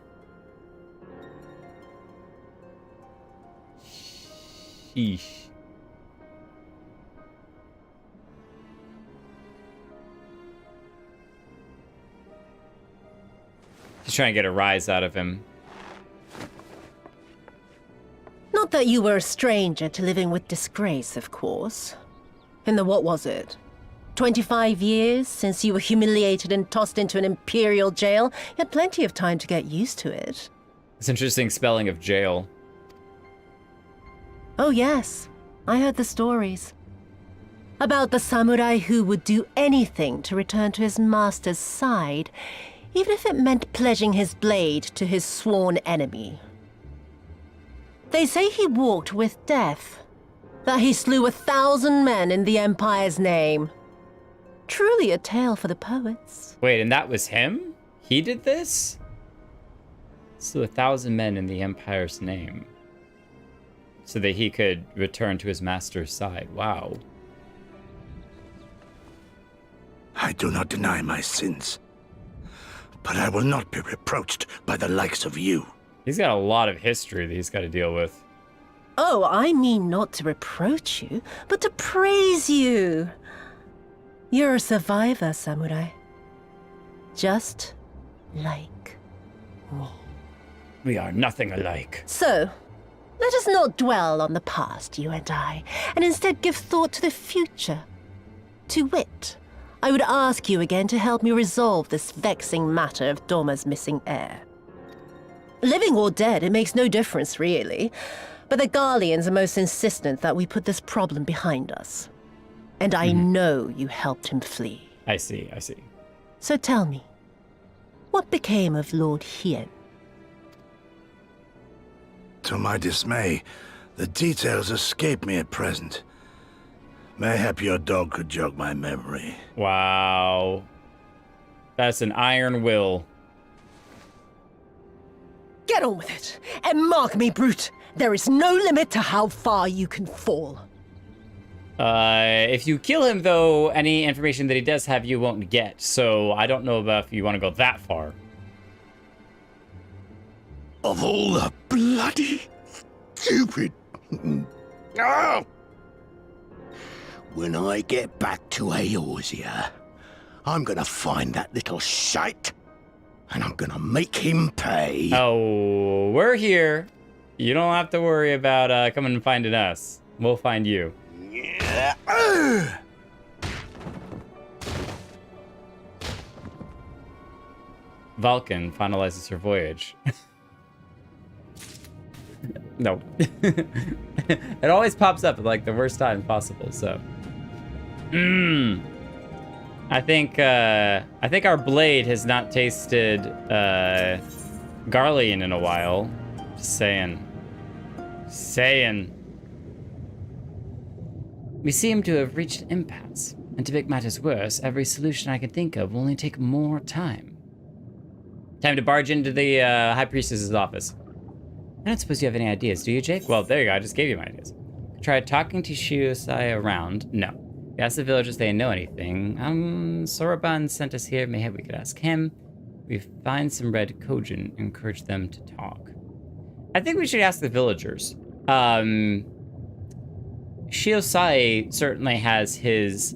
Speaker 1: Sheesh. He's trying to get a rise out of him.
Speaker 12: Not that you were a stranger to living with disgrace, of course. In the what was it? 25 years since you were humiliated and tossed into an imperial jail? You had plenty of time to get used to it.
Speaker 1: It's interesting spelling of jail.
Speaker 12: Oh yes, I heard the stories. About the samurai who would do anything to return to his master's side, even if it meant pledging his blade to his sworn enemy. They say he walked with death, that he slew 1,000 men in the Empire's name. Truly a tale for the poets.
Speaker 1: Wait, and that was him? He did this? Slew 1,000 men in the Empire's name. So that he could return to his master's side. Wow.
Speaker 13: I do not deny my sins, but I will not be reproached by the likes of you.
Speaker 1: He's got a lot of history that he's got to deal with.
Speaker 12: Oh, I mean not to reproach you, but to praise you. You're a survivor, samurai. Just like me.
Speaker 1: We are nothing alike.
Speaker 12: So, let us not dwell on the past, you and I, and instead give thought to the future. To wit, I would ask you again to help me resolve this vexing matter of Doma's missing heir. Living or dead, it makes no difference, really. But the Garleans are most insistent that we put this problem behind us. And I know you helped him flee.
Speaker 1: I see.
Speaker 12: So tell me, what became of Lord Hien?
Speaker 13: To my dismay, the details escape me at present. Mayhap your dog could jog my memory.
Speaker 1: Wow. That's an iron will.
Speaker 12: Get on with it, and mark me, brute. There is no limit to how far you can fall.
Speaker 1: If you kill him, though, any information that he does have you won't get. So I don't know about if you want to go that far.
Speaker 13: Of all the bloody stupid... Oh! When I get back to Eorzea, I'm gonna find that little shite, and I'm gonna make him pay.
Speaker 1: Oh, we're here. You don't have to worry about coming and finding us. We'll find you.
Speaker 13: Yeah.
Speaker 1: Vulcan finalizes her voyage. No. It always pops up at like the worst time possible, so. I think our blade has not tasted Garlean in a while. Just saying.
Speaker 7: We seem to have reached an impasse, and to make matters worse, every solution I can think of will only take more time.
Speaker 1: Time to barge into the High Priestess's office.
Speaker 7: I don't suppose you have any ideas, do you, Jake?
Speaker 1: Well, there you go. I just gave you my ideas.
Speaker 7: Tried talking to Shiosai around. No. We asked the villagers if they know anything. Soroban sent us here. Maybe we could ask him. We find some red Kojin, encourage them to talk.
Speaker 1: I think we should ask the villagers. Shiosai certainly has his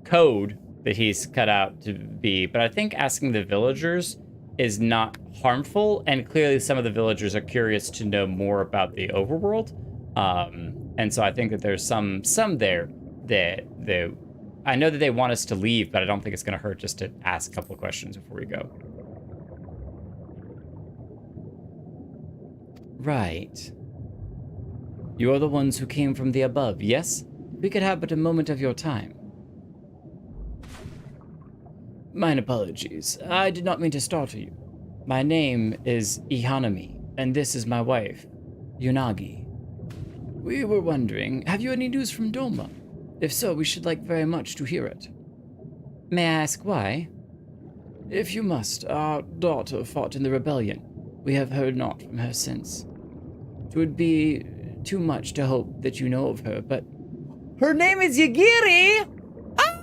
Speaker 1: code that he's cut out to be, but I think asking the villagers is not harmful, and clearly some of the villagers are curious to know more about the overworld. And so I think that there's some there that I know that they want us to leave, but I don't think it's going to hurt just to ask a couple of questions before we go.
Speaker 7: Right. You are the ones who came from the above, yes? We could have but a moment of your time. Mine apologies. I did not mean to startle you. My name is Ihanami, and this is my wife, Yunagi. We were wondering, have you any news from Doma? If so, we should like very much to hear it.
Speaker 11: May I ask why?
Speaker 7: If you must, our daughter fought in the rebellion. We have heard naught from her since. It would be too much to hope that you know of her, but...
Speaker 11: Her name is Yagiri! Ah!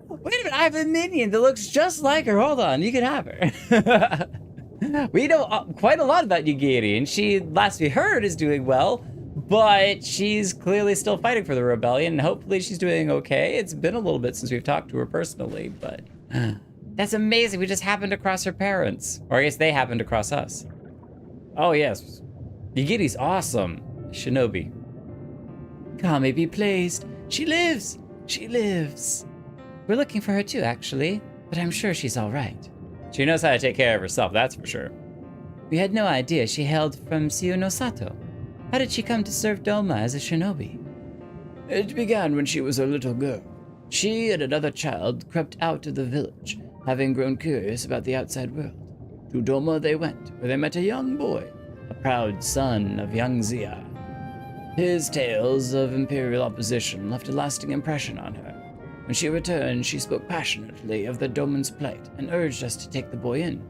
Speaker 11: Wait a minute, I have a minion that looks just like her. Hold on, you can have her. We know quite a lot about Yagiri, and she, last we heard, is doing well, but she's clearly still fighting for the rebellion, and hopefully she's doing okay. It's been a little bit since we've talked to her personally, but... That's amazing, we just happened across her parents. Or I guess they happened across us. Oh yes, Yagiri's awesome. Shinobi.
Speaker 7: Kami be pleased. She lives! She lives!
Speaker 11: We're looking for her too, actually, but I'm sure she's all right.
Speaker 1: She knows how to take care of herself, that's for sure.
Speaker 11: We had no idea she hailed from Siu no Sato. How did she come to serve Doma as a shinobi?
Speaker 7: It began when she was a little girl. She and another child crept out of the village, having grown curious about the outside world. To Doma they went, where they met a young boy, a proud son of young Zia. His tales of imperial opposition left a lasting impression on her. When she returned, she spoke passionately of the Doman's plight and urged us to take the boy in,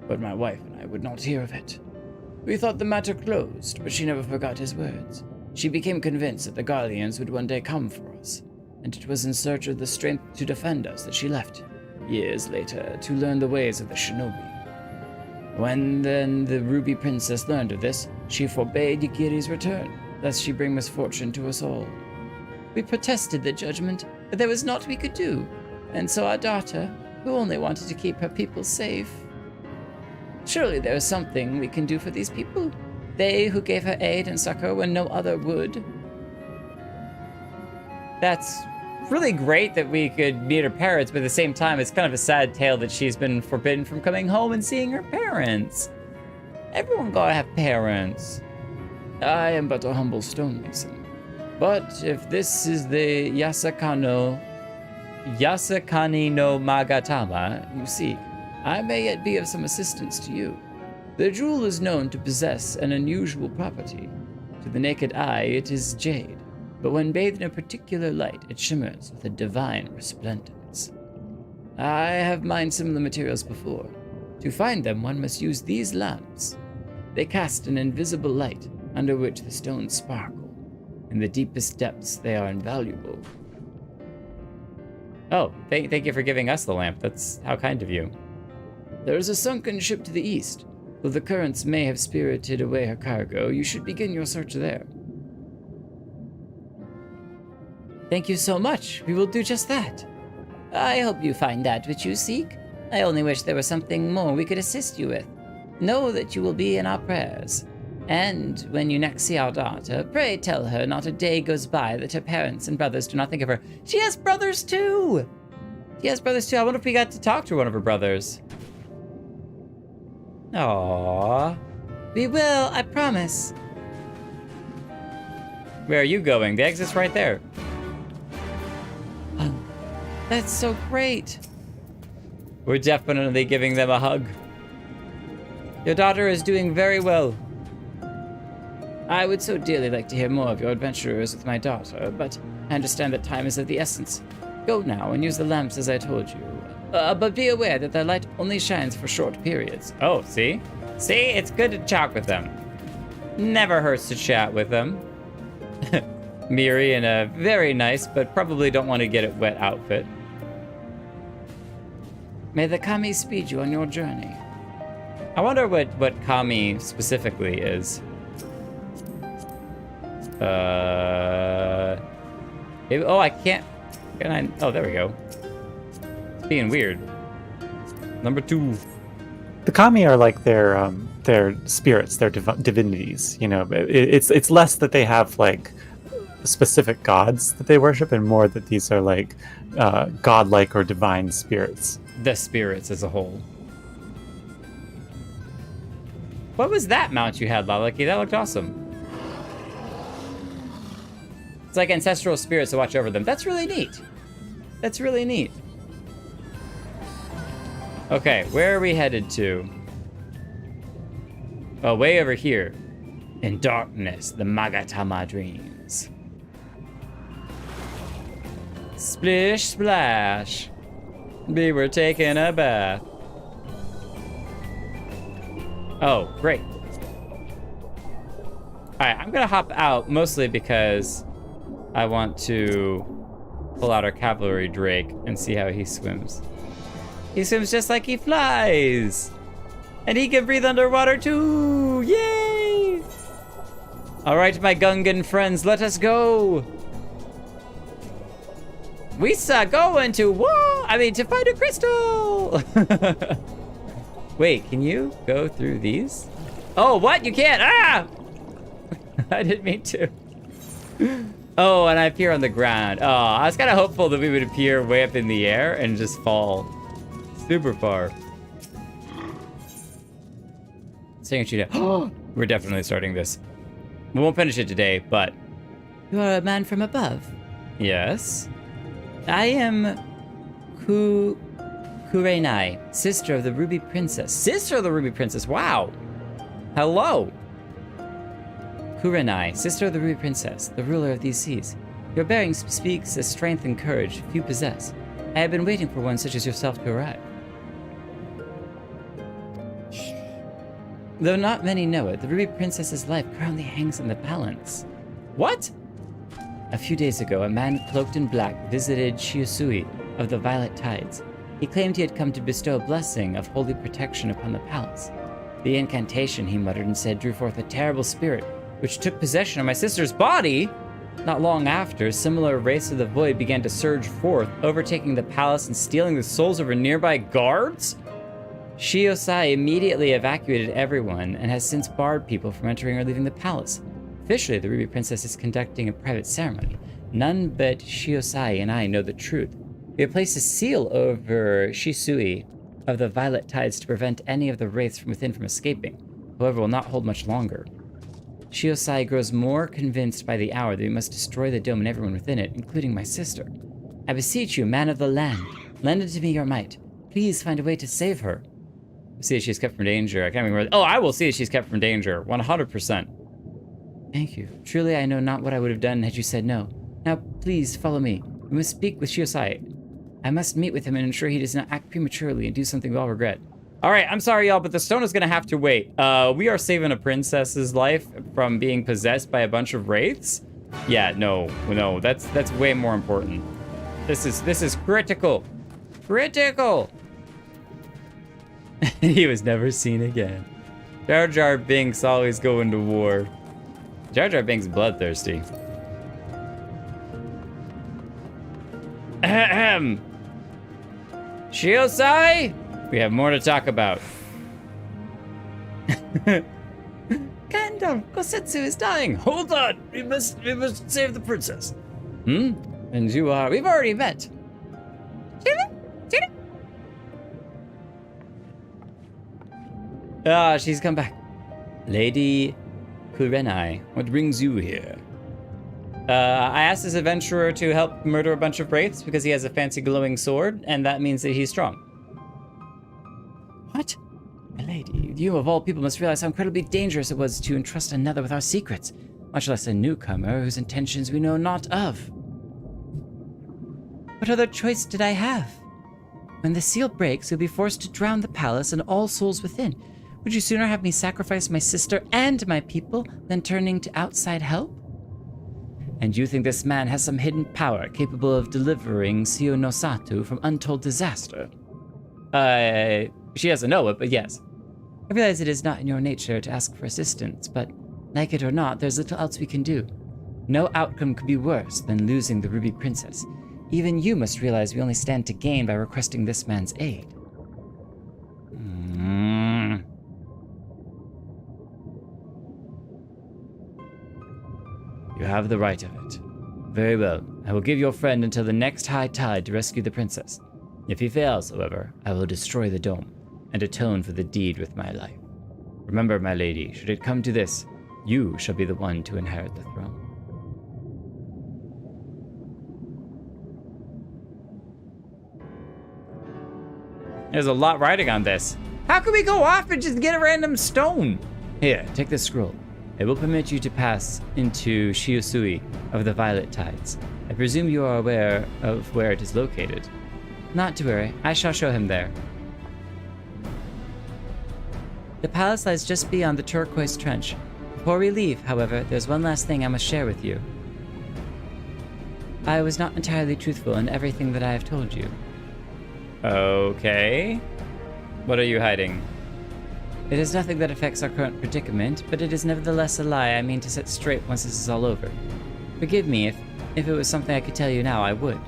Speaker 7: but my wife and I would not hear of it. We thought the matter closed, but she never forgot his words. She became convinced that the Guardians would one day come for us, and it was in search of the strength to defend us that she left, years later, to learn the ways of the shinobi. When then the Ruby Princess learned of this, she forbade Yagiri's return, lest she bring misfortune to us all.
Speaker 11: We protested the judgment, but there was naught we could do, and so our daughter, who only wanted to keep her people safe. Surely there is something we can do for these people, they who gave her aid and succor when no other would.
Speaker 1: That's really great that we could meet her parents, but at the same time, it's kind of a sad tale that she's been forbidden from coming home and seeing her parents. Everyone gotta have parents.
Speaker 7: I am but a humble stonemason. But if this is the Yasakani no Magatama you seek, I may yet be of some assistance to you. The jewel is known to possess an unusual property. To the naked eye, it is jade.
Speaker 11: but when bathed in a particular light, it shimmers with a divine resplendence. I have mined similar materials before. To find them, one must use these lamps. They cast an invisible light, under which the stones sparkle. In the deepest depths, they are invaluable.
Speaker 1: Oh, thank you for giving us the lamp. That's how kind of you.
Speaker 11: There is a sunken ship to the east. Though the currents may have spirited away her cargo, you should begin your search there.
Speaker 7: Thank you so much. We will do just that. I hope you find that which you seek. I only wish there was something more we could assist you with. Know that you will be in our prayers. And when you next see our daughter, pray tell her not a day goes by that her parents and brothers do not think of her. She has brothers too!
Speaker 1: She has brothers too. I wonder if we got to talk to one of her brothers. Aww.
Speaker 7: We will, I promise.
Speaker 1: Where are you going? The exit's right there.
Speaker 7: Oh, that's so great.
Speaker 1: We're definitely giving them a hug. Your daughter is doing very well.
Speaker 11: I would so dearly like to hear more of your adventures with my daughter, but I understand that time is of the essence. Go now and use the lamps as I told you. But be aware that their light only shines for short periods.
Speaker 1: Oh, see? See? It's good to chat with them. Never hurts to chat with them. Miri in a very nice, but probably don't want to get it wet outfit.
Speaker 11: May the Kami speed you on your journey.
Speaker 1: I wonder what Kami specifically is. Oh, I can't. Can I? Oh, there we go. It's being weird. Number 2.
Speaker 2: The kami are like their spirits, their divinities. You know, it's less that they have like specific gods that they worship, and more that these are like godlike or divine spirits.
Speaker 1: The spirits as a whole. What was that mount you had, Lalaki? That looked awesome. It's like ancestral spirits to watch over them. That's really neat. That's really neat. Okay, where are we headed to? Oh, way over here. In darkness, the Magatama dreams. Splish splash. We were taking a bath. Oh, great. Alright, I'm gonna hop out mostly because I want to pull out our cavalry drake and see how he swims. He swims just like he flies! And he can breathe underwater too! Yay! Alright, my Gungan friends, let us go! We saw going to to find a crystal! Wait, can you go through these? Oh, what? You can't! Ah! I didn't mean to. Oh, and I appear on the ground. Oh, I was kind of hopeful that we would appear way up in the air and just fall super far. Saying what you do. We're definitely starting this. We won't finish it today, but...
Speaker 7: You are a man from above.
Speaker 1: Yes?
Speaker 7: I am Kurenai, sister of the Ruby Princess.
Speaker 1: Sister of the Ruby Princess, wow! Hello!
Speaker 7: Kurenai, sister of the Ruby Princess, the ruler of these seas. Your bearing speaks of strength and courage few possess. I have been waiting for one such as yourself to arrive. Though not many know it, the Ruby Princess's life currently hangs in the balance.
Speaker 1: What?
Speaker 7: A few days ago, a man cloaked in black visited Shiosui of the Violet Tides. He claimed he had come to bestow a blessing of holy protection upon the palace. The incantation, he muttered and said, drew forth a terrible spirit, which took possession of my sister's body. Not long after, a similar race of the void began to surge forth, overtaking the palace and stealing the souls of her nearby guards? Shiosai immediately evacuated everyone and has since barred people from entering or leaving the palace. Officially, the Ruby Princess is conducting a private ceremony. None but Shiosai and I know the truth. We have placed a seal over Shisui of the Violet Tides to prevent any of the wraiths from within from escaping. However, it will not hold much longer. Shiosai grows more convinced by the hour that we must destroy the dome and everyone within it, including my sister. I beseech you, man of the land, lend unto me your might. Please find a way to save her.
Speaker 1: See that she's kept from danger. I can't remember. Oh, I will see that she's kept from danger. 100%.
Speaker 7: Thank you. Truly, I know not what I would have done had you said no. Now, please, follow me. We must speak with Shiosai. I must meet with him and ensure he does not act prematurely and do something we'll regret.
Speaker 1: All right, I'm sorry, y'all, but the stone is gonna have to wait. We are saving a princess's life from being possessed by a bunch of wraiths. Yeah, no, that's way more important. This is critical. Critical. He was never seen again. Jar Jar Binks always going to war. Jar Jar Binks bloodthirsty. Ahem. Shiosai, we have more to talk about.
Speaker 11: Gandalf, Kosetsu is dying.
Speaker 1: Hold on, we must save the princess.
Speaker 11: And you are... We've already met. Ah, she's come back. Lady Kurenai, what brings you here?
Speaker 1: I asked this adventurer to help murder a bunch of wraiths because he has a fancy glowing sword, and that means that he's strong.
Speaker 11: What? My lady, you of all people must realize how incredibly dangerous it was to entrust another with our secrets, much less a newcomer whose intentions we know not of. What other choice did I have? When the seal breaks, you'll be forced to drown the palace and all souls within. Would you sooner have me sacrifice my sister and my people than turning to outside help? And you think this man has some hidden power capable of delivering Sio no Satu from untold disaster?
Speaker 1: She doesn't know it, but yes.
Speaker 11: I realize it is not in your nature to ask for assistance, but like it or not, there's little else we can do. No outcome could be worse than losing the Ruby Princess. Even you must realize we only stand to gain by requesting this man's aid.
Speaker 1: You have the right of it. Very well. I will give your friend until the next high tide to rescue the princess. If he fails, however, I will destroy the dome and atone for the deed with my life. Remember, my lady, should it come to this, you shall be the one to inherit the throne. There's a lot writing on this. How can we go off and just get a random stone? Here, take this scroll. It will permit you to pass into Shiosui of the Violet Tides. I presume you are aware of where it is located.
Speaker 11: Not to worry, I shall show him there. The palace lies just beyond the turquoise trench. Before we leave, however, there's one last thing I must share with you. I was not entirely truthful in everything that I have told you.
Speaker 1: Okay. What are you hiding?
Speaker 11: It is nothing that affects our current predicament, but it is nevertheless a lie I mean to set straight once this is all over. Forgive me, if it was something I could tell you now, I would.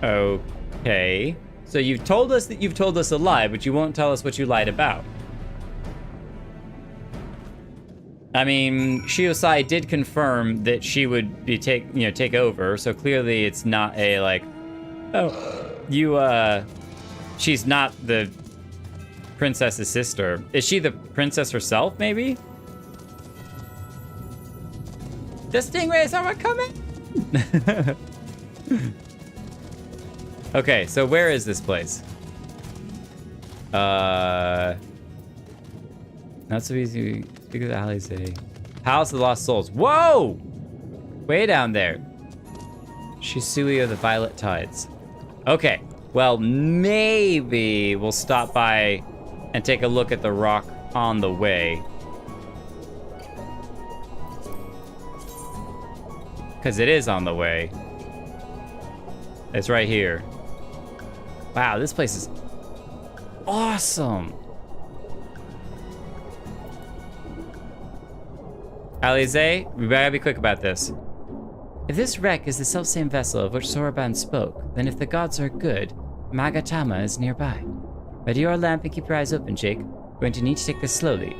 Speaker 1: Okay. So you've told us that you've told us a lie, but you won't tell us what you lied about. I mean, Shiosai did confirm that she would be take over, so clearly it's not a like, she's not the princess's sister. Is she the princess herself, maybe? The stingrays are coming! Okay, so where is this place? Not so easy. Speak of the Alley City. Palace of the Lost Souls. Whoa! Way down there. Shisui of the Violet Tides. Okay, well, maybe we'll stop by and take a look at the rock on the way. Because it is on the way. It's right here. Wow, this place is awesome. Alize, we gotta be quick about this.
Speaker 11: If this wreck is the selfsame vessel of which Soroban spoke, then if the gods are good, Magatama is nearby. Ready your lamp and keep your eyes open, Jake. We're going to need to take this slowly.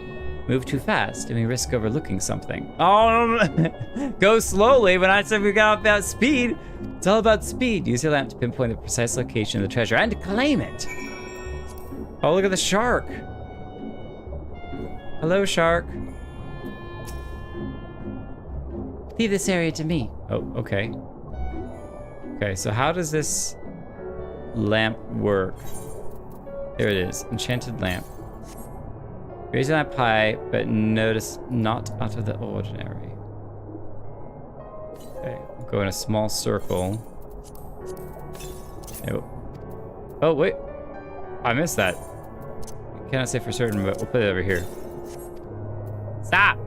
Speaker 11: Move too fast and we risk overlooking something.
Speaker 1: Oh, go slowly when I said we got about speed.
Speaker 11: It's all about speed. Use your lamp to pinpoint the precise location of the treasure and to claim it.
Speaker 1: Oh, look at the shark. Hello, shark.
Speaker 11: Leave this area to me.
Speaker 1: Oh, okay. Okay, so how does this lamp work? There it is, enchanted lamp.
Speaker 11: Raising that pie, but notice not out of the ordinary. Okay, we'll go in a small circle. Oh, wait. I missed that. I cannot say for certain, but we'll put it over here. Stop!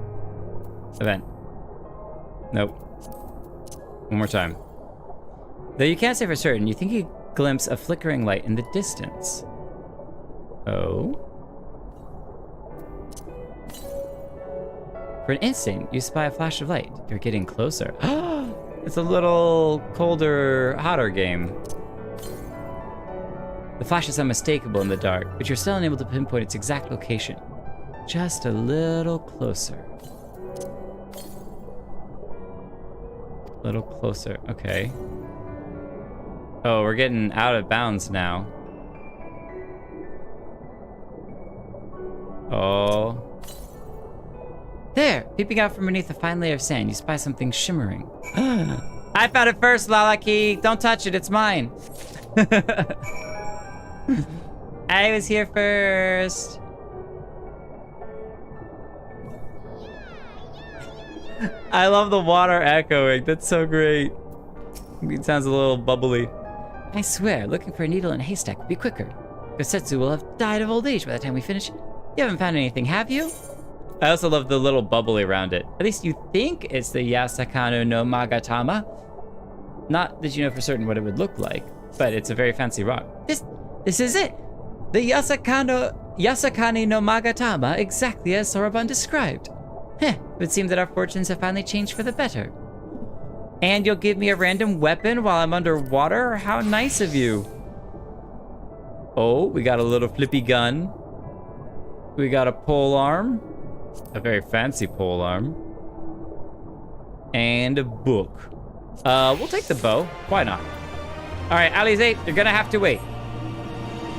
Speaker 11: Event. Nope. One more time. Though you can't say for certain, you think you glimpse a flickering light in the distance. Oh? For an instant, you spy a flash of light. You're getting closer. It's a little colder, hotter game. The flash is unmistakable in the dark, but you're still unable to pinpoint its exact location. Just a little closer. A little closer, okay. Oh, we're getting out of bounds now. Oh. There! Peeping out from beneath a fine layer of sand, you spy something shimmering. I found it first, Lalaki! Don't touch it, it's mine! I was here first! I love the water echoing. That's so great. It sounds a little bubbly. I swear, looking for a needle in a haystack would be quicker. Gosetsu will have died of old age by the time we finish. You haven't found anything, have you? I also love the little bubbly around it. At least you think it's the Yasakano no Magatama. Not that you know for certain what it would look like, but it's a very fancy rock. This is it! The Yasakani no Magatama, exactly as Soroban described. Heh, it would seem that our fortunes have finally changed for the better. And you'll give me a random weapon while I'm underwater? How nice of you. Oh, we got a little flippy gun. We got a pole arm. A very fancy pole arm. And a book. We'll take the bow. Why not? All right, Alize, you're gonna have to wait.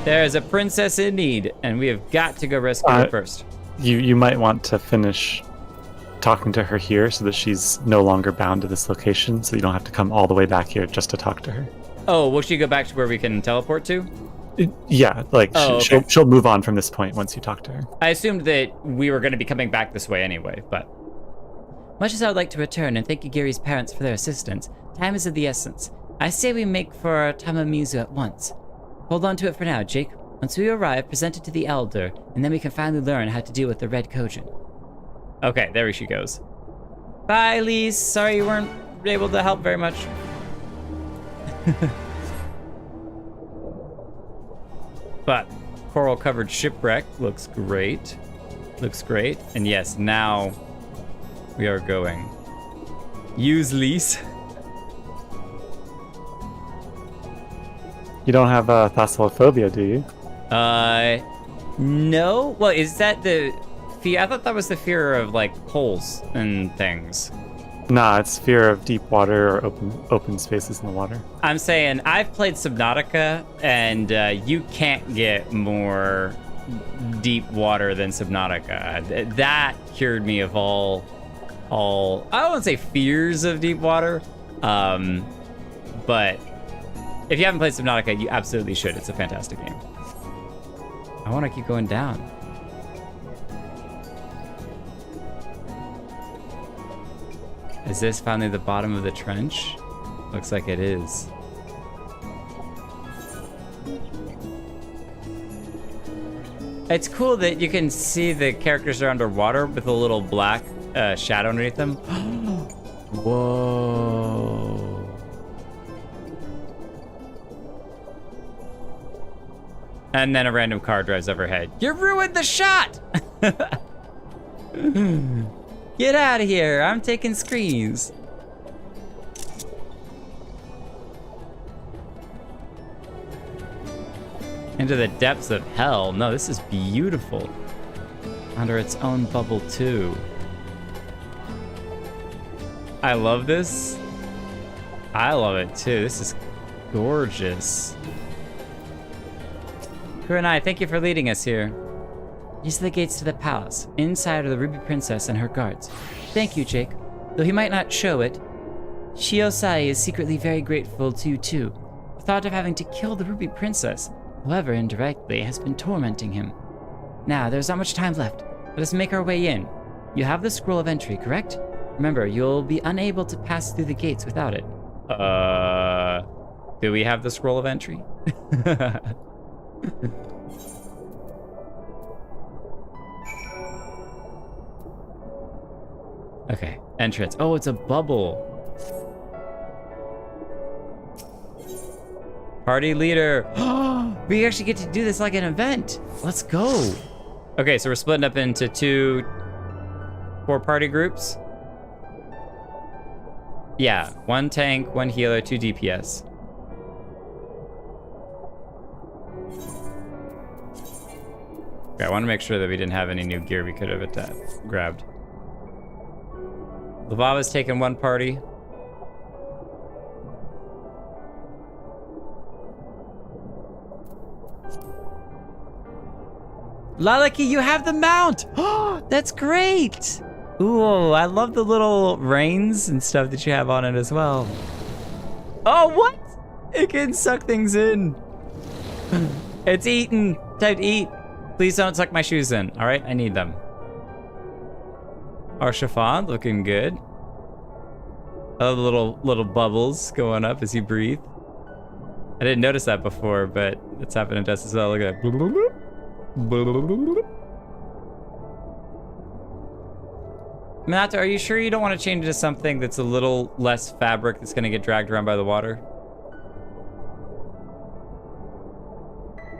Speaker 11: There's a princess in need, and we have got to go rescue her first.
Speaker 2: You might want to finish talking to her here so that she's no longer bound to this location, so you don't have to come all the way back here just to talk to her.
Speaker 11: Oh, will she go back to where we can teleport to?
Speaker 2: Yeah, like
Speaker 11: okay.
Speaker 2: she'll move on from this point once you talk to her.
Speaker 11: I assumed that we were going to be coming back this way anyway, but... Much as I would like to return and thank Yagiri's parents for their assistance, time is of the essence. I say we make for Tamamizu at once. Hold on to it for now, Jake. Once we arrive, present it to the Elder, and then we can finally learn how to deal with the Red Kojin. Okay, there she goes. Bye, Lise. Sorry you weren't able to help very much. But coral-covered shipwreck looks great. Looks great. And yes, now we are going. Use Lise.
Speaker 2: You don't have thalassophobia, do you?
Speaker 11: No. Well, is that the fear? I thought that was the fear of like holes and things.
Speaker 2: Nah, it's fear of deep water or open spaces in the water.
Speaker 11: I'm saying I've played Subnautica, and you can't get more deep water than Subnautica. That cured me of all I won't say fears of deep water, but if you haven't played Subnautica, you absolutely should. It's a fantastic game. I want to keep going down. Is this finally the bottom of the trench? Looks like it is. It's cool that you can see the characters are underwater with a little black shadow underneath them. Whoa. And then a random car drives overhead. You ruined the shot! Get out of here, I'm taking screens. Into the depths of hell. No, this is beautiful. Under its own bubble too. I love this. I love it too. This is gorgeous. Kurenai, thank you for leading us here. These are the gates to the palace. Inside are the Ruby Princess and her guards. Thank you, Jake. Though he might not show it, Shiosai is secretly very grateful to you too. The thought of having to kill the Ruby Princess, however indirectly, has been tormenting him. Now, there's not much time left.
Speaker 7: Let us make our way in. You have the scroll of entry, correct? Remember, you'll be unable to pass through the gates without it.
Speaker 1: Do we have the scroll of entry?
Speaker 7: Okay, entrance. Oh, it's a bubble.
Speaker 1: Party leader.
Speaker 7: We actually get to do this like an event. Let's go.
Speaker 1: Okay, so we're splitting up into 4 party groups. Yeah, 1 tank, 1 healer, 2 DPS. Okay, I want to make sure that we didn't have any new gear we could have grabbed. Lavaba's taking 1 party.
Speaker 7: Lalaki, you have the mount! Oh, that's great!
Speaker 1: Ooh, I love the little reins and stuff that you have on it as well. Oh, what? It can suck things in. It's eaten. Time to eat. Please don't suck my shoes in. All right, I need them. Our chiffon looking good. Oh, the little bubbles going up as you breathe. I didn't notice that before, but it's happening to us as well. Look at that. Minato, are you sure you don't want to change it to something that's a little less fabric that's going to get dragged around by the water?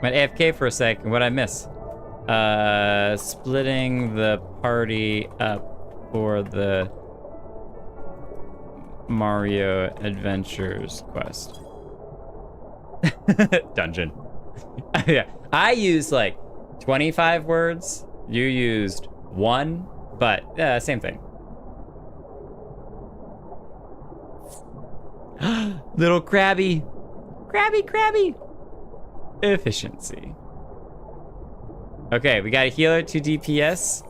Speaker 1: Went AFK for a second. What'd I miss? Splitting the party up for the Mario Adventures quest. Dungeon. Yeah, I used like 25 words. You used 1, but same thing. Little crabby. Crabby. Efficiency. Okay, we got a healer, 2 DPS.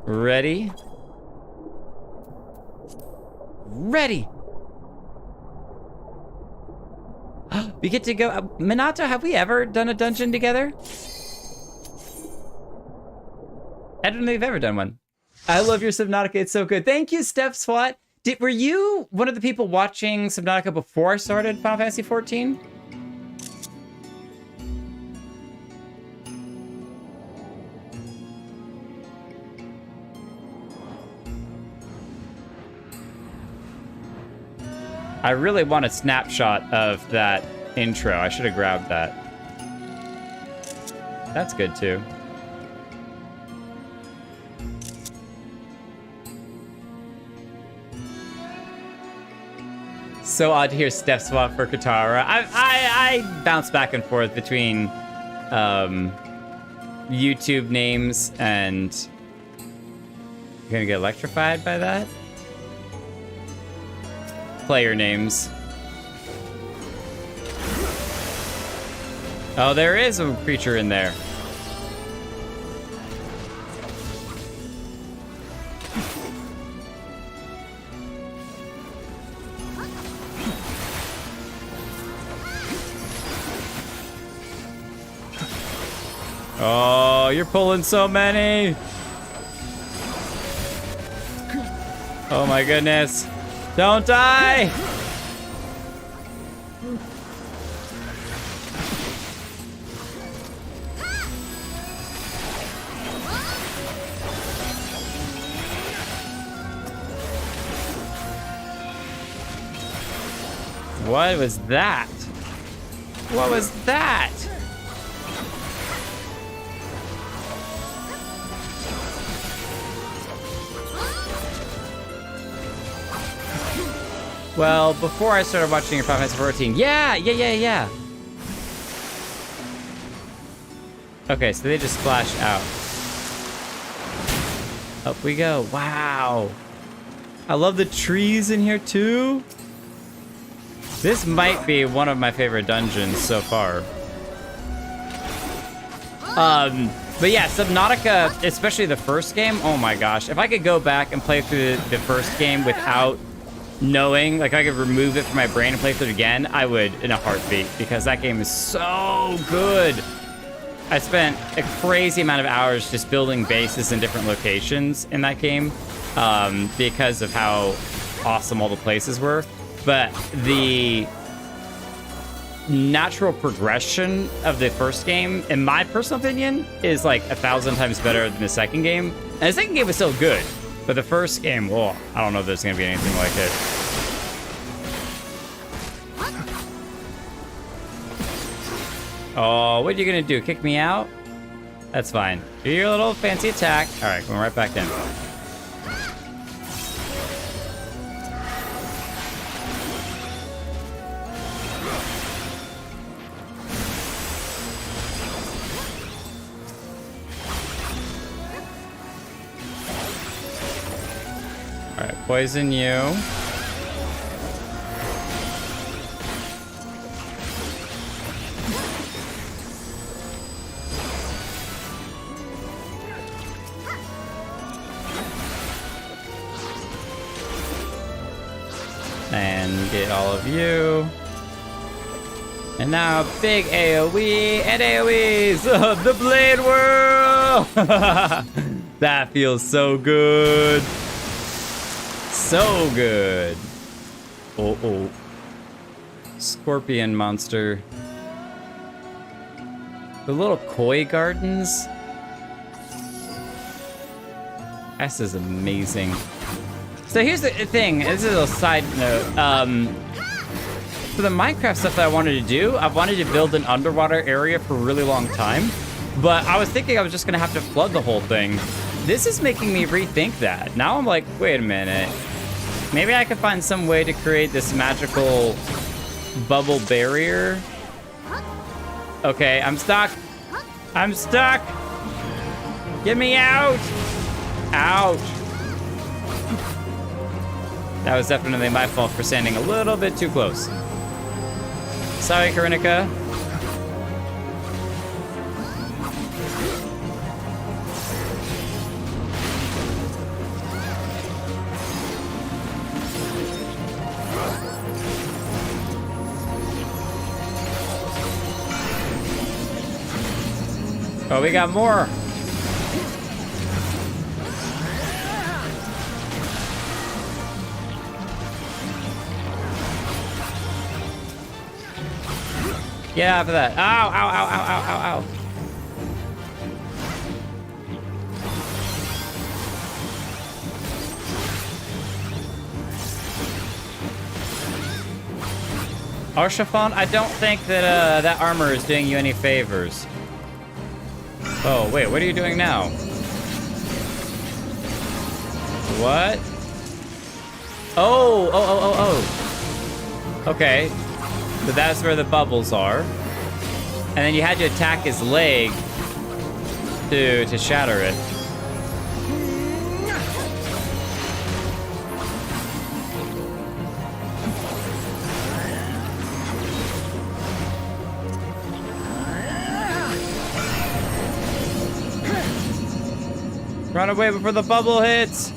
Speaker 1: Ready. We get to go. Minato, have we ever done a dungeon together? I don't know if we've ever done one. I love your Subnautica. It's so good. Thank you, Steph Swat. Were you one of the people watching Subnautica before I started Final Fantasy XIV? I really want a snapshot of that intro. I should have grabbed that. That's good too. So odd to hear Steph swap for Katara. I bounce back and forth between YouTube names and... You're gonna get electrified by that? Player names. Oh, there is a creature in there. Oh, you're pulling so many. Oh my goodness. Don't die! What was that? What was that? Well, before I started watching your Final Fantasy XIV, yeah. Okay, so they just splash out. Up we go. Wow. I love the trees in here too. This might be one of my favorite dungeons so far. But yeah, Subnautica, especially the first game, oh my gosh. If I could go back and play through the first game without knowing, like I could remove it from my brain and play through it again, I would in a heartbeat, because that game is so good. I spent a crazy amount of hours just building bases in different locations in that game because of how awesome all the places were. But the natural progression of the first game, in my personal opinion, is like 1,000 times better than the second game. And the second game was still good, but the first game, well, I don't know if there's going to be anything like it. Oh, what are you going to do? Kick me out? That's fine. Do your little fancy attack. All right, going right back in. Alright, poison you. And get all of you. And now big AoE and AoEs! The Blade Whirl! That feels so good. So good. Oh. Scorpion monster. The little koi gardens. This is amazing. So here's the thing. This is a side note. For the Minecraft stuff that I wanted to do, I've wanted to build an underwater area for a really long time. But I was thinking I was just going to have to flood the whole thing. This is making me rethink that. Now I'm like, wait a minute. Maybe I could find some way to create this magical bubble barrier. Okay, I'm stuck. I'm stuck. Get me out. Ouch. That was definitely my fault for standing a little bit too close. Sorry, Karinika. Oh, we got more. Get out of that. Ow, ow, ow, ow, ow, ow, ow. Arshafon, I don't think that that armor is doing you any favors. Oh, wait, what are you doing now? What? Oh. Okay. So that's where the bubbles are. And then you had to attack his leg to shatter it. Run away before the bubble hits!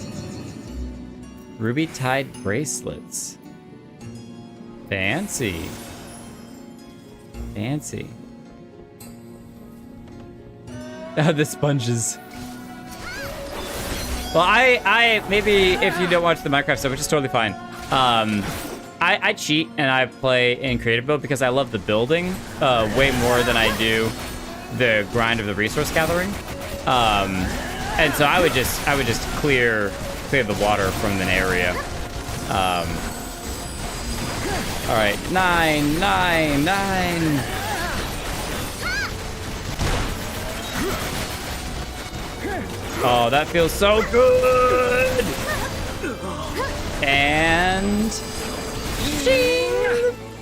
Speaker 1: Ruby tied bracelets. Fancy. Fancy. Oh, the sponges. Well, I maybe if you don't watch the Minecraft stuff, which is totally fine. I cheat and I play in creative mode because I love the building way more than I do the grind of the resource gathering. And so I would just clear the water from an area. All right, 9, 9, 9. Oh, that feels so good. And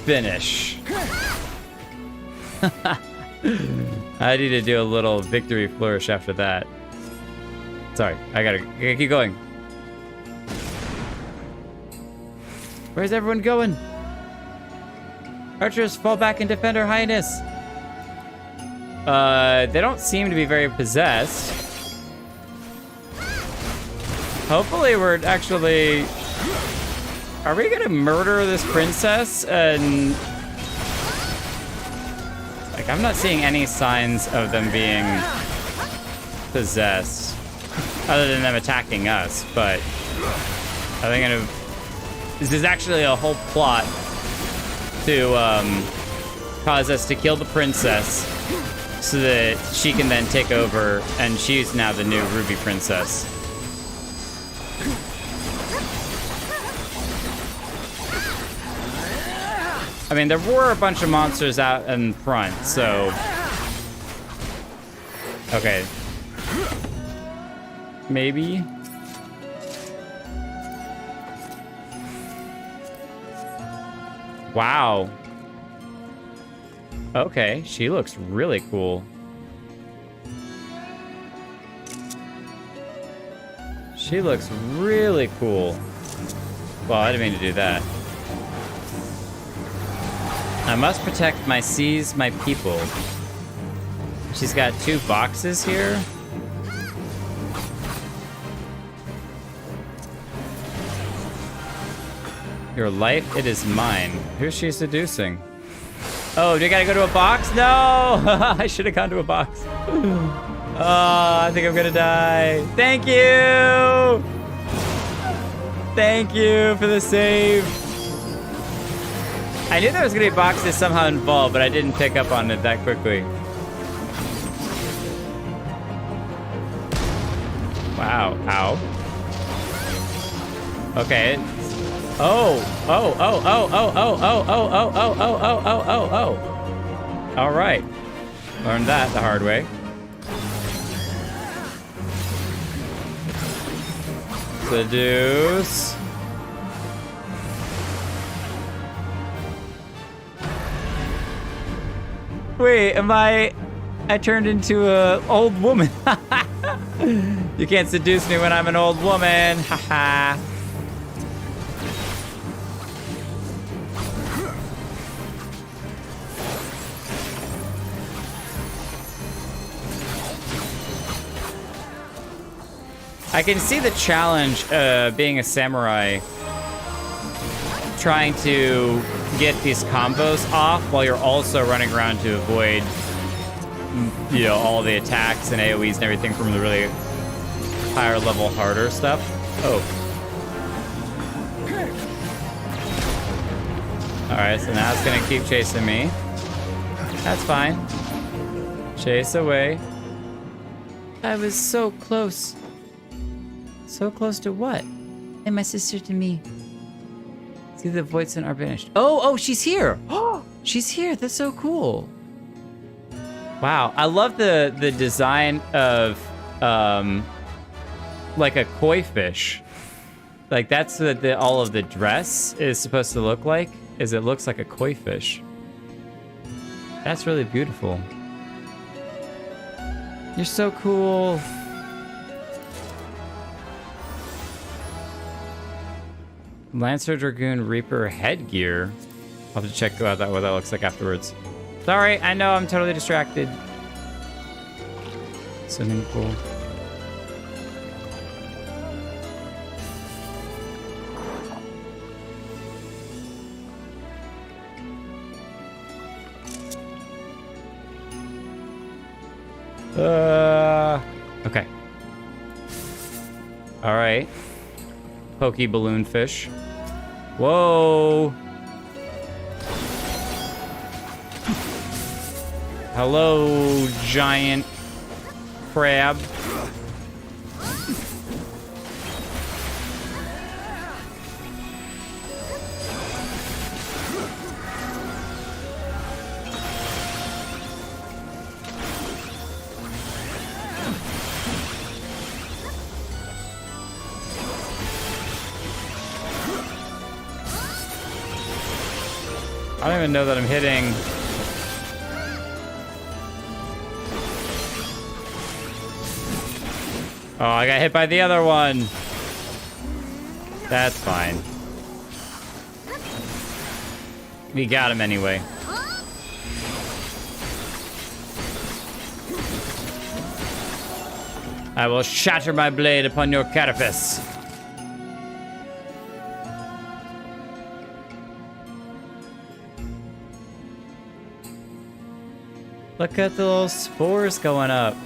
Speaker 1: finish. I need to do a little victory flourish after that. Sorry, I gotta keep going. Where's everyone going? Archers, fall back and defend Her Highness. They don't seem to be very possessed. Hopefully we're actually... Are we gonna murder this princess and... I Like, I'm not seeing any signs of them being possessed, other than them attacking us, but are they gonna... This is actually a whole plot to cause us to kill the princess so that she can then take over, and she's now the new Ruby Princess. I mean, there were a bunch of monsters out in front, so... Okay. Maybe? Wow. Okay, she looks really cool. She looks really cool. Well, I didn't mean to do that. I must protect my seas, my people. She's got 2 boxes here. Your life, it is mine. Who's she seducing? Oh, do you gotta go to a box? No! I should have gone to a box. Oh, I think I'm gonna die. Thank you! Thank you for the save. I knew there was gonna be boxes somehow involved, but I didn't pick up on it that quickly. Wow, ow. Okay. Oh. All right. Learned that the hard way. Seduce. Wait, I turned into a old woman. You can't seduce me when I'm an old woman. Haha. I can see the challenge being a samurai, trying to get these combos off while you're also running around to avoid, you know, all the attacks and AoEs and everything from the really higher level, harder stuff. Oh. Alright, so now it's gonna keep chasing me. That's fine. Chase away.
Speaker 7: I was so close. So close to what? And my sister to me.
Speaker 1: See, the voids are banished.
Speaker 7: Oh, she's here. Oh, she's here. That's so cool.
Speaker 1: Wow, I love the design of like a koi fish. Like that's what all of the dress is supposed to look like. Is it looks like a koi fish. That's really beautiful. You're so cool. Lancer, Dragoon, Reaper, headgear. I'll have to check out what that looks like afterwards. Sorry, I know I'm totally distracted. Swimming pool. Okay. All right. Pokey balloon fish. Whoa. Hello, giant crab. I don't even know that I'm hitting. Oh, I got hit by the other one. That's fine. We got him anyway. I will shatter my blade upon your carapace. Look at the little spores going up.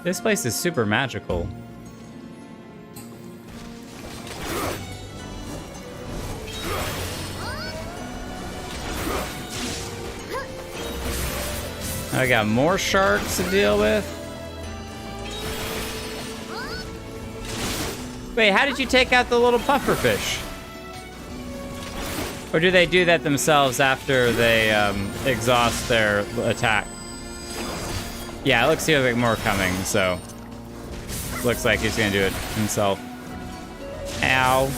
Speaker 1: This place is super magical. I got more sharks to deal with. Wait, how did you take out the little pufferfish? Or do they do that themselves after they exhaust their attack? Yeah, it looks like more coming, so looks like he's gonna do it himself. Ow.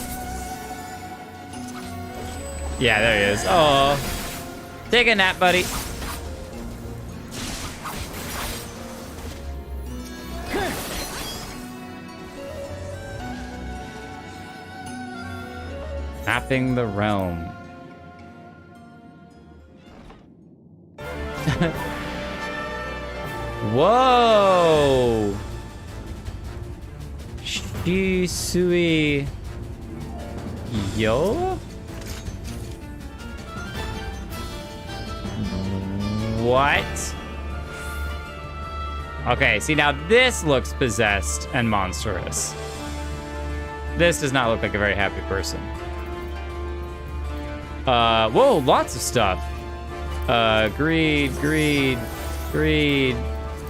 Speaker 1: Yeah, there he is. Oh, take a nap, buddy. Mapping the realm. Whoa! Shisui Yo? What? Okay, see now this looks possessed and monstrous. This does not look like a very happy person. Whoa, lots of stuff. Greed.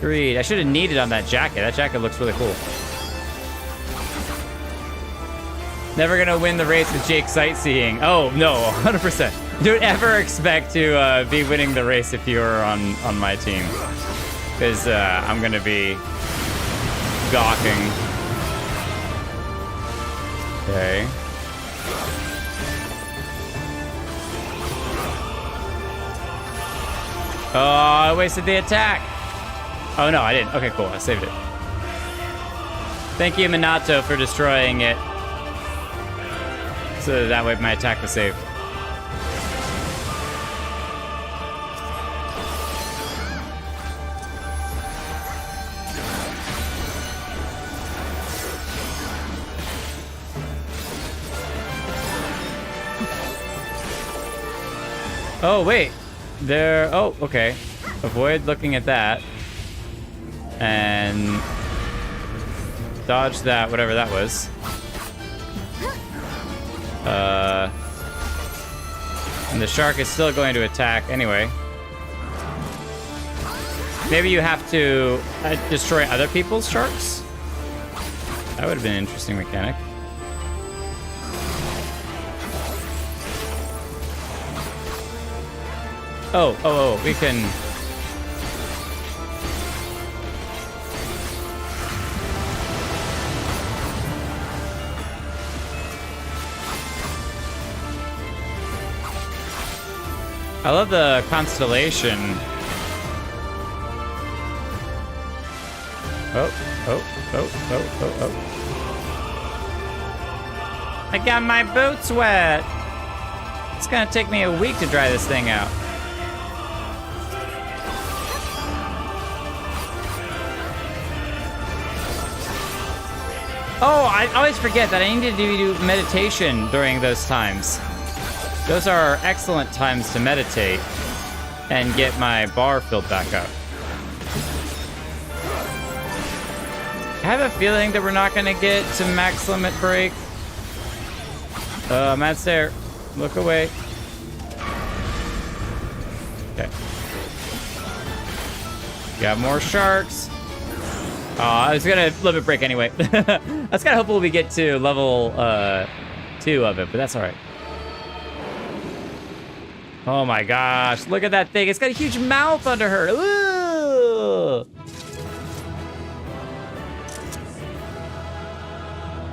Speaker 1: I should have kneaded on that jacket. That jacket looks really cool. Never gonna win the race with Jake sightseeing. Oh, no, 100%. Don't ever expect to be winning the race if you're on my team. Because I'm gonna be gawking. Okay. Oh, I wasted the attack. Oh, no, I didn't. Okay, cool. I saved it. Thank you, Minato, for destroying it. So that way my attack was saved. Oh, wait. There. Oh, okay. Avoid looking at that. And dodge that, whatever that was. And the shark is still going to attack anyway. Maybe you have to destroy other people's sharks? That would have been an interesting mechanic. Oh, we can... I love the constellation. Oh. I got my boots wet. It's gonna take me a week to dry this thing out. Oh, I always forget that I need to do meditation during those times. Those are excellent times to meditate and get my bar filled back up. I have a feeling that we're not gonna get to max limit break. Matt's there. Look away. Okay. Got more sharks. I was gonna limit break anyway. I was kind of hopeful we get to level 2 of it, but that's all right. Oh my gosh, look at that thing. It's got a huge mouth under her. Ooh.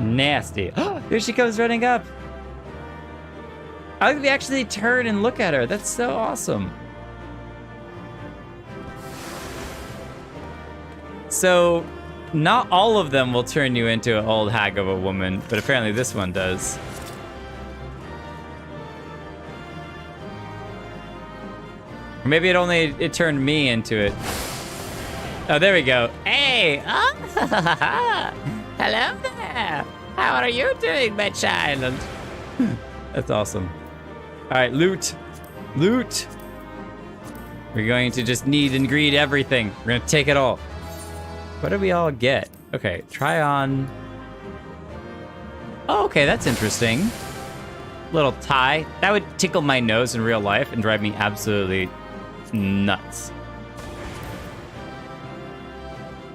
Speaker 1: Nasty. Here she comes running up. I like they actually turn and look at her. That's so awesome. So, not all of them will turn you into an old hag of a woman, but apparently this one does. Or maybe it turned me into it. Oh, there we go. Hey! Oh, hello there! How are you doing, my child? That's awesome. All right, loot. Loot. We're going to just need and greed everything. We're going to take it all. What do we all get? Okay, try on. Oh, okay, that's interesting. Little tie. That would tickle my nose in real life and drive me absolutely nuts.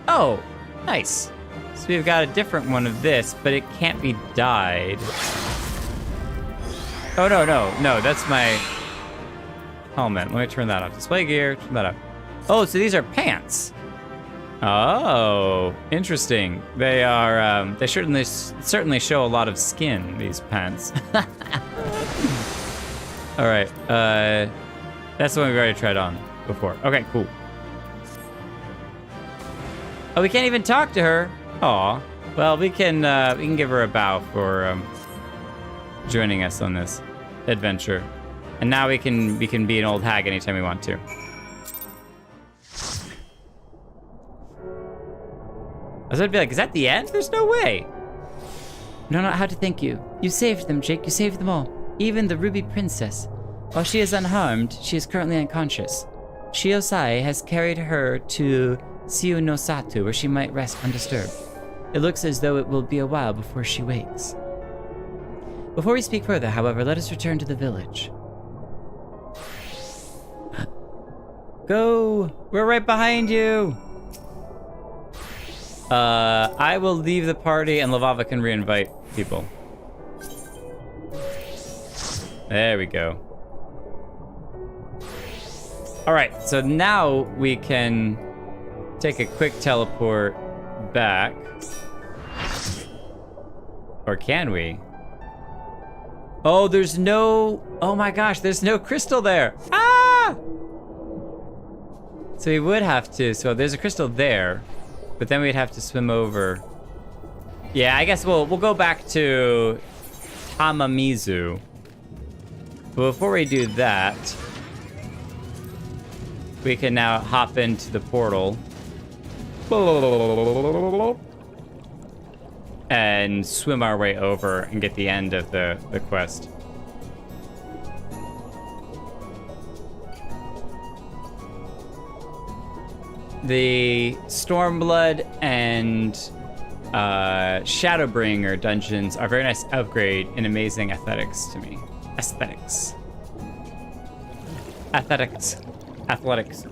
Speaker 1: Oh, nice. So we've got a different one of this, but it can't be dyed. Oh, no, that's my helmet. Let me turn that off. Display gear, turn that off. Oh, so these are pants. Oh, interesting. They are, they certainly show a lot of skin, these pants. All right, that's the one we've already tried on before. Okay, cool. Oh, we can't even talk to her. Aw. Well, we can give her a bow for joining us on this adventure, and now we can be an old hag anytime we want to. I was gonna be like, is that the end? There's no way.
Speaker 7: I don't know how to thank you. You saved them, Jake. You saved them all. Even the Ruby Princess. While she is unharmed, she is currently unconscious. Shiosai has carried her to Siu no Satu, where she might rest undisturbed. It looks as though it will be a while before she wakes. Before we speak further, however, let us return to the village.
Speaker 1: Go! We're right behind you! I will leave the party and Lavava can reinvite people. There we go. All right, so now we can take a quick teleport back. Or can we? Oh, there's no... Oh my gosh, there's no crystal there. Ah! So we would have to... So there's a crystal there. But then we'd have to swim over. Yeah, I guess we'll go back to Hamamizu. But before we do that, we can now hop into the portal. And swim our way over and get the end of the quest. The Stormblood and Shadowbringer dungeons are a very nice upgrade in amazing aesthetics to me. Aesthetics. Athletics. Athletics.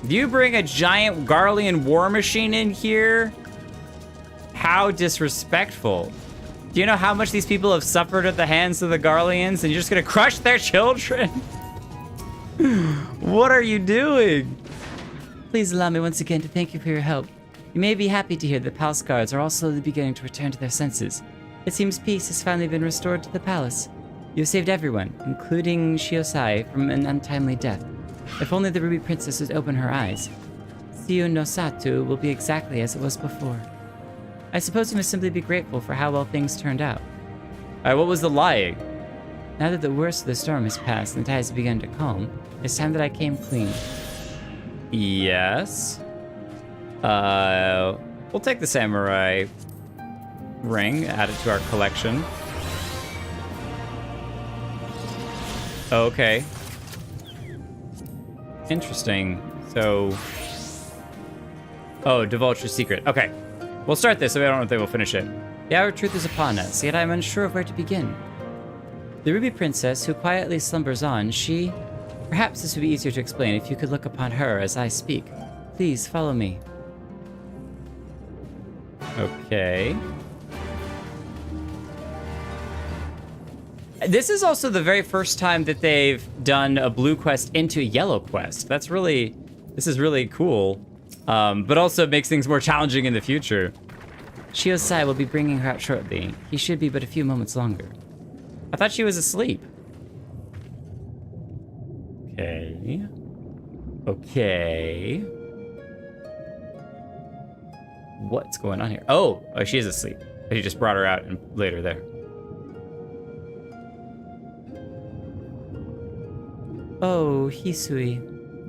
Speaker 1: If you bring a giant Garlean war machine in here, how disrespectful. Do you know how much these people have suffered at the hands of the Garleans and you're just gonna crush their children? What are you doing?
Speaker 7: Please allow me once again to thank you for your help. You may be happy to hear that the palace guards are all slowly beginning to return to their senses. It seems peace has finally been restored to the palace. You have saved everyone, including Shiosai, from an untimely death. If only the Ruby Princess would open her eyes. Siu no Satu will be exactly as it was before. I suppose you must simply be grateful for how well things turned out.
Speaker 1: Alright, what was the lying?
Speaker 7: Now that the worst of the storm has passed and the tides have begun to calm, it's time that I came clean.
Speaker 1: Yes. We'll take the samurai ring, add it to our collection. Okay. Interesting. So... Oh, divulge your secret. Okay. We'll start this, so I don't think we'll finish it.
Speaker 7: The hour of truth is upon us, yet I am unsure of where to begin. The Ruby Princess, who quietly slumbers on, she... Perhaps this would be easier to explain if you could look upon her as I speak. Please, follow me.
Speaker 1: Okay. This is also the very first time that they've done a blue quest into a yellow quest. This is really cool. But also makes things more challenging in the future.
Speaker 7: Shiosai will be bringing her out shortly. He should be but a few moments longer.
Speaker 1: I thought she was asleep. Okay. Okay. What's going on here? Oh, she is asleep. He just brought her out and laid her there.
Speaker 7: Oh, Hisui.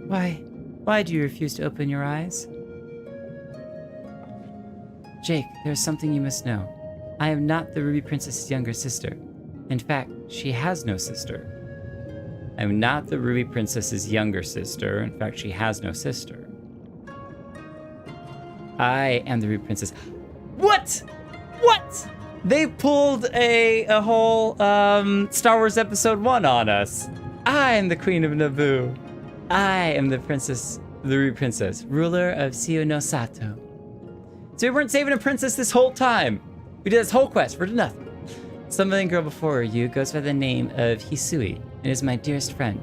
Speaker 7: Why do you refuse to open your eyes? Jake, there is something you must know. I am not the Ruby Princess's younger sister. In fact, she has no sister. I'm not the Ruby Princess's younger sister. In fact, she has no sister. I am the Ruby Princess. What? What? They pulled a whole Star Wars Episode 1 on us. I am the Queen of Naboo. I am the Ruby Princess, ruler of Sio no Sato. So we weren't saving a princess this whole time. We did this whole quest for nothing. Some girl before you goes by the name of Hisui and is my dearest friend.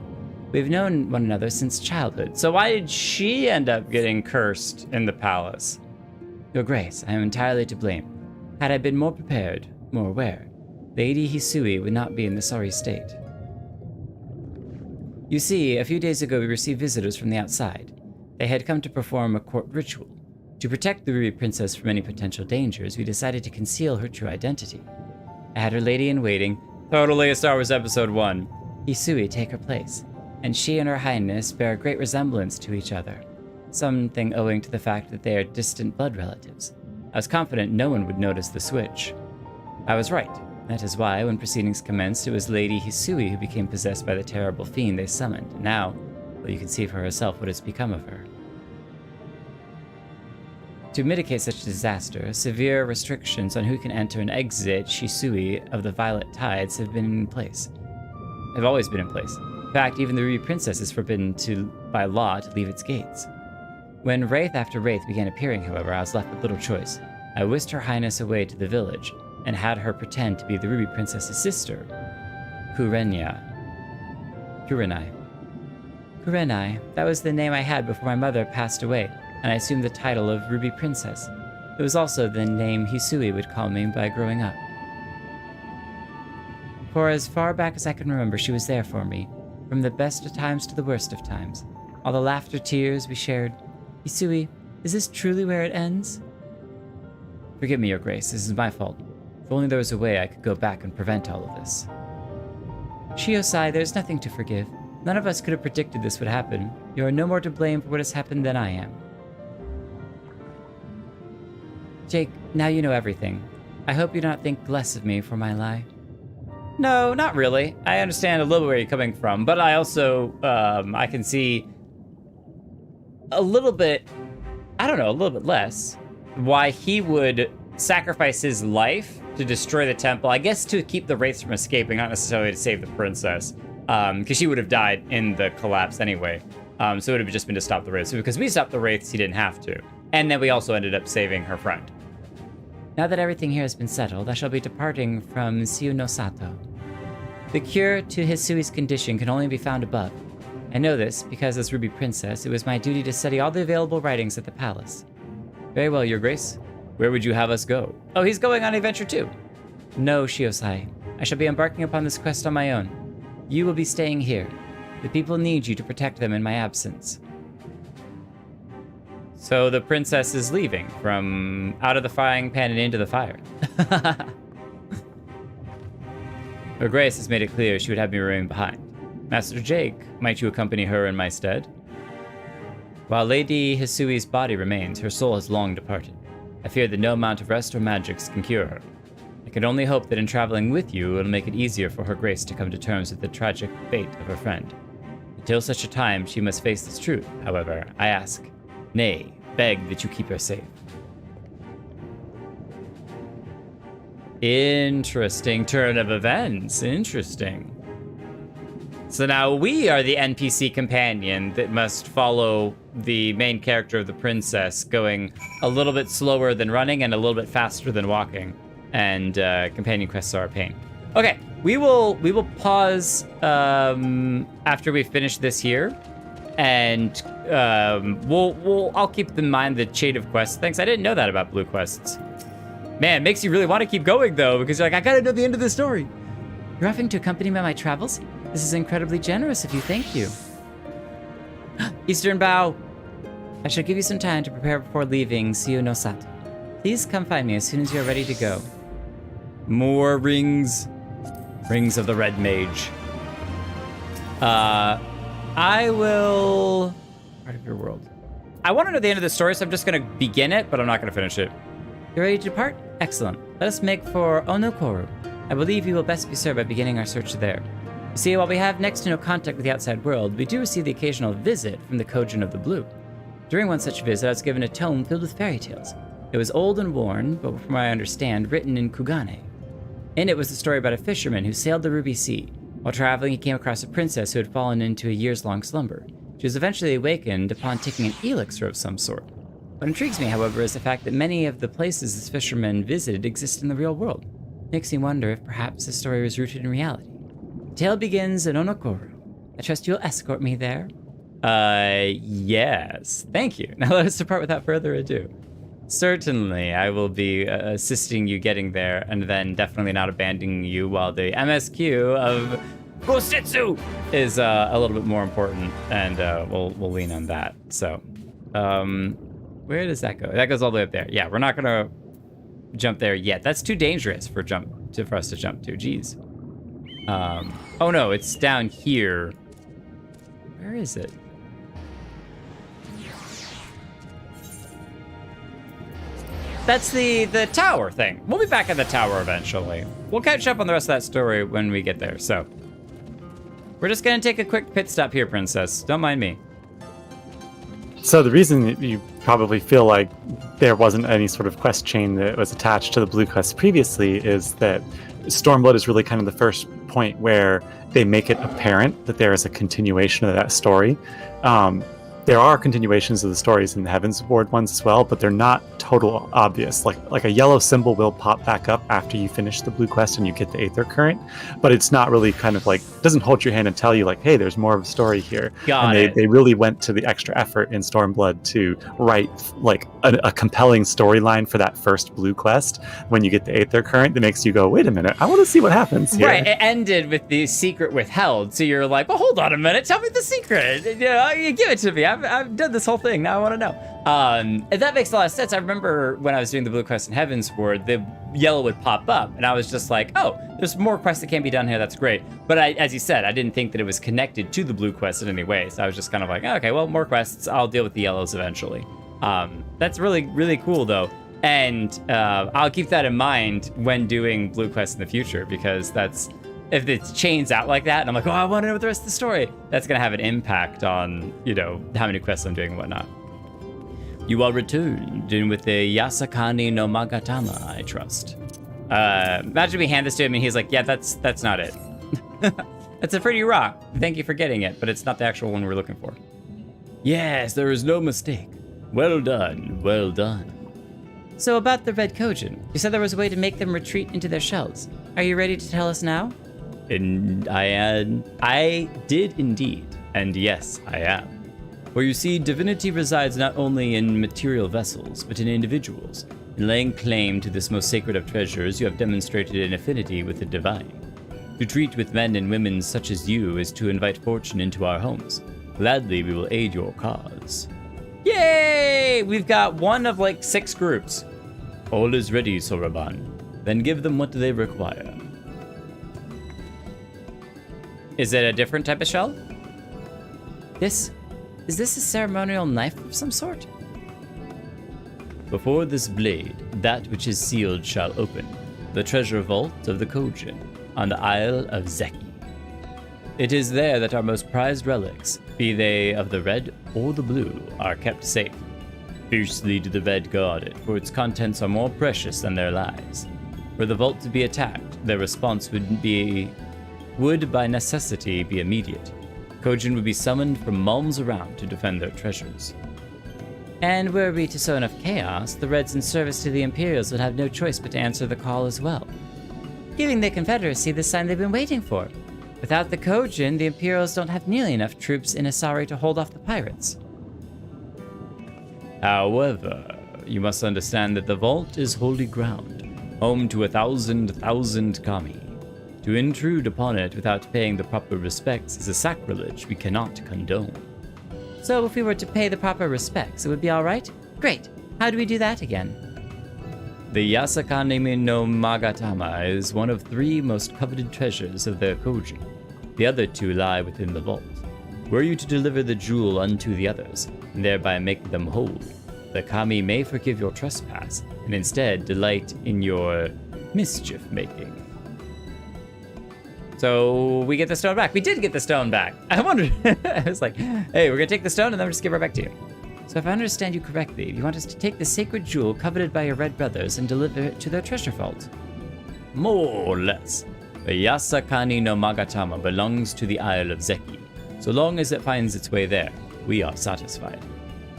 Speaker 7: We've known one another since childhood. So why did she end up getting cursed in the palace? Your Grace, I am entirely to blame. Had I been more prepared, more aware, Lady Hisui would not be in the sorry state. You see, a few days ago we received visitors from the outside. They had come to perform a court ritual. To protect the Ruby Princess from any potential dangers, we decided to conceal her true identity. I had her lady-in-waiting, totally a Star Wars Episode 1, Hisui, take her place, and she and her highness bear a great resemblance to each other, something owing to the fact that they are distant blood relatives. I was confident no one would notice the switch. I was right. That is why, when proceedings commenced, it was Lady Hisui who became possessed by the terrible fiend they summoned. Now, well, you can see for herself what has become of her. To mitigate such a disaster, severe restrictions on who can enter and exit Hisui of the Violet Tides have always been in place. In fact, even the Ruby Princess is forbidden by law to leave its gates. When wraith after wraith began appearing, however, I was left with little choice. I whisked Her Highness away to the village, and had her pretend to be the Ruby Princess's sister, Kurenai. That was the name I had before my mother passed away, and I assumed the title of Ruby Princess. It was also the name Hisui would call me by growing up. For as far back as I can remember, she was there for me, from the best of times to the worst of times. All the laughter, tears we shared. Hisui, is this truly where it ends? Forgive me, Your Grace, this is my fault. If only there was a way I could go back and prevent all of this. Shiosai, there's nothing to forgive. None of us could have predicted this would happen. You are no more to blame for what has happened than I am. Jake, now you know everything. I hope you do not think less of me for my lie.
Speaker 1: No, not really. I understand a little bit where you're coming from, but I also, I can see a little bit less, why he would sacrifice his life to destroy the temple. I guess to keep the wraiths from escaping, not necessarily to save the princess, because she would have died in the collapse anyway. So it would have just been to stop the wraiths. So because we stopped the wraiths, he didn't have to. And then we also ended up saving her friend.
Speaker 7: Now that everything here has been settled, I shall be departing from Sio no Sato. The cure to Hisui's condition can only be found above. I know this because as Ruby Princess, it was my duty to study all the available writings at the palace.
Speaker 1: Very well, Your Grace. Where would you have us go? Oh, he's going on adventure too.
Speaker 7: No, Shiosai. I shall be embarking upon this quest on my own. You will be staying here. The people need you to protect them in my absence.
Speaker 1: So the princess is leaving from out of the frying pan and into the fire. Her Grace has made it clear she would have me remain behind. Master Jake, might you accompany her in my stead? While Lady Hisui's body remains, her soul has long departed. I fear that no amount of rest or magics can cure her. I can only hope that in traveling with you, it will make it easier for her Grace to come to terms with the tragic fate of her friend. Until such a time, she must face this truth, however, I ask, nay, beg that you keep her safe. Interesting turn of events. Interesting. So now we are the NPC companion that must follow the main character of the princess, going a little bit slower than running and a little bit faster than walking. And companion quests are a pain. Okay, we will pause after we finish this here, and I'll keep in mind the chain of quests. Thanks, I didn't know that about blue quests. Man, makes you really want to keep going though, because you're like, I gotta know the end of the story.
Speaker 7: You're offering to accompany me on my travels? This is incredibly generous of you, thank you.
Speaker 1: Eastern Bow.
Speaker 7: I shall give you some time to prepare before leaving Sio no Sato. Please come find me as soon as you are ready to go.
Speaker 1: More rings. Rings of the Red Mage. I will... Part of your world. I want to know the end of the story, so I'm just going to begin it, but I'm not going to finish it.
Speaker 7: You're ready to depart? Excellent. Let us make for Onokoru. I believe we will best be served by beginning our search there. You see, while we have next to no contact with the outside world, we do receive the occasional visit from the Kojin of the Blue. During one such visit, I was given a tome filled with fairy tales. It was old and worn, but from what I understand, written in Kugane. In it was the story about a fisherman who sailed the Ruby Sea. While traveling, he came across a princess who had fallen into a years-long slumber. She was eventually awakened upon taking an elixir of some sort. What intrigues me, however, is the fact that many of the places this fisherman visited exist in the real world. It makes me wonder if perhaps this story was rooted in reality. The tale begins in Onokoru. I trust you'll escort me there?
Speaker 1: Yes. Thank you. Now let us depart without further ado. Certainly, I will be assisting you getting there, and then definitely not abandoning you while the MSQ of Gosetsu is a little bit more important, and we'll lean on that. So, where does that go? That goes all the way up there. Yeah, we're not gonna jump there yet. That's too dangerous for us to jump to. Jeez. Oh no, it's down here. Where is it? That's the tower thing. We'll be back at the tower eventually. We'll catch up on the rest of that story when we get there, so. We're just gonna take a quick pit stop here, Princess. Don't mind me.
Speaker 2: So the reason that you probably feel like there wasn't any sort of quest chain that was attached to the blue quest previously is that Stormblood is really kind of the first point where they make it apparent that there is a continuation of that story. There are continuations of the stories in the Heavensward ones as well, but they're not total obvious. Like a yellow symbol will pop back up after you finish the blue quest and you get the Aether Current, but it's not really kind of like, doesn't hold your hand and tell you like, hey, there's more of a story here. They really went to the extra effort in Stormblood to write like a compelling storyline for that first blue quest. When you get the Aether Current, that makes you go, wait a minute, I want to see what happens here.
Speaker 1: Right, it ended with the secret withheld, so you're like, well, hold on a minute, tell me the secret. You give it to me. I've done this whole thing. Now I want to know. And that makes a lot of sense. I remember when I was doing the blue quest in Heavensward, the yellow would pop up, and I was just like, oh, there's more quests that can't be done here. That's great. But as you said, I didn't think that it was connected to the blue quest in any way. So I was just kind of like, okay, well, more quests. I'll deal with the yellows eventually. That's really, really cool, though. And I'll keep that in mind when doing blue quests in the future, because if it chains out like that, and I'm like, oh, I want to know the rest of the story, that's going to have an impact on, how many quests I'm doing and whatnot. You are returned in with the Yasakani no Magatama, I trust. Imagine we hand this to him and he's like, yeah, that's not it. That's a pretty rock. Thank you for getting it, but it's not the actual one we're looking for. Yes, there is no mistake. Well done, well done.
Speaker 7: So about the Red Kojin, you said there was a way to make them retreat into their shells. Are you ready to tell us now?
Speaker 1: And I did indeed, and yes, I am. For you see, divinity resides not only in material vessels, but in individuals. In laying claim to this most sacred of treasures, you have demonstrated an affinity with the divine. To treat with men and women such as you is to invite fortune into our homes. Gladly we will aid your cause. Yay! We've got one of like 6 groups. All is ready, Soraban. Then give them what they require. Is it a different type of shell?
Speaker 7: Is this a ceremonial knife of some sort?
Speaker 1: Before this blade, that which is sealed shall open, the treasure vault of the Kojin, on the Isle of Zeki. It is there that our most prized relics, be they of the red or the blue, are kept safe. Fiercely do the red guard it, for its contents are more precious than their lives. Were the vault to be attacked, their response would by necessity be immediate. Kojin would be summoned from realms around to defend their treasures.
Speaker 7: And were we to sow enough chaos, the Reds in service to the Imperials would have no choice but to answer the call as well, giving the Confederacy the sign they've been waiting for. Without the Kojin, the Imperials don't have nearly enough troops in Asari to hold off the pirates.
Speaker 1: However, you must understand that the vault is holy ground, home to 1,000 kami. To intrude upon it without paying the proper respects is a sacrilege we cannot condone.
Speaker 7: So if we were to pay the proper respects, it would be all right? Great. How do we do that again?
Speaker 1: The Yasakani no Magatama is one of 3 most coveted treasures of the Kojin. The other 2 lie within the vault. Were you to deliver the jewel unto the others, and thereby make them whole,
Speaker 11: the kami may forgive your trespass and instead delight in your mischief making. So we get the stone back. We did get the stone back. I wondered. I was like, hey, we're gonna take the stone and then we'll just give her back to you. So if I understand you correctly, you want us to take the sacred jewel coveted by your red brothers and deliver it to their treasure vault? More or less. The Yasakani no Magatama belongs to the Isle of Zeki. So long as it finds its way there, we are satisfied.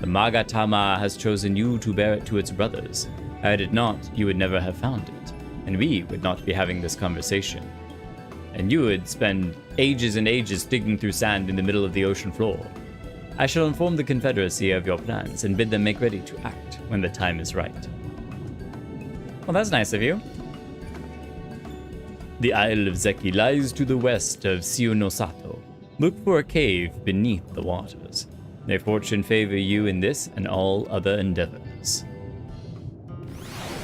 Speaker 11: The Magatama has chosen you to bear it to its brothers. Had it not, you would never have found it, and we would not be having this conversation. And you would spend ages and ages digging through sand in the middle of the ocean floor. I shall inform the Confederacy of your plans and bid them make ready to act when the time is right. Well, that's nice of you. The Isle of Zeki lies to the west of Sionosato. Look for a cave beneath the waters. May fortune favor you in this and all other endeavors.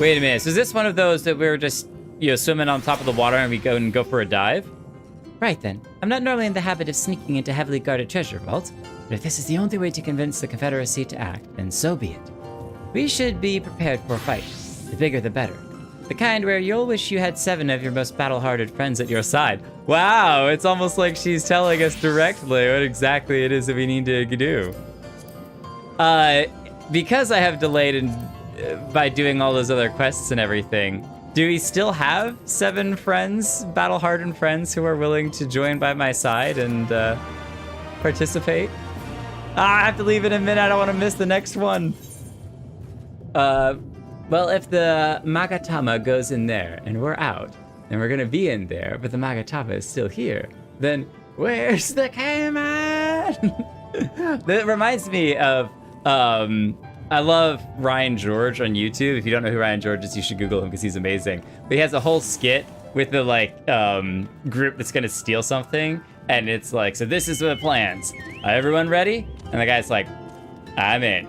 Speaker 11: Wait a minute, so is this one of those that we're just, swimming on top of the water and we go for a dive? Right then. I'm not normally in the habit of sneaking into heavily guarded treasure vaults, but if this is the only way to convince the Confederacy to act, then so be it. We should be prepared for a fight. The bigger the better. The kind where you'll wish you had 7 of your most battle-hardened friends at your side. Wow, it's almost like she's telling us directly what exactly it is that we need to do. Because I have delayed by doing all those other quests and everything, do we still have 7 friends, battle-hardened friends, who are willing to join by my side and participate? I have to leave in a minute. I don't want to miss the next one. Well, if the Magatama goes in there and we're out, and we're gonna be in there, but the Magatama is still here, then where's the K-Man? That reminds me of, I love Ryan George on YouTube. If you don't know who Ryan George is, you should Google him because he's amazing. But he has a whole skit with the group that's gonna steal something, and it's like, so this is the plans. Everyone ready? And the guy's like, I'm in.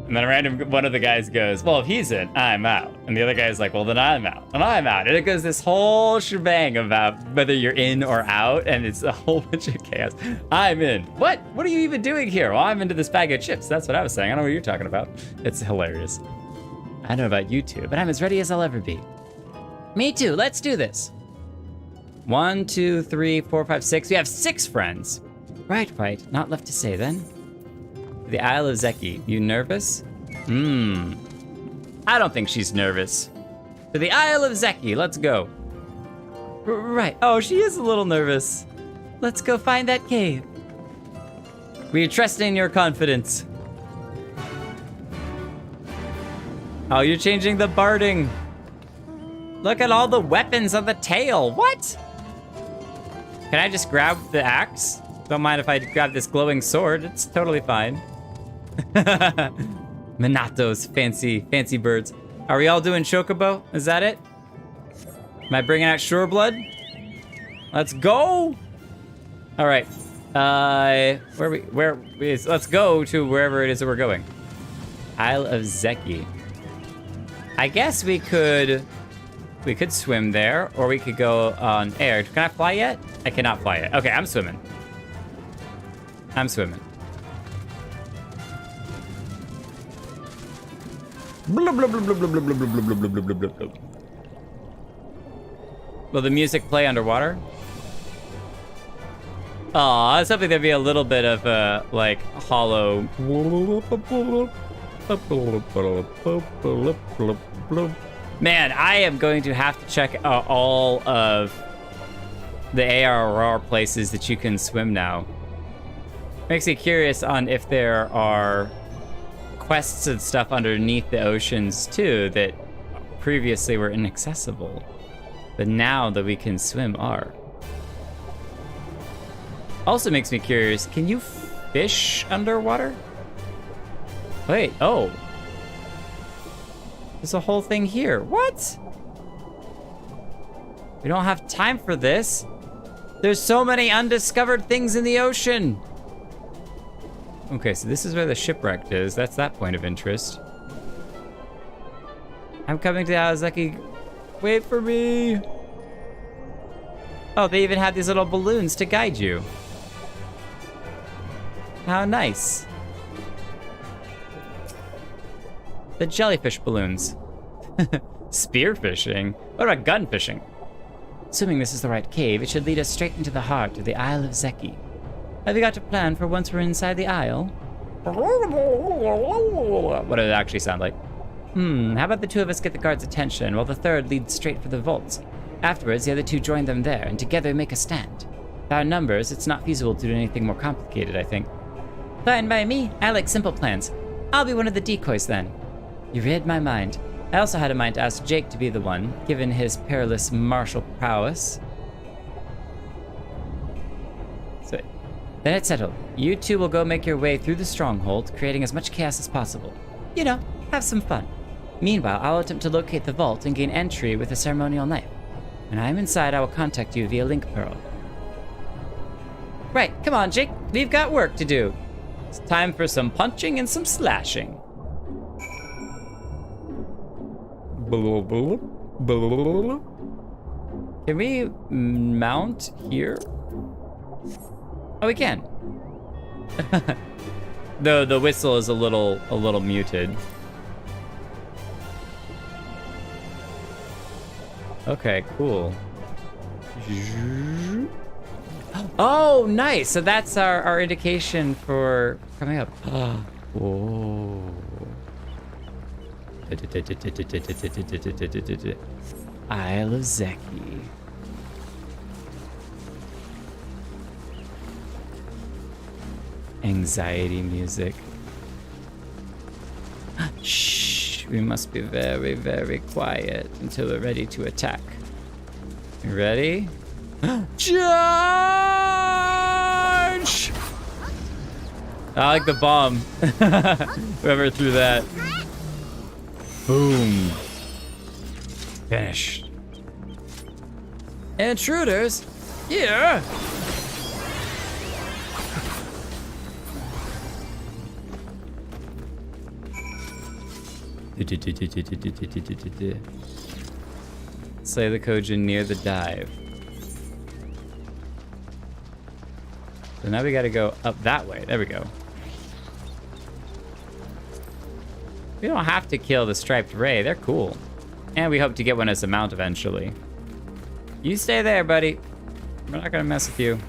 Speaker 11: And then one of the guys goes, well, if he's in, I'm out. And the other guy's like, well, then I'm out. And I'm out. And it goes this whole shebang about whether you're in or out. And it's a whole bunch of chaos. I'm in. What? What are you even doing here? Well, I'm into this bag of chips. That's what I was saying. I don't know what you're talking about. It's hilarious. I don't know about you two, but I'm as ready as I'll ever be. Me too. Let's do this. 1, 2, 3, 4, 5, 6. We have 6 friends. Right. Not left to say then. The Isle of Zeki. You nervous? I don't think she's nervous. To the Isle of Zeki. Let's go. Right. Oh, she is a little nervous. Let's go find that cave. We trust in your confidence. Oh, you're changing the barding. Look at all the weapons on the tail. What? Can I just grab the axe? Don't mind if I grab this glowing sword. It's totally fine. Minato's fancy birds. Are we all doing Chocobo? Is that it? Am I bringing out Stormblood? Let's go. All right. Let's go to wherever it is that we're going. Isle of Zeki. I guess we could swim there, or we could go on air. Can I fly yet? I cannot fly yet. Okay, I'm swimming. Will the music play underwater? Aw, I was hoping there'd be a little bit of a, hollow. Man, I am going to have to check out all of the ARR places that you can swim now. Makes me curious on if there are quests and stuff underneath the oceans too that previously were inaccessible, but now that we can swim are. Also makes me curious, can you fish underwater? Wait, oh. There's a whole thing here. What? We don't have time for this. There's so many undiscovered things in the ocean. Okay, so this is where the shipwreck is. That's that point of interest. I'm coming to Aozaki. Wait for me. Oh, they even have these little balloons to guide you. How nice.
Speaker 1: The jellyfish balloons. Spearfishing? What about gun fishing?
Speaker 7: Assuming this is the right cave, it should lead us straight into the heart of the Isle of Zeki. Have you got a plan for once we're inside the Isle?
Speaker 1: What did it actually sound like?
Speaker 7: How about the two of us get the guards' attention while the third leads straight for the vaults? Afterwards, the other two join them there, and together make a stand. With our numbers, it's not feasible to do anything more complicated, I think. Fine by me. I like simple plans. I'll be one of the decoys then. You read my mind. I also had in mind to ask Jake to be the one, given his perilous martial prowess. So, then it's settled. You two will go make your way through the stronghold, creating as much chaos as possible. You know, have some fun. Meanwhile, I'll attempt to locate the vault and gain entry with a ceremonial knife. When I'm inside, I will contact you via link pearl. Right, come on, Jake. We've got work to do. It's time for some punching and some slashing. Can we mount here? Oh, we can. The whistle is a little muted. Okay, cool. Oh, nice. So that's our indication for coming up. Whoa. Isle of Zeki. Anxiety music. Shh. We must be very, very quiet until we're ready to attack. You ready? Charge! I like the bomb. Whoever threw that. Boom. Finished. Intruders? Yeah! Slay the Kojin near the dive. So now we gotta go up that way. There we go. We don't have to kill the striped ray. They're cool. And we hope to get one as a mount eventually. You stay there, buddy. We're not gonna mess with you.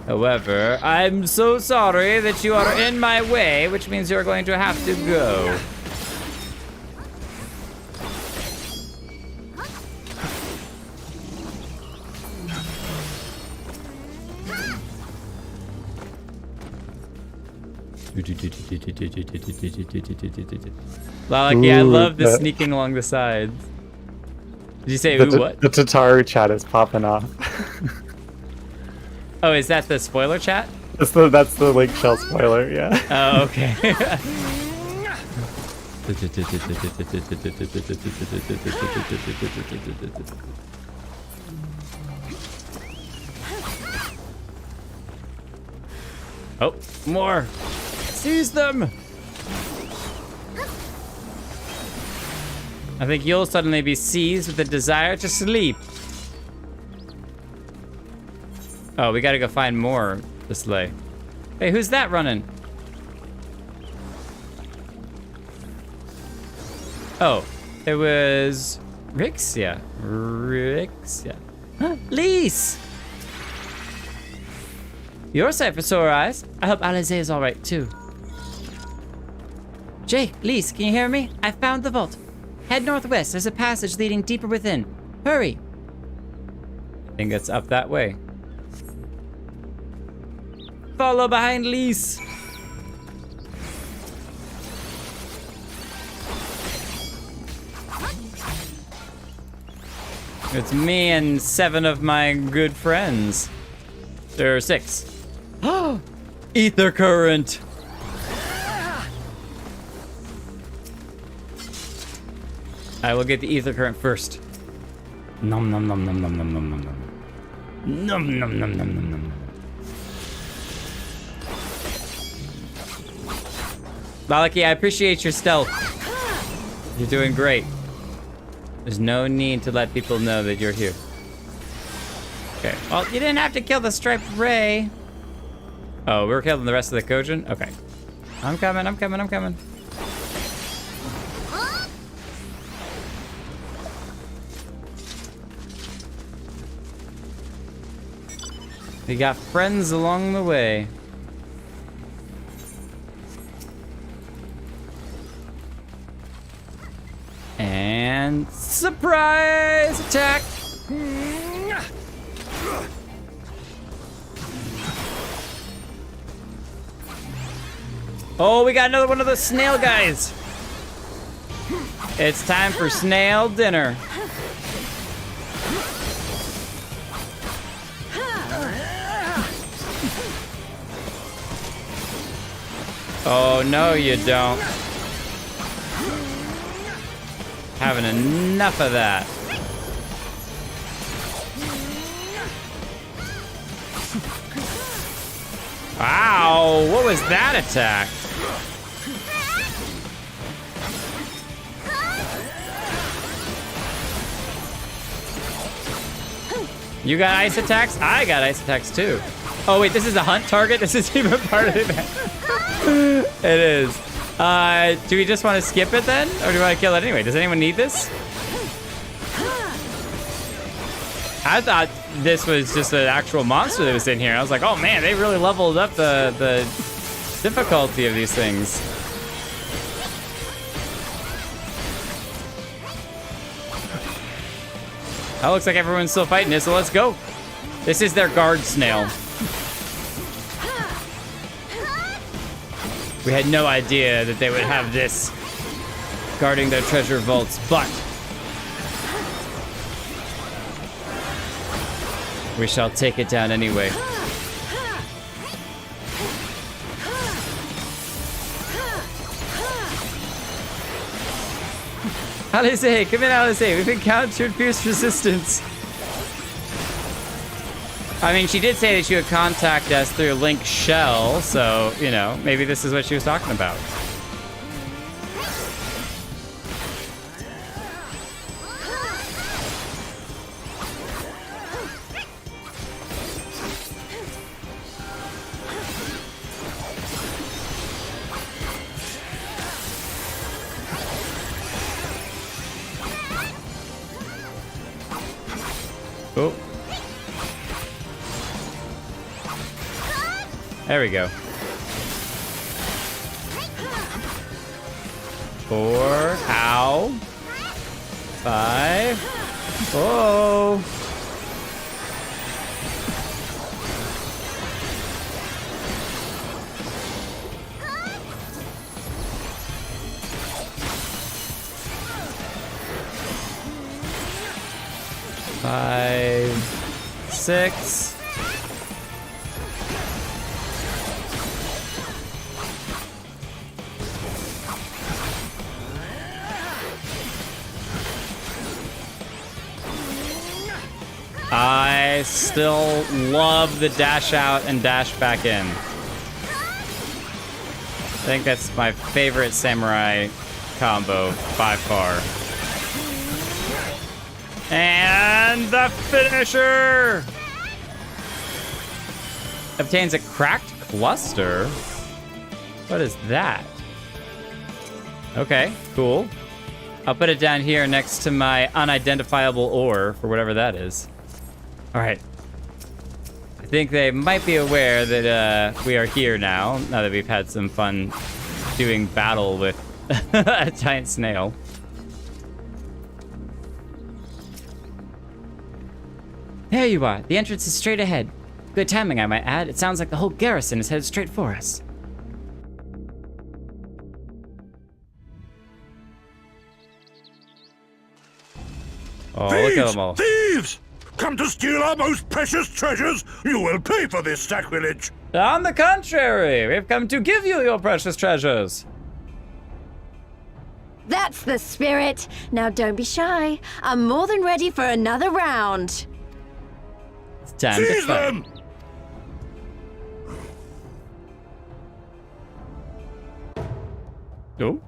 Speaker 7: However, I'm so sorry that you are in my way, which means you're going to have to go. Lalaki, I love the sneaking along the sides. Did you say what?
Speaker 2: The Tataru chat is popping off.
Speaker 1: Oh, is that the spoiler chat?
Speaker 2: That's the Lake Shell spoiler, yeah.
Speaker 1: Oh, okay. Oh, more! Seize them! I think you'll suddenly be seized with the desire to sleep. Oh, we gotta go find more to slay. Hey, who's that running? Oh, it was Rixia. Rixia. Lise! Your sight for sore eyes. I hope Alize is all right too. Jake, Lise, can you hear me? I found the vault. Head northwest. There's a passage leading deeper within. Hurry. I think it's up that way. Follow behind Lise. It's me and 7 of my good friends. There are 6. Ether current. I will get the ether current first. Nom nom nom nom nom nom nom nom nom. Nom nom nom nom nom nom. Malaki, I appreciate your stealth. You're doing great. There's no need to let people know that you're here. Okay, well, you didn't have to kill the striped ray. Oh, we're killing the rest of the Kojin? Okay. I'm coming, I'm coming, I'm coming.
Speaker 11: We got friends along the way. And surprise attack! Oh, we got another one of the snail guys. It's time for snail dinner. Oh, no, you don't. Having enough of that. Wow, what was that attack? You got ice attacks? I got ice attacks too. Oh wait, this is a hunt target? This is even part of the event. It is. Do we just want to skip it then? Or do we want to kill it anyway? Does anyone need this? I thought this was just an actual monster that was in here. I was like, oh man, they really leveled up the difficulty of these things. That looks like everyone's still fighting it, so let's go. This is their guard snail. We had no idea that they would have this guarding their treasure vaults, but we shall take it down anyway. Alice, come in, Alice. We've encountered fierce resistance. I mean, she did say that she would contact us through Link Shell, so, you know, maybe this is what she was talking about. Oh. There we go. 4. Ow. 5. Oh. 5, 6. I still love the dash out and dash back in. I think that's my favorite samurai combo by far. And the finisher! Obtains a cracked cluster? What is that? Okay, cool. I'll put it down here next to my unidentifiable ore for whatever that is. All right. I think they might be aware that we are here now that we've had some fun doing battle with a giant snail. There you are. The entrance is straight ahead. Good timing, I might add. It sounds like the whole garrison is headed straight for us. Oh,
Speaker 13: Thieves!
Speaker 11: look at them all.
Speaker 13: Thieves! Come to steal our most precious treasures? You will pay for this sacrilege.
Speaker 11: On the contrary, we've come to give you your precious treasures.
Speaker 6: That's the spirit. Now don't be shy. I'm more than ready for another round.
Speaker 11: It's time to
Speaker 13: Seize
Speaker 11: fight.
Speaker 13: them!
Speaker 11: Oh.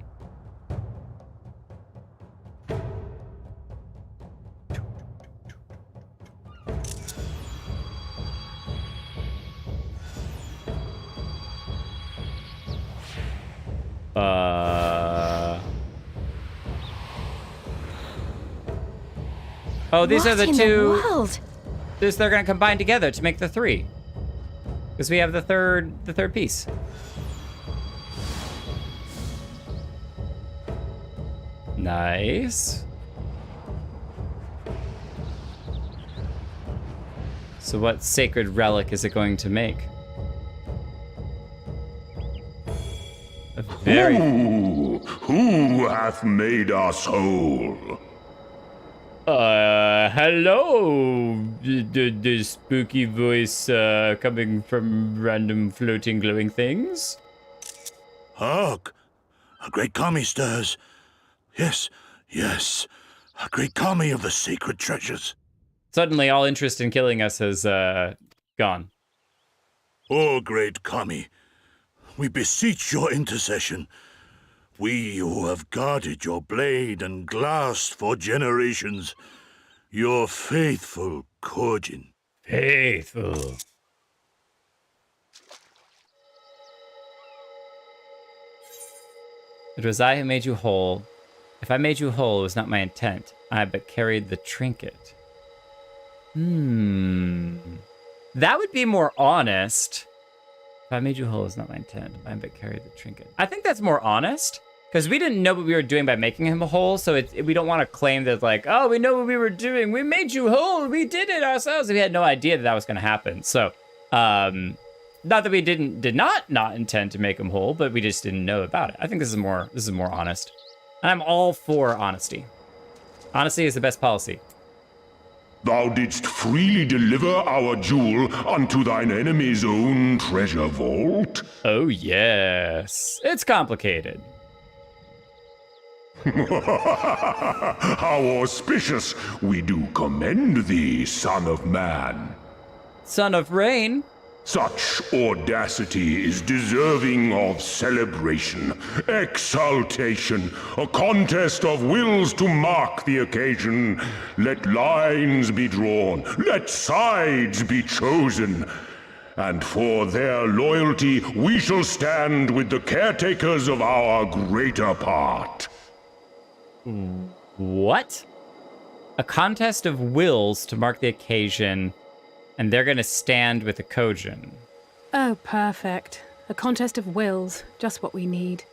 Speaker 11: Oh, these are the
Speaker 6: What in
Speaker 11: two.
Speaker 6: the world?
Speaker 11: They're gonna combine together to make the 3.
Speaker 1: Because we have the third piece. Nice. So what sacred relic is it going to make? A very...
Speaker 8: Who hath made us whole?
Speaker 1: Hello, the spooky voice coming from random floating glowing things.
Speaker 13: Hark! A great kami stirs. Yes, yes, a great kami of the sacred treasures.
Speaker 1: Suddenly, all interest in killing us has gone.
Speaker 13: O great kami, we beseech your intercession. We who have guarded your blade and glass for generations, your faithful Kojin.
Speaker 1: Faithful. It was I who made you whole. If I made you whole, it was not my intent. I but carried the trinket. That would be more honest. If I made you whole, it was not my intent. I but carried the trinket. I think that's more honest. Because we didn't know what we were doing by making him whole, so we don't want to claim that, like, oh, we know what we were doing. We made you whole. We did it ourselves. We had no idea that was going to happen. So, not that we did not intend to make him whole, but we just didn't know about it. I think this is more honest. And I'm all for honesty. Honesty is the best policy.
Speaker 8: Thou didst freely deliver our jewel unto thine enemy's own treasure vault?
Speaker 1: Oh, yes. It's complicated.
Speaker 8: How auspicious! We do commend thee, son of man.
Speaker 1: Son of rain.
Speaker 8: Such audacity is deserving of celebration, exaltation, a contest of wills to mark the occasion. Let lines be drawn, let sides be chosen. And for their loyalty, we shall stand with the caretakers of our greater part.
Speaker 1: What? A contest of wills to mark the occasion, and they're gonna stand with the Kojin.
Speaker 4: Oh, perfect. A contest of wills. Just what we need.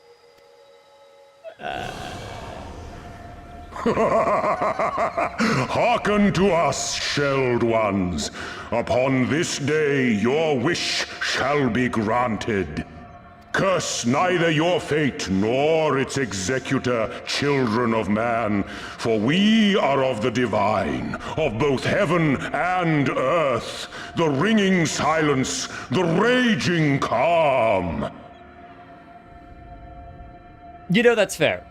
Speaker 8: Hearken to us, shelled ones. Upon this day your wish shall be granted. Curse neither your fate nor its executor, children of man, for we are of the divine, of both heaven and earth, the ringing silence, the raging calm.
Speaker 1: You know, that's fair.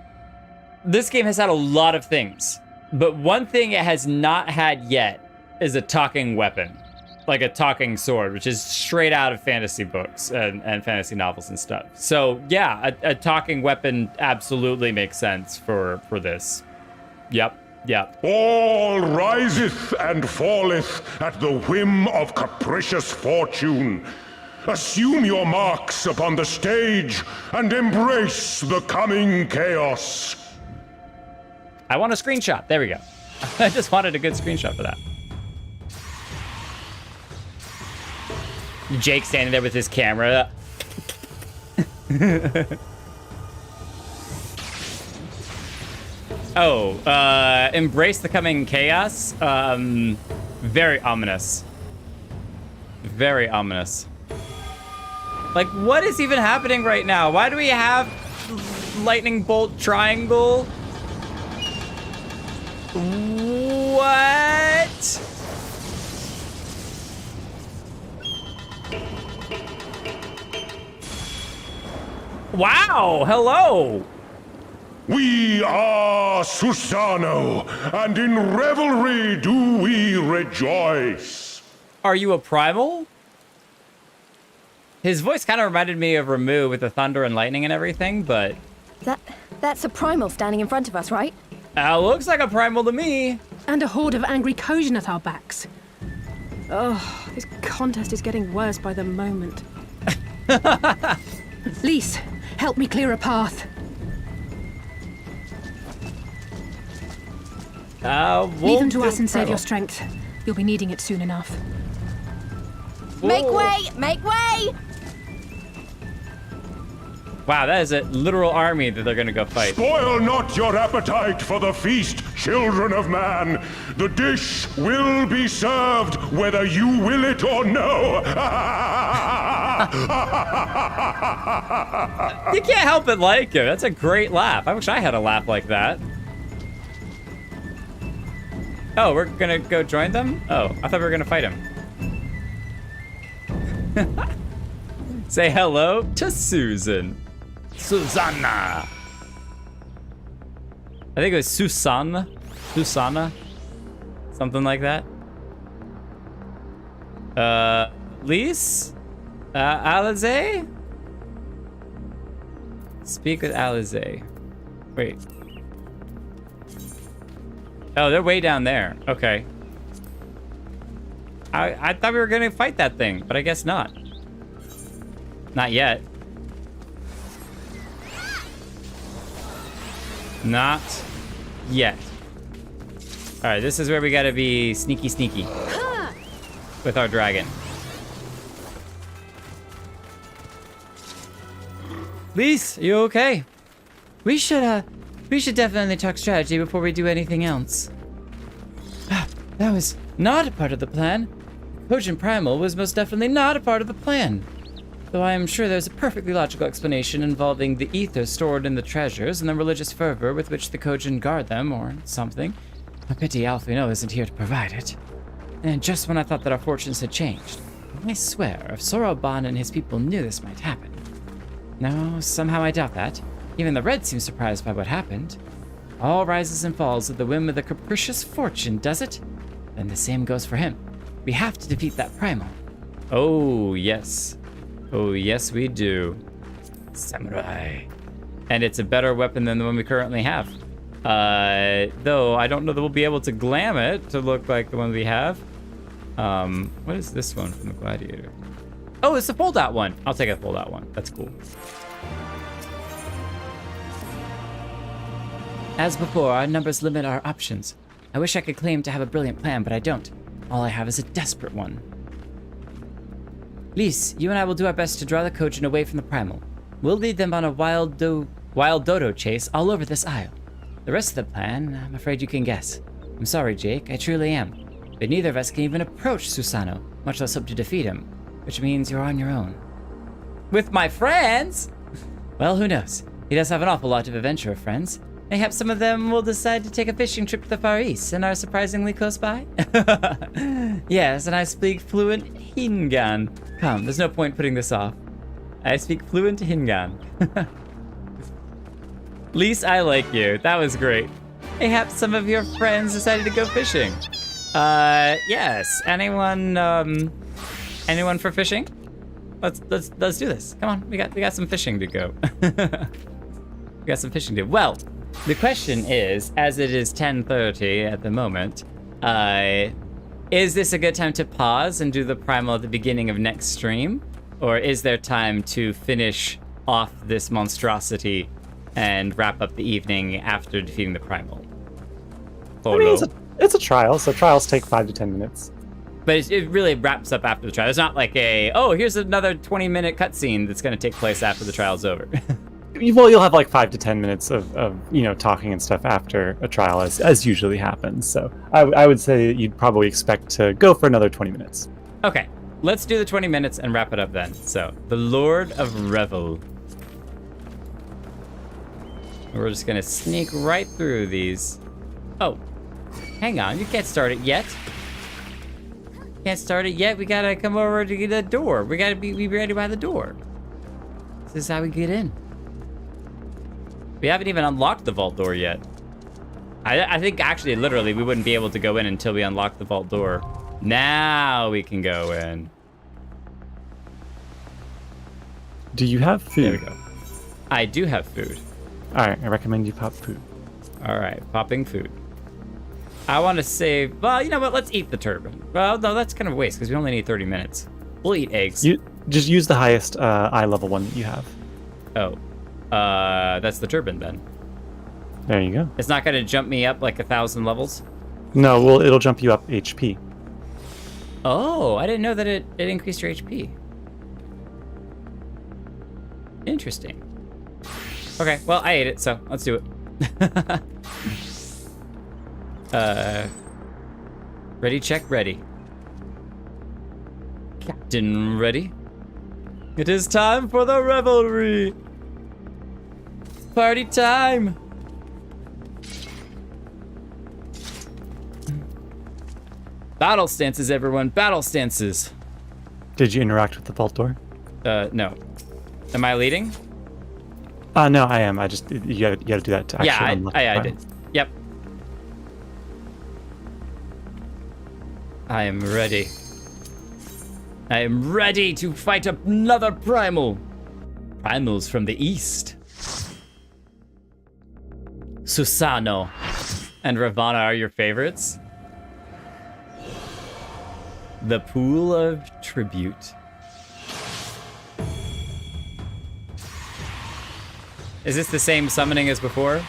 Speaker 1: This game has had a lot of things, but one thing it has not had yet is a talking weapon. Like a talking sword, which is straight out of fantasy books and fantasy novels and stuff. So yeah, a talking weapon absolutely makes sense for this. Yep.
Speaker 8: All riseth and falleth at the whim of capricious fortune. Assume your marks upon the stage and embrace the coming chaos.
Speaker 1: I want a screenshot. There we go. I just wanted a good screenshot for that. Jake standing there with his camera. Embrace the coming chaos. Very ominous. Very ominous. Like, what is even happening right now? Why do we have lightning bolt triangle? What? Wow, hello.
Speaker 8: We are Susano, and in revelry do we rejoice.
Speaker 1: Are you a primal? His voice kind of reminded me of Ramu with the thunder and lightning and everything, but...
Speaker 6: That's a primal standing in front of us, right?
Speaker 1: Looks like a primal to me.
Speaker 4: And a horde of angry Kojin at our backs. Oh, this contest is getting worse by the moment. Lise, help me clear a path.
Speaker 1: We'll
Speaker 4: Leave them to us and save your strength. You'll be needing it soon enough.
Speaker 6: Make way! Make way!
Speaker 1: Wow, that is a literal army that they're gonna go fight.
Speaker 8: Spoil not your appetite for the feast, children of man. The dish will be served whether you will it or no.
Speaker 1: You can't help but like it. That's a great laugh. I wish I had a laugh like that. Oh, we're gonna go join them? Oh, I thought we were gonna fight him. Say hello to Susan. Susanna. I think it was Susanna. Susanna. Something like that. Lise? Alize? Speak with Alize. Wait. Oh, they're way down there. Okay. I thought we were gonna fight that thing, but I guess not. Not yet. Not yet. All right, this is where we gotta be sneaky sneaky with our dragon. Lise, you okay?
Speaker 7: We should definitely talk strategy before we do anything else. That was not a part of the plan. Cogent Primal was most definitely not a part of the plan. Though I am sure there's a perfectly logical explanation involving the ether stored in the treasures and the religious fervor with which the Cogent guard them, or something. A pity Alfino isn't here to provide it. And just when I thought that our fortunes had changed, I swear, if Soroban and his people knew this might happen. No, somehow I doubt that. Even the Red seems surprised by what happened. All rises and falls at the whim of the capricious fortune, does it? Then the same goes for him. We have to defeat that Primal.
Speaker 1: Oh, yes. Oh, yes, we do. Samurai. And it's a better weapon than the one we currently have. Though, I don't know that we'll be able to glam it to look like the one we have. What is this one from the Gladiator? Oh, it's the fold-out one. I'll take a fold-out one. That's cool.
Speaker 7: As before, our numbers limit our options. I wish I could claim to have a brilliant plan, but I don't. All I have is a desperate one. Lise, you and I will do our best to draw the Cogent away from the Primal. We'll lead them on a wild dodo chase all over this isle. The rest of the plan, I'm afraid you can guess. I'm sorry, Jake, I truly am. But neither of us can even approach Susano, much less hope to defeat him, which means you're on your own.
Speaker 1: With my friends?
Speaker 7: Well, who knows? He does have an awful lot of adventurer friends. Perhaps some of them will decide to take a fishing trip to the Far East and are surprisingly close by. Yes, and I speak fluent Hingan. Come, there's no point putting this off. I speak fluent Hingan.
Speaker 1: Lise, I like you. That was great.
Speaker 7: Perhaps some of your friends decided to go fishing.
Speaker 1: Yes. Anyone for fishing? Let's do this. Come on, we got some fishing to go. We got some fishing to do. Well, the question is, as it is 10:30 at the moment, is this a good time to pause and do the primal at the beginning of next stream? Or is there time to finish off this monstrosity and wrap up the evening after defeating the primal?
Speaker 2: I mean, it's a trial, so trials take 5 to 10 minutes.
Speaker 1: But it really wraps up after the trial. It's not like here's another 20-minute cutscene that's going to take place after the trial's over.
Speaker 2: Well, you'll have like 5 to 10 minutes of talking and stuff after a trial, as usually happens. So I would say you'd probably expect to go for another 20 minutes.
Speaker 1: Okay, let's do the 20 minutes and wrap it up then. So, the Lord of Revel. We're just going to sneak right through these. Oh, hang on, you can't start it yet. Can't start it yet. We gotta come over to the door. We gotta be ready by the door. This is how we get in. We haven't even unlocked the vault door yet. I think actually, literally, we wouldn't be able to go in until we unlock the vault door. Now we can go in.
Speaker 2: Do you have food?
Speaker 1: There we go. I do have food.
Speaker 2: All right, I recommend you pop food.
Speaker 1: All right, popping food. I want to save. Well, you know what? Let's eat the turban. Well, no, that's kind of a waste because we only need 30 minutes. We'll eat eggs.
Speaker 2: You just use the highest eye level one that you have.
Speaker 1: Oh, that's the turban then.
Speaker 2: There you go.
Speaker 1: It's not going to jump me up like 1,000 levels?
Speaker 2: No, well, it'll jump you up HP.
Speaker 11: Oh, I didn't know that it increased your HP. Interesting. Okay, well, I ate it, so let's do it. Ready, check, ready. Captain, ready? It is time for the revelry. Party time. Battle stances, everyone. Battle stances.
Speaker 2: Did you interact with the vault door?
Speaker 11: No. Am I leading?
Speaker 2: No, I am. I just you gotta do that to actually unlock the
Speaker 11: I
Speaker 2: file.
Speaker 11: did. Yep. I am ready. I am ready to fight another primal. Primals from the east. Susano and Ravana are your favorites. The Pool of Tribute. Is this the same summoning as before?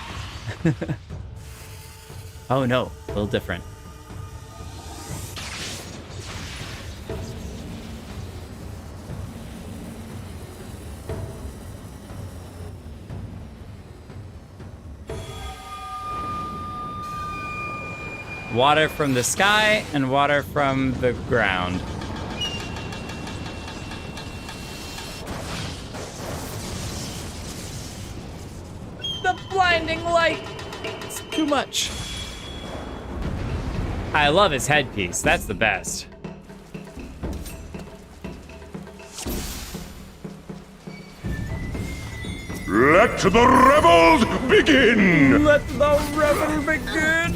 Speaker 11: Oh no, a little different. Water from the sky and water from the ground. The blinding light! It's too much. I love his headpiece. That's the best.
Speaker 8: Let the revels begin!
Speaker 11: Let the revel begin!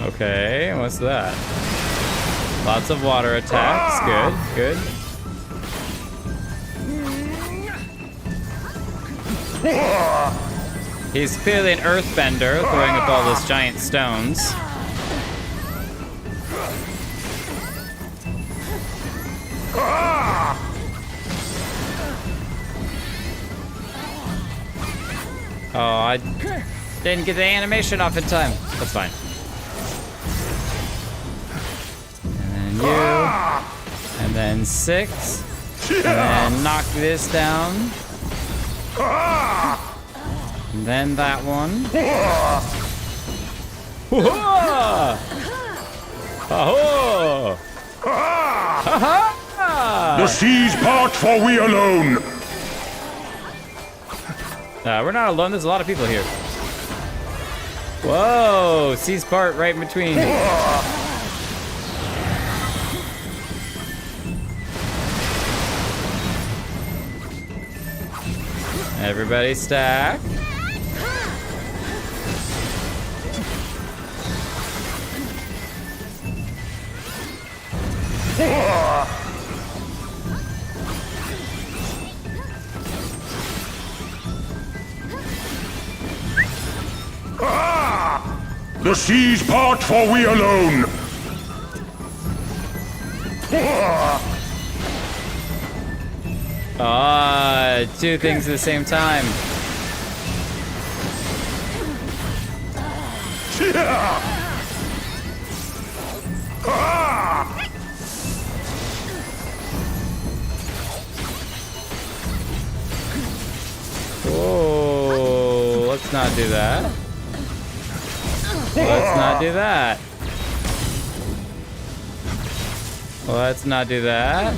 Speaker 11: Okay, what's that? Lots of water attacks. Good, good. He's clearly an earthbender, throwing up all those giant stones. Oh, I didn't get the animation off in time. That's fine. And then you. And then 6. And then knock this down. And then that one. Oh!
Speaker 8: The seas part, for we alone.
Speaker 11: We're not alone. There's a lot of people here. Whoa! Seas part right in between. Everybody stack.
Speaker 8: The seas part, for we alone.
Speaker 11: Two things at the same time. Oh, let's not do that. Let's not do that. Let's not do that.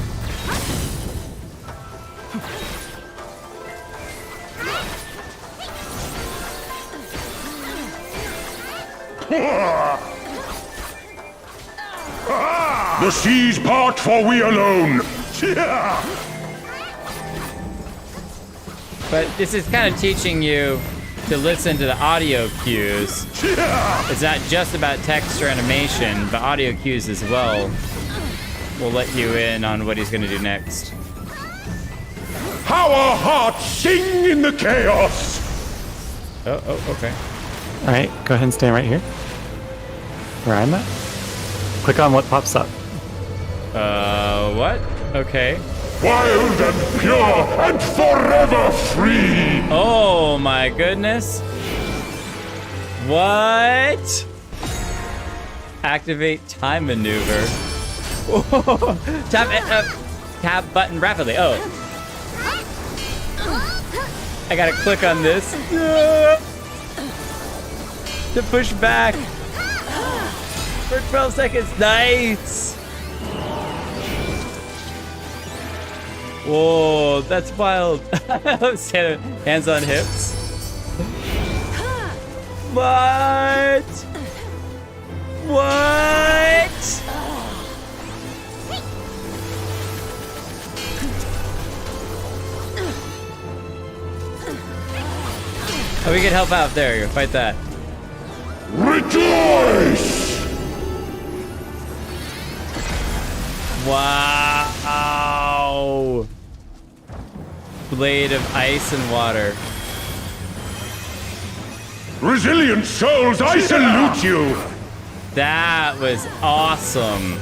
Speaker 8: The seas part, for we alone.
Speaker 11: But this is kind of teaching you to listen to the audio cues. It's not just about text or animation, but audio cues as well will let you in on what he's going to do next.
Speaker 8: How our hearts sing in the chaos.
Speaker 11: Oh, okay.
Speaker 2: All right, go ahead and stand right here, where I'm at. Click on what pops up.
Speaker 11: What? Okay.
Speaker 8: wild and pure and forever free!
Speaker 1: Oh my goodness. What? Activate time maneuver. Tap button rapidly. Oh. I gotta click on this to push back for 12 seconds. Nice. Whoa, that's wild. Hands on hips. What? What? Oh, we can help out. There you go. Fight that.
Speaker 8: Rejoice!
Speaker 1: Wow. Blade of ice and water.
Speaker 8: Resilient souls, I salute you!
Speaker 1: That was awesome.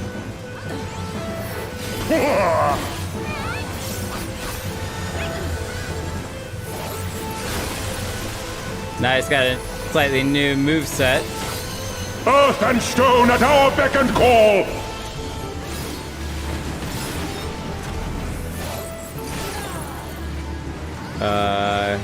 Speaker 1: Nice, got a slightly new moveset.
Speaker 8: Earth and stone at our beck and call!
Speaker 1: Ah!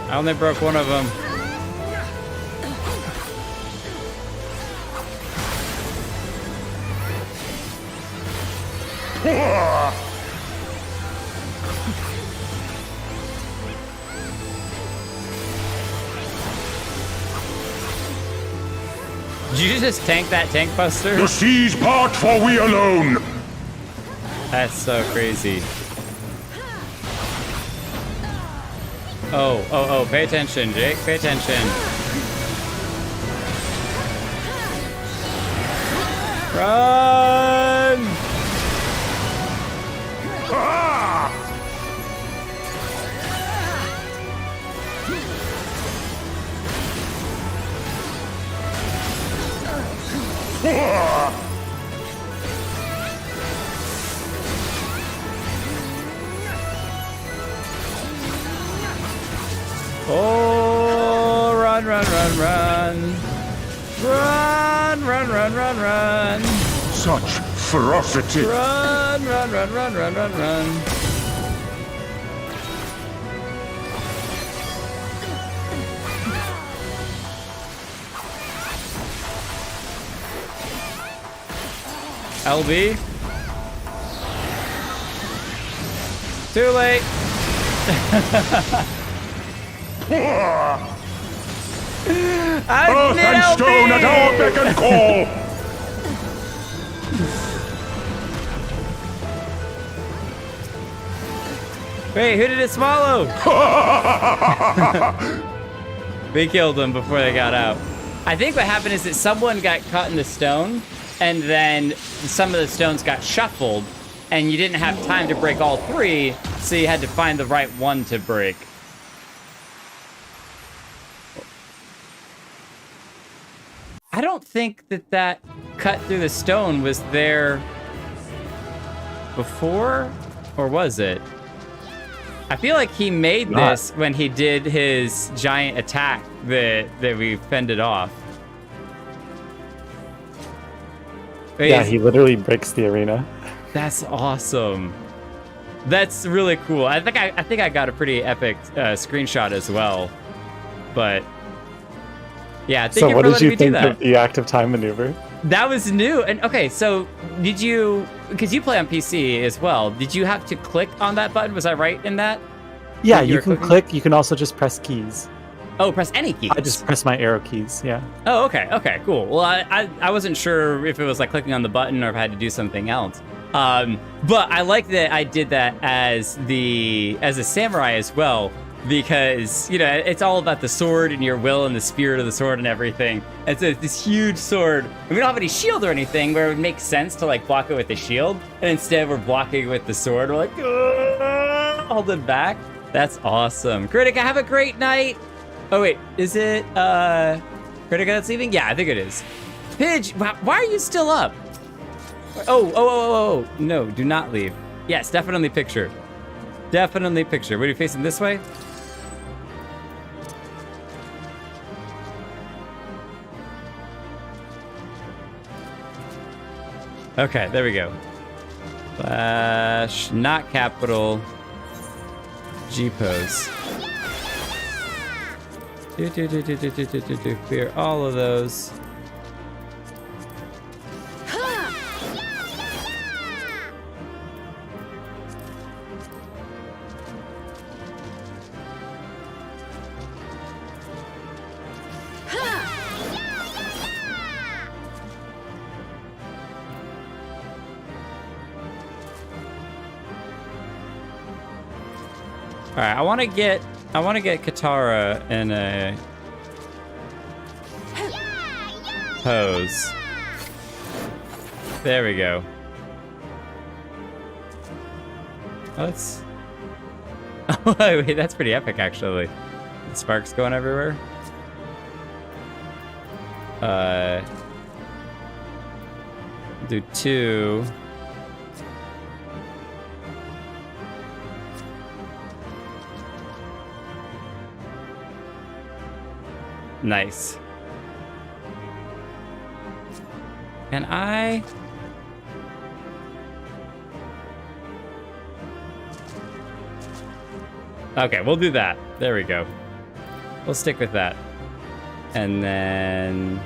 Speaker 1: I only broke one of them. Did you just tank that tank buster?
Speaker 8: The seas part for we alone!
Speaker 1: That's so crazy. Oh, pay attention, Jake, pay attention. Run! Oh, run, run, run, run. Run, run, run, run, run.
Speaker 8: Such ferocity.
Speaker 1: Run, run, run, run, run, run, run. LB. Too late.
Speaker 8: Earth and stone at our beck and call!
Speaker 1: Wait, who did it swallow? They killed them before they got out. I think what happened is that someone got caught in the stone, and then some of the stones got shuffled, and you didn't have time to break all three, so you had to find the right one to break. I don't think that that cut through the stone was there before, or was it? I feel like he made this when he did his giant attack that we fended off. Wait,
Speaker 2: yeah, he literally breaks the arena.
Speaker 1: That's awesome. That's really cool. I think I got a pretty epic screenshot as well. But yeah, thank
Speaker 2: so
Speaker 1: you
Speaker 2: what
Speaker 1: for
Speaker 2: did
Speaker 1: letting
Speaker 2: you
Speaker 1: me do
Speaker 2: think
Speaker 1: that.
Speaker 2: of the active time maneuver?
Speaker 1: That was new. And okay, so did you, because you play on PC as well, did you have to click on that button? Was I right in that?
Speaker 2: Yeah,
Speaker 1: When
Speaker 2: you
Speaker 1: were
Speaker 2: can
Speaker 1: clicking?
Speaker 2: click. You can also just press keys.
Speaker 1: Oh, press any keys.
Speaker 2: I just press my arrow keys, yeah.
Speaker 1: Oh, okay, cool. Well, I wasn't sure if it was like clicking on the button or if I had to do something else. But I like that I did that as a samurai as well, because, you know, it's all about the sword and your will and the spirit of the sword and everything. And so it's this huge sword. And we don't have any shield or anything where it would make sense to like block it with the shield. And instead we're blocking it with the sword. We're like, hold it back. That's awesome. Kritika, have a great night. Oh wait, is it Kritika that's leaving? Yeah, I think it is. Pidge, why are you still up? Oh, no, do not leave. Yes, definitely picture. Definitely picture. What are you facing this way? Okay, there we go. Flash, not capital. G pose. Clear all of those. All right, I want to get Katara in a pose. There we go. Let's. Oh wait, that's pretty epic actually. The sparks going everywhere. Do 2. Nice. Can I? Okay, we'll do that. There we go. We'll stick with that. And then...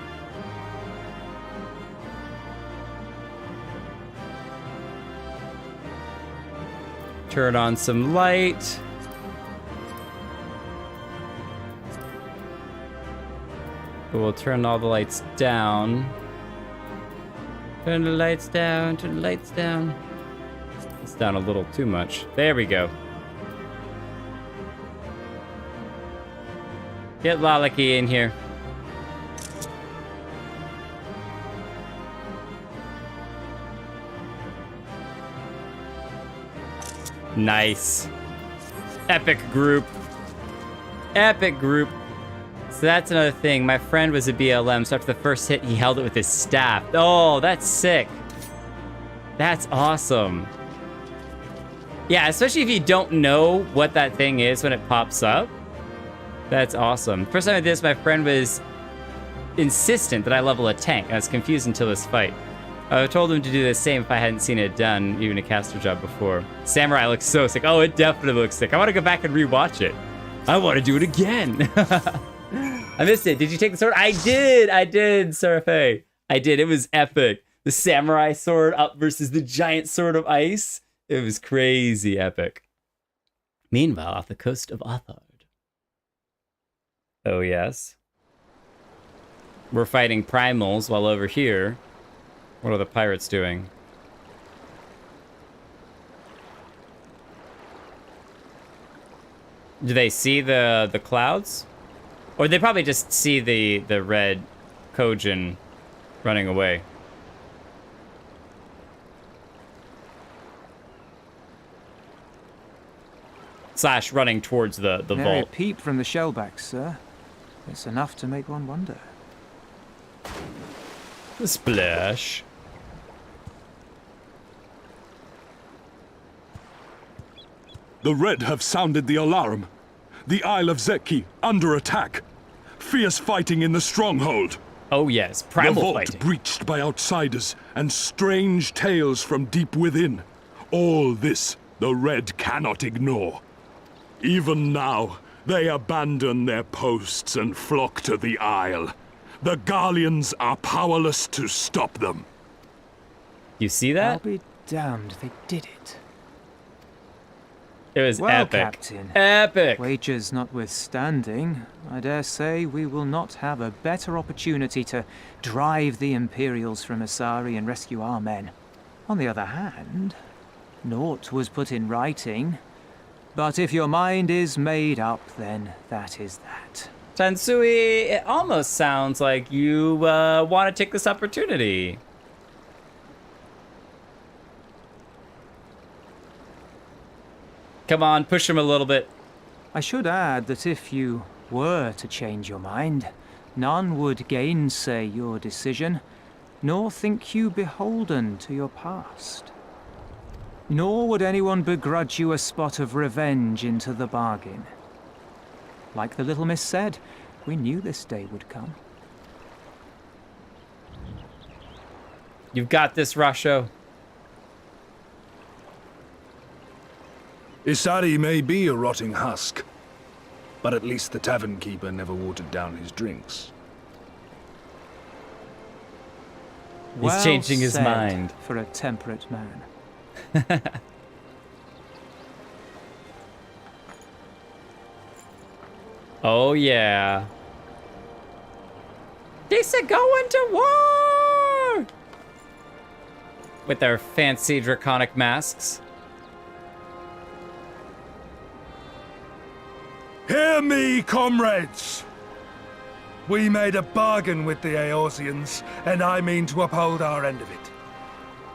Speaker 1: turn on some light. We'll turn all the lights down. Turn the lights down, turn the lights down. It's down a little too much. There we go. Get Lalaki in here. Nice. Epic group. Epic group. So that's another thing. My friend was a BLM, so after the first hit, he held it with his staff. Oh, that's sick. That's awesome. Yeah, especially if you don't know what that thing is when it pops up. That's awesome. First time I did this, my friend was insistent that I level a tank. I was confused until this fight. I told him to do the same if I hadn't seen it done, even a caster job before. Samurai looks so sick. Oh, it definitely looks sick. I want to go back and rewatch it. I want to do it again. I missed it. Did you take the sword? I did, Serafe. I did. It was epic. The samurai sword up versus the giant sword of ice. It was crazy epic. Meanwhile, off the coast of Othard. Oh, yes. We're fighting primals while over here. What are the pirates doing? Do they see the clouds? Or they probably just see the red Kojin running away. Slash running towards the vault.
Speaker 3: A peep from the shellbacks, sir. It's enough to make one wonder.
Speaker 1: Splash.
Speaker 8: The Red have sounded the alarm. The Isle of Zeki under attack. Fierce fighting in the stronghold.
Speaker 1: Oh yes, primal
Speaker 8: the vault
Speaker 1: fighting.
Speaker 8: Breached by outsiders and strange tales from deep within. All this the Red cannot ignore. Even now, they abandon their posts and flock to the Isle. The Garleans are powerless to stop them.
Speaker 1: You see that?
Speaker 3: I'll be damned, they did it.
Speaker 1: It was
Speaker 3: well,
Speaker 1: epic.
Speaker 3: Captain.
Speaker 1: Epic.
Speaker 3: Wagers notwithstanding, I dare say we will not have a better opportunity to drive the Imperials from Asari and rescue our men. On the other hand, naught was put in writing. But if your mind is made up, then that is that.
Speaker 1: Tansui, it almost sounds like you want to take this opportunity. Come on, push him a little bit.
Speaker 3: I should add that if you were to change your mind, none would gainsay your decision, nor think you beholden to your past. Nor would anyone begrudge you a spot of revenge into the bargain. Like the little miss said, we knew this day would come.
Speaker 1: You've got this, Rasho.
Speaker 5: Isari may be a rotting husk, but at least the tavern keeper never watered down his drinks.
Speaker 1: He's changing his
Speaker 3: said
Speaker 1: mind.
Speaker 3: For a temperate man.
Speaker 1: Oh, yeah. They said go into war! With their fancy draconic masks.
Speaker 5: Hear me, comrades! We made a bargain with the Eorzeans, and I mean to uphold our end of it.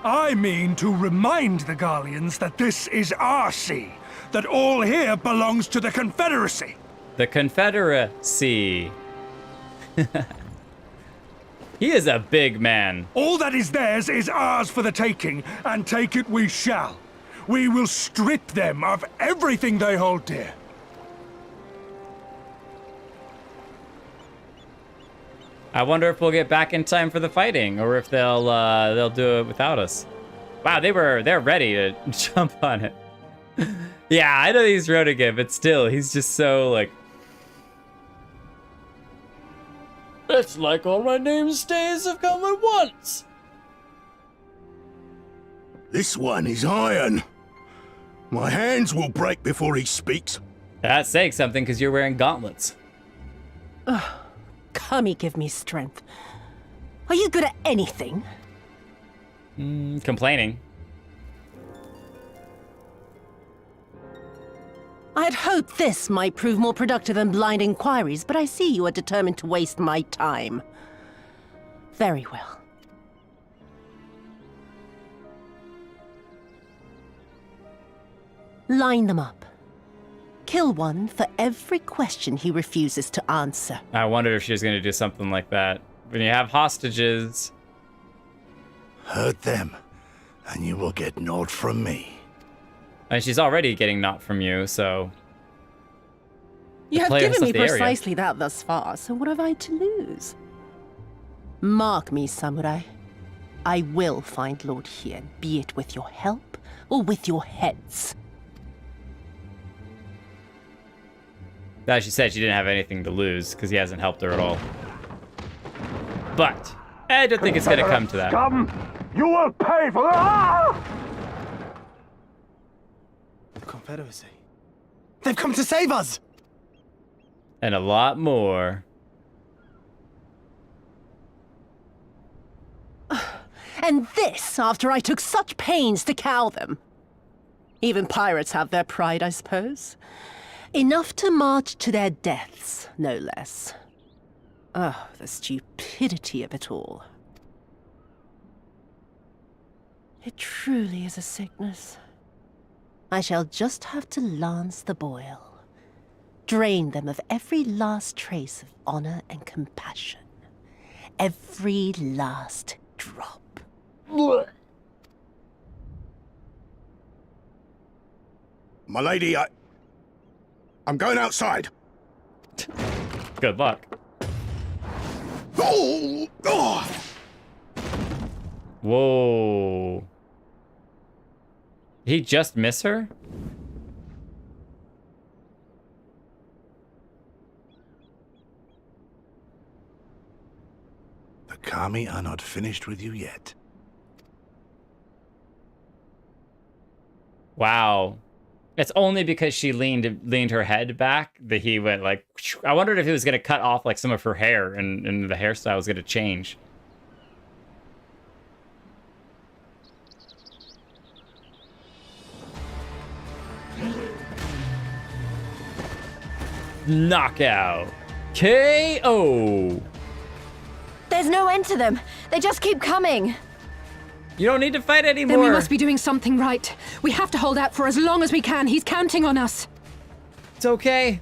Speaker 5: I mean to remind the Garleans that this is our sea, that all here belongs to the Confederacy.
Speaker 1: The Confederacy. He is a big man.
Speaker 5: All that is theirs is ours for the taking, and take it we shall. We will strip them of everything they hold dear.
Speaker 1: I wonder if we'll get back in time for the fighting, or if they'll do it without us. Wow, they're ready to jump on it. Yeah, I know he's running it, but still, he's just so like. It's like all my namestays have come at once.
Speaker 13: This one is iron. My hands will break before he speaks.
Speaker 1: That's saying something because you're wearing gauntlets.
Speaker 12: Kami, give me strength. Are you good at anything?
Speaker 1: Complaining.
Speaker 12: I had hoped this might prove more productive than blind inquiries, but I see you are determined to waste my time. Very well. Line them up. Kill one for every question he refuses to answer.
Speaker 1: I wondered if she was going to do something like that. When you have hostages.
Speaker 13: Hurt them, and you will get naught from me.
Speaker 1: And she's already getting naught from you, so.
Speaker 12: You have
Speaker 1: player has
Speaker 12: given me
Speaker 1: left the area.
Speaker 12: precisely that thus far, so what have I to lose? Mark me, samurai. I will find Lord Hien, be it with your help or with your heads.
Speaker 1: As she said, she didn't have anything to lose because he hasn't helped her at all. But I don't think it's going to come to that.
Speaker 5: Scum! You will pay for that!
Speaker 14: The Confederacy. They've come to save us!
Speaker 1: And a lot more.
Speaker 12: And this after I took such pains to cow them. Even pirates have their pride, I suppose. Enough to march to their deaths, no less. Oh, the stupidity of it all. It truly is a sickness. I shall just have to lance the boil. Drain them of every last trace of honor and compassion. Every last drop.
Speaker 13: My lady, I'm going outside.
Speaker 1: Good luck.
Speaker 13: Oh! Oh!
Speaker 1: Whoa. Did he just miss her?
Speaker 13: The Kami are not finished with you yet.
Speaker 1: Wow. It's only because she leaned her head back that he went like. I wondered if he was gonna cut off like some of her hair and the hairstyle was gonna change. Knockout. KO.
Speaker 6: There's no end to them. They just keep coming.
Speaker 1: You don't need to fight anymore.
Speaker 4: Then we must be doing something right. We have to hold out for as long as we can. He's counting on us.
Speaker 1: It's okay.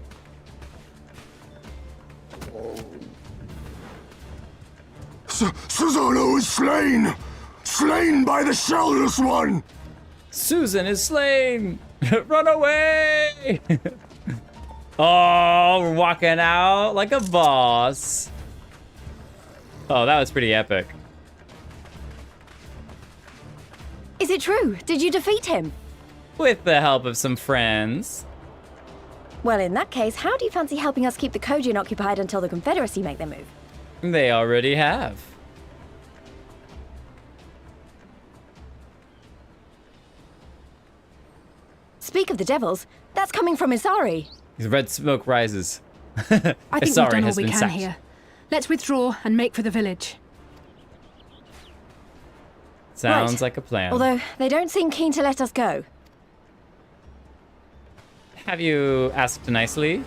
Speaker 13: Susanoo is slain! Slain by the Shellless One!
Speaker 1: Susan is slain! Run away! Oh, we're walking out like a boss. Oh, that was pretty epic.
Speaker 6: Is it true? Did you defeat him?
Speaker 1: With the help of some friends.
Speaker 6: Well, in that case, how do you fancy helping us keep the Kojin occupied until the Confederacy make their move?
Speaker 1: They already have.
Speaker 6: Speak of the devils, that's coming from Isari.
Speaker 1: Red smoke rises.
Speaker 4: I think we've
Speaker 1: Isari
Speaker 4: done all
Speaker 1: has
Speaker 4: we
Speaker 1: been
Speaker 4: can
Speaker 1: sacked.
Speaker 4: here. Let's withdraw and make for the village.
Speaker 1: Sounds
Speaker 6: Right.
Speaker 1: like a plan.
Speaker 6: Although, they don't seem keen to let us go.
Speaker 1: Have you asked nicely?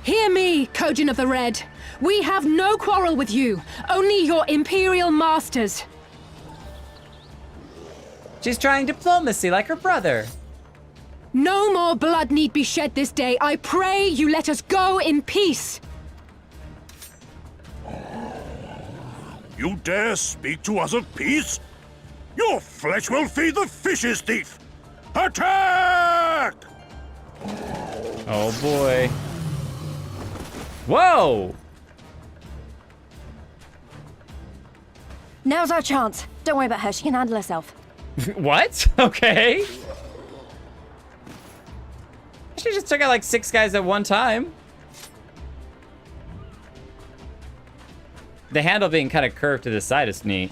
Speaker 4: Hear me, Kojin of the Red. We have no quarrel with you, only your imperial masters.
Speaker 1: She's trying diplomacy like her brother.
Speaker 4: No more blood need be shed this day. I pray you let us go in peace.
Speaker 13: You dare speak to us of peace? Your flesh will feed the fishes, thief! Attack!
Speaker 1: Oh boy. Whoa!
Speaker 6: Now's our chance. Don't worry about her, she can handle herself.
Speaker 1: What? Okay. She just took out like 6 guys at one time. The handle being kind of curved to the side is neat.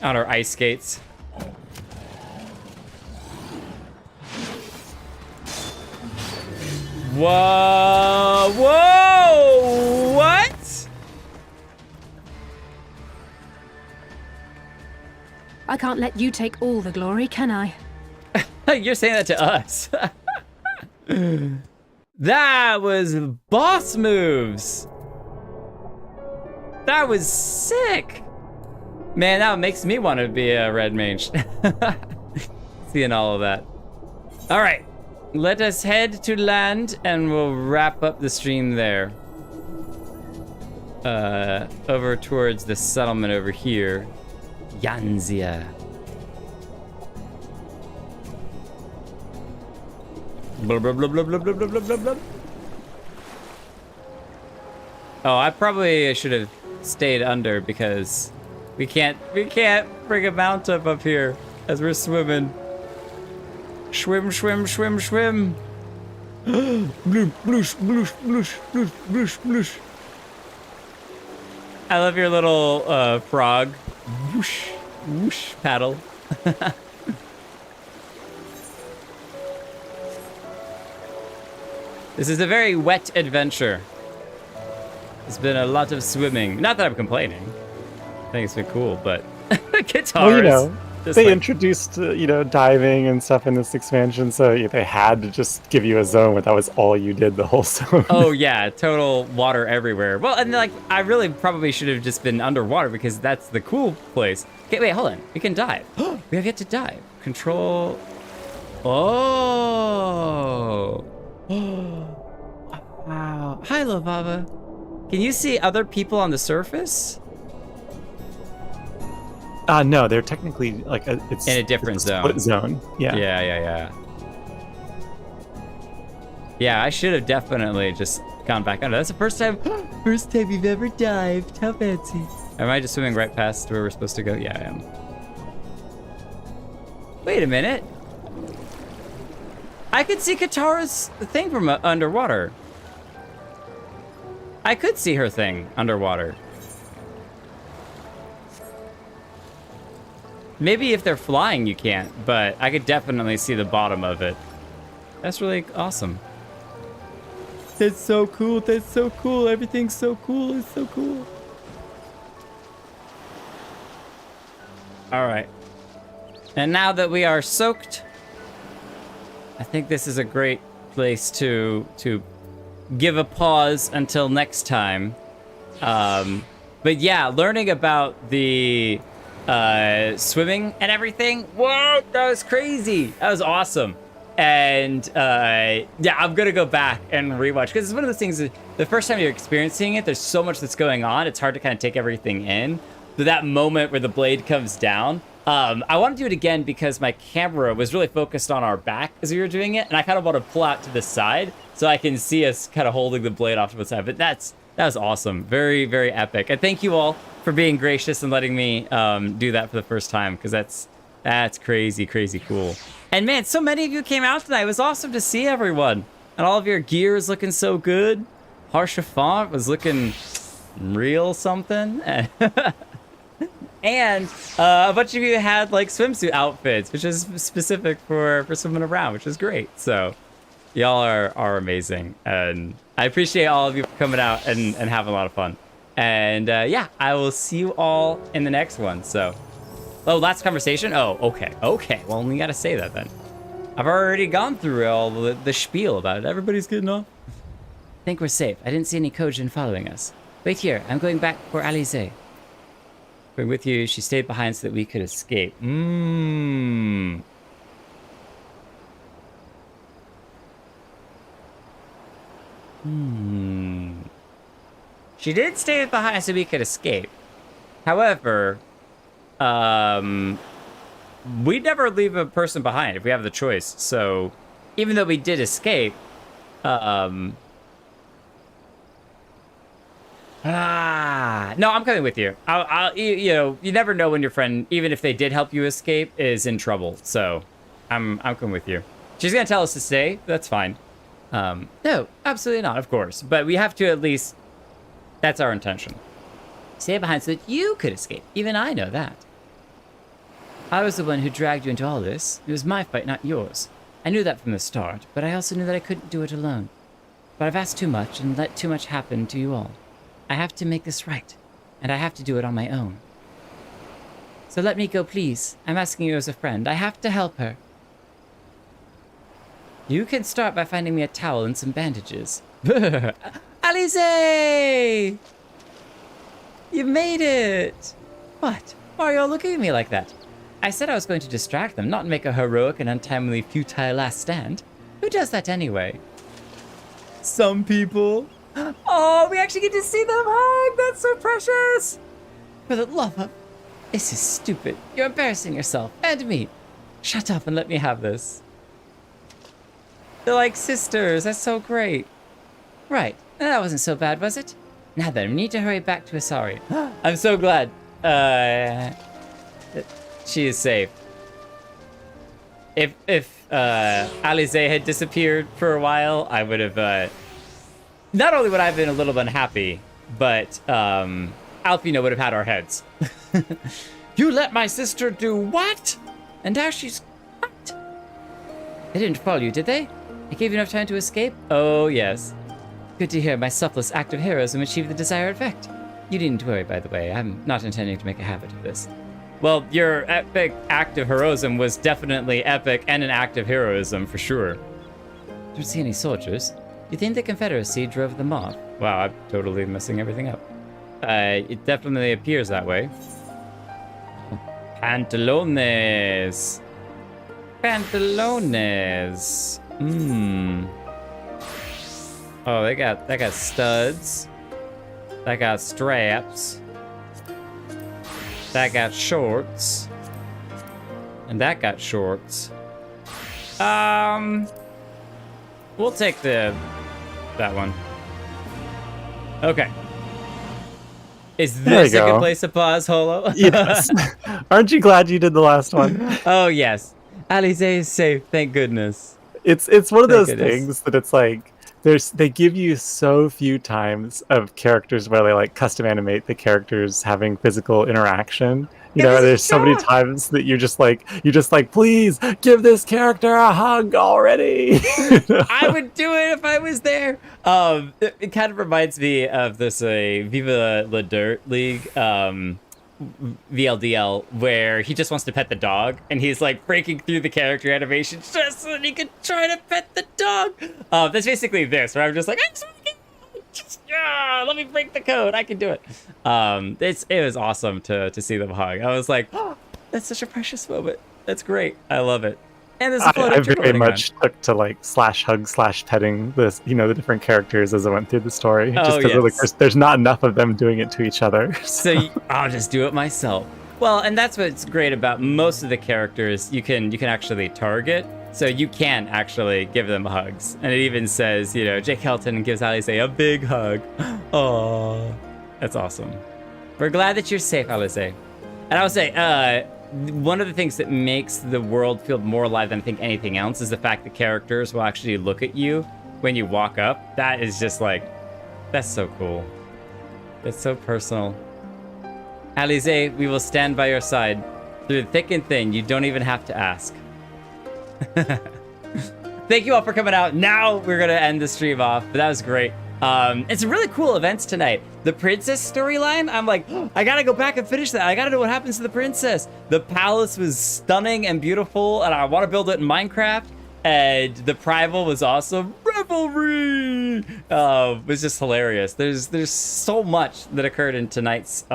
Speaker 1: On our ice skates. Whoa! Whoa! What?
Speaker 4: I can't let you take all the glory, can I?
Speaker 1: You're saying that to us. That was boss moves. That was sick. Man, that makes me want to be a red mage. Seeing all of that. All right, let us head to land and we'll wrap up the stream there. Over towards the settlement over here. Yanzia. Blah, blah, blah, blah, blah, blah, blah, blah, blah. Oh, I probably should have stayed under because we can't bring a mount up here as we're swimming. Swim, swim, swim, swim. Bloosh, bloosh, bloosh, bloosh, bloosh, bloosh, bloosh. I love your little frog. Whoosh, whoosh paddle. This is a very wet adventure. It's been a lot of swimming. Not that I'm complaining. I think it's been cool, but guitars.
Speaker 2: Well, you know,
Speaker 1: just
Speaker 2: they
Speaker 1: like-
Speaker 2: introduced, diving and stuff in this expansion, so they had to just give you a zone where that was all you did the whole zone.
Speaker 1: Oh yeah, total water everywhere. Well, and like I really probably should have just been underwater because that's the cool place. Okay, wait, hold on. We can dive. We have yet to dive. Control. Oh. Wow. Hi, Lovava. Can you see other people on the surface?
Speaker 2: No, they're technically like it's
Speaker 1: In a different
Speaker 2: it's split zone. Yeah.
Speaker 1: Yeah. Yeah, I should have definitely just gone back under. That's the first time you've ever dived. How fancy. Am I just swimming right past where we're supposed to go? Yeah, I am. Wait a minute. I could see Katara's thing from underwater. I could see her thing underwater. Maybe if they're flying, you can't, but I could definitely see the bottom of it. That's really awesome. That's so cool. That's so cool. Everything's so cool. It's so cool. All right. And now that we are soaked, I think this is a great place to give a pause until next time. But yeah, learning about the swimming and everything. Whoa, that was crazy. That was awesome. And yeah, I'm gonna go back and rewatch because it's one of those things that the first time you're experiencing it, there's so much that's going on. It's hard to kind of take everything in. So that moment where the blade comes down, I want to do it again because my camera was really focused on our back as we were doing it, and I kind of want to pull out to the side so I can see us kind of holding the blade off to the side. But that was awesome, very, very epic. And thank you all for being gracious and letting me do that for the first time because that's crazy, crazy cool. And man, so many of you came out tonight. It was awesome to see everyone. And all of your gear is looking so good. Harshafont was looking real something. And a bunch of you had like swimsuit outfits, which is specific for swimming around, which is great. So y'all are amazing. And I appreciate all of you for coming out and having a lot of fun. And yeah, I will see you all in the next one. So. Oh, last conversation? Oh, okay. Okay, well, we gotta say that then. I've already gone through all the spiel about it. Everybody's getting off.
Speaker 7: I think we're safe. I didn't see any Kojin following us. Wait here. I'm going back for Alize.
Speaker 1: Going with you. She stayed behind so that we could escape. She did stay behind so we could escape. However... we'd never leave a person behind if we have the choice. So even though we did escape, no, I'm coming with you. You know, you never know when your friend, even if they did help you escape, is in trouble. So I'm coming with you. She's gonna tell us to stay. That's fine. No, absolutely not, of course. But we have to at least, that's our intention.
Speaker 7: Stay behind so that you could escape. Even I know that. I was the one who dragged you into all this. It was my fight, not yours. I knew that from the start, but I also knew that I couldn't do it alone. But I've asked too much and let too much happen to you all. I have to make this right, and I have to do it on my own. So let me go, please. I'm asking you as a friend. I have to help her. You can start by finding me a towel and some bandages.
Speaker 1: Alize! You made it!
Speaker 7: What? Why are you all looking at me like that? I said I was going to distract them, not make a heroic and untimely futile last stand. Who does that anyway?
Speaker 1: Some people. Oh, we actually get to see them hug! That's so precious!
Speaker 7: For the love of... This is stupid. You're embarrassing yourself and me. Shut up and let me have this.
Speaker 1: They're like sisters. That's so great.
Speaker 7: Right. That wasn't so bad, was it? Now then, we need to hurry back to Asari.
Speaker 1: I'm so glad. She is safe. If Alize had disappeared for a while, I would have. Not only would I have been a little unhappy, but Alpina would have had our heads. You let my sister do what?
Speaker 7: And now she's what? They didn't follow you, did they? They gave you enough time to escape?
Speaker 1: Oh yes.
Speaker 7: Good to hear my selfless act of heroism achieved the desired effect. You needn't worry, by the way. I'm not intending to make a habit of this.
Speaker 1: Well, your epic act of heroism was definitely epic and an act of heroism, for sure.
Speaker 7: Don't see any soldiers. You think the Confederacy drove them off?
Speaker 1: Wow, I'm totally messing everything up. It definitely appears that way. Pantalones. Pantalones. Oh, they got studs. That got straps. That got shorts. And that got shorts. We'll take that one. Okay. Is this a good place to pause, Holo?
Speaker 2: Yes. Aren't you glad you did the last one?
Speaker 1: Oh, yes. Alize is safe, thank goodness.
Speaker 2: It's one of those things that it's like, they give you so few times of characters where they like custom animate the characters having physical interaction. You know, there's so many times that you're just like, please give this character a hug already.
Speaker 1: I would do it if I was there. It kind of reminds me of this Viva La Dirt League VLDL, where he just wants to pet the dog, and he's like breaking through the character animation just so that he can try to pet the dog. That's basically this, where I'm just like, let me break the code. I can do it. It was awesome to see them hug. I was like, oh, that's such a precious moment. That's great. I love it. And there's a photo
Speaker 2: I very much took to like / petting this, the different characters as I went through the story. Just because there's not enough of them doing it to each other.
Speaker 1: So I'll just do it myself. Well, and that's what's great about most of the characters. You can actually target. So you can actually give them hugs. And it even says, Jake Helton gives Alice a big hug. Oh, that's awesome. We're glad that you're safe, Alice. And I would say, one of the things that makes the world feel more alive than I think anything else is the fact that characters will actually look at you when you walk up. That is just like, that's so cool. It's so personal. Alice, we will stand by your side through thick and thin. You don't even have to ask. Thank you all for coming out. Now we're gonna end the stream off, but that was great. It's really cool events tonight. The princess storyline, I'm like, I gotta go back and finish that. I gotta know what happens to the princess. The palace was stunning and beautiful, and I want to build it in Minecraft. And the primal was awesome. Revelry was just hilarious. There's so much that occurred in tonight's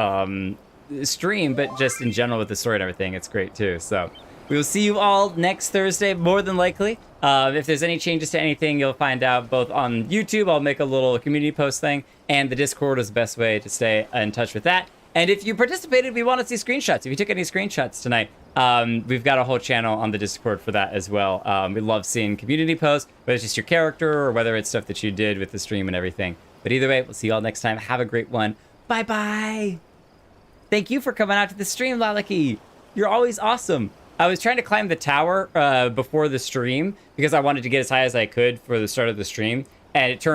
Speaker 1: stream, but just in general with the story and everything, it's great too. So we will see you all next Thursday, more than likely. If there's any changes to anything, you'll find out both on YouTube. I'll make a little community post thing, and the Discord is the best way to stay in touch with that. And if you participated, we want to see screenshots. If you took any screenshots tonight, we've got a whole channel on the Discord for that as well. We love seeing community posts, whether it's just your character or whether it's stuff that you did with the stream and everything. But either way, we'll see you all next time. Have a great one. Bye-bye. Thank you for coming out to the stream, Lalaki. You're always awesome. I was trying to climb the tower before the stream because I wanted to get as high as I could for the start of the stream, and it turned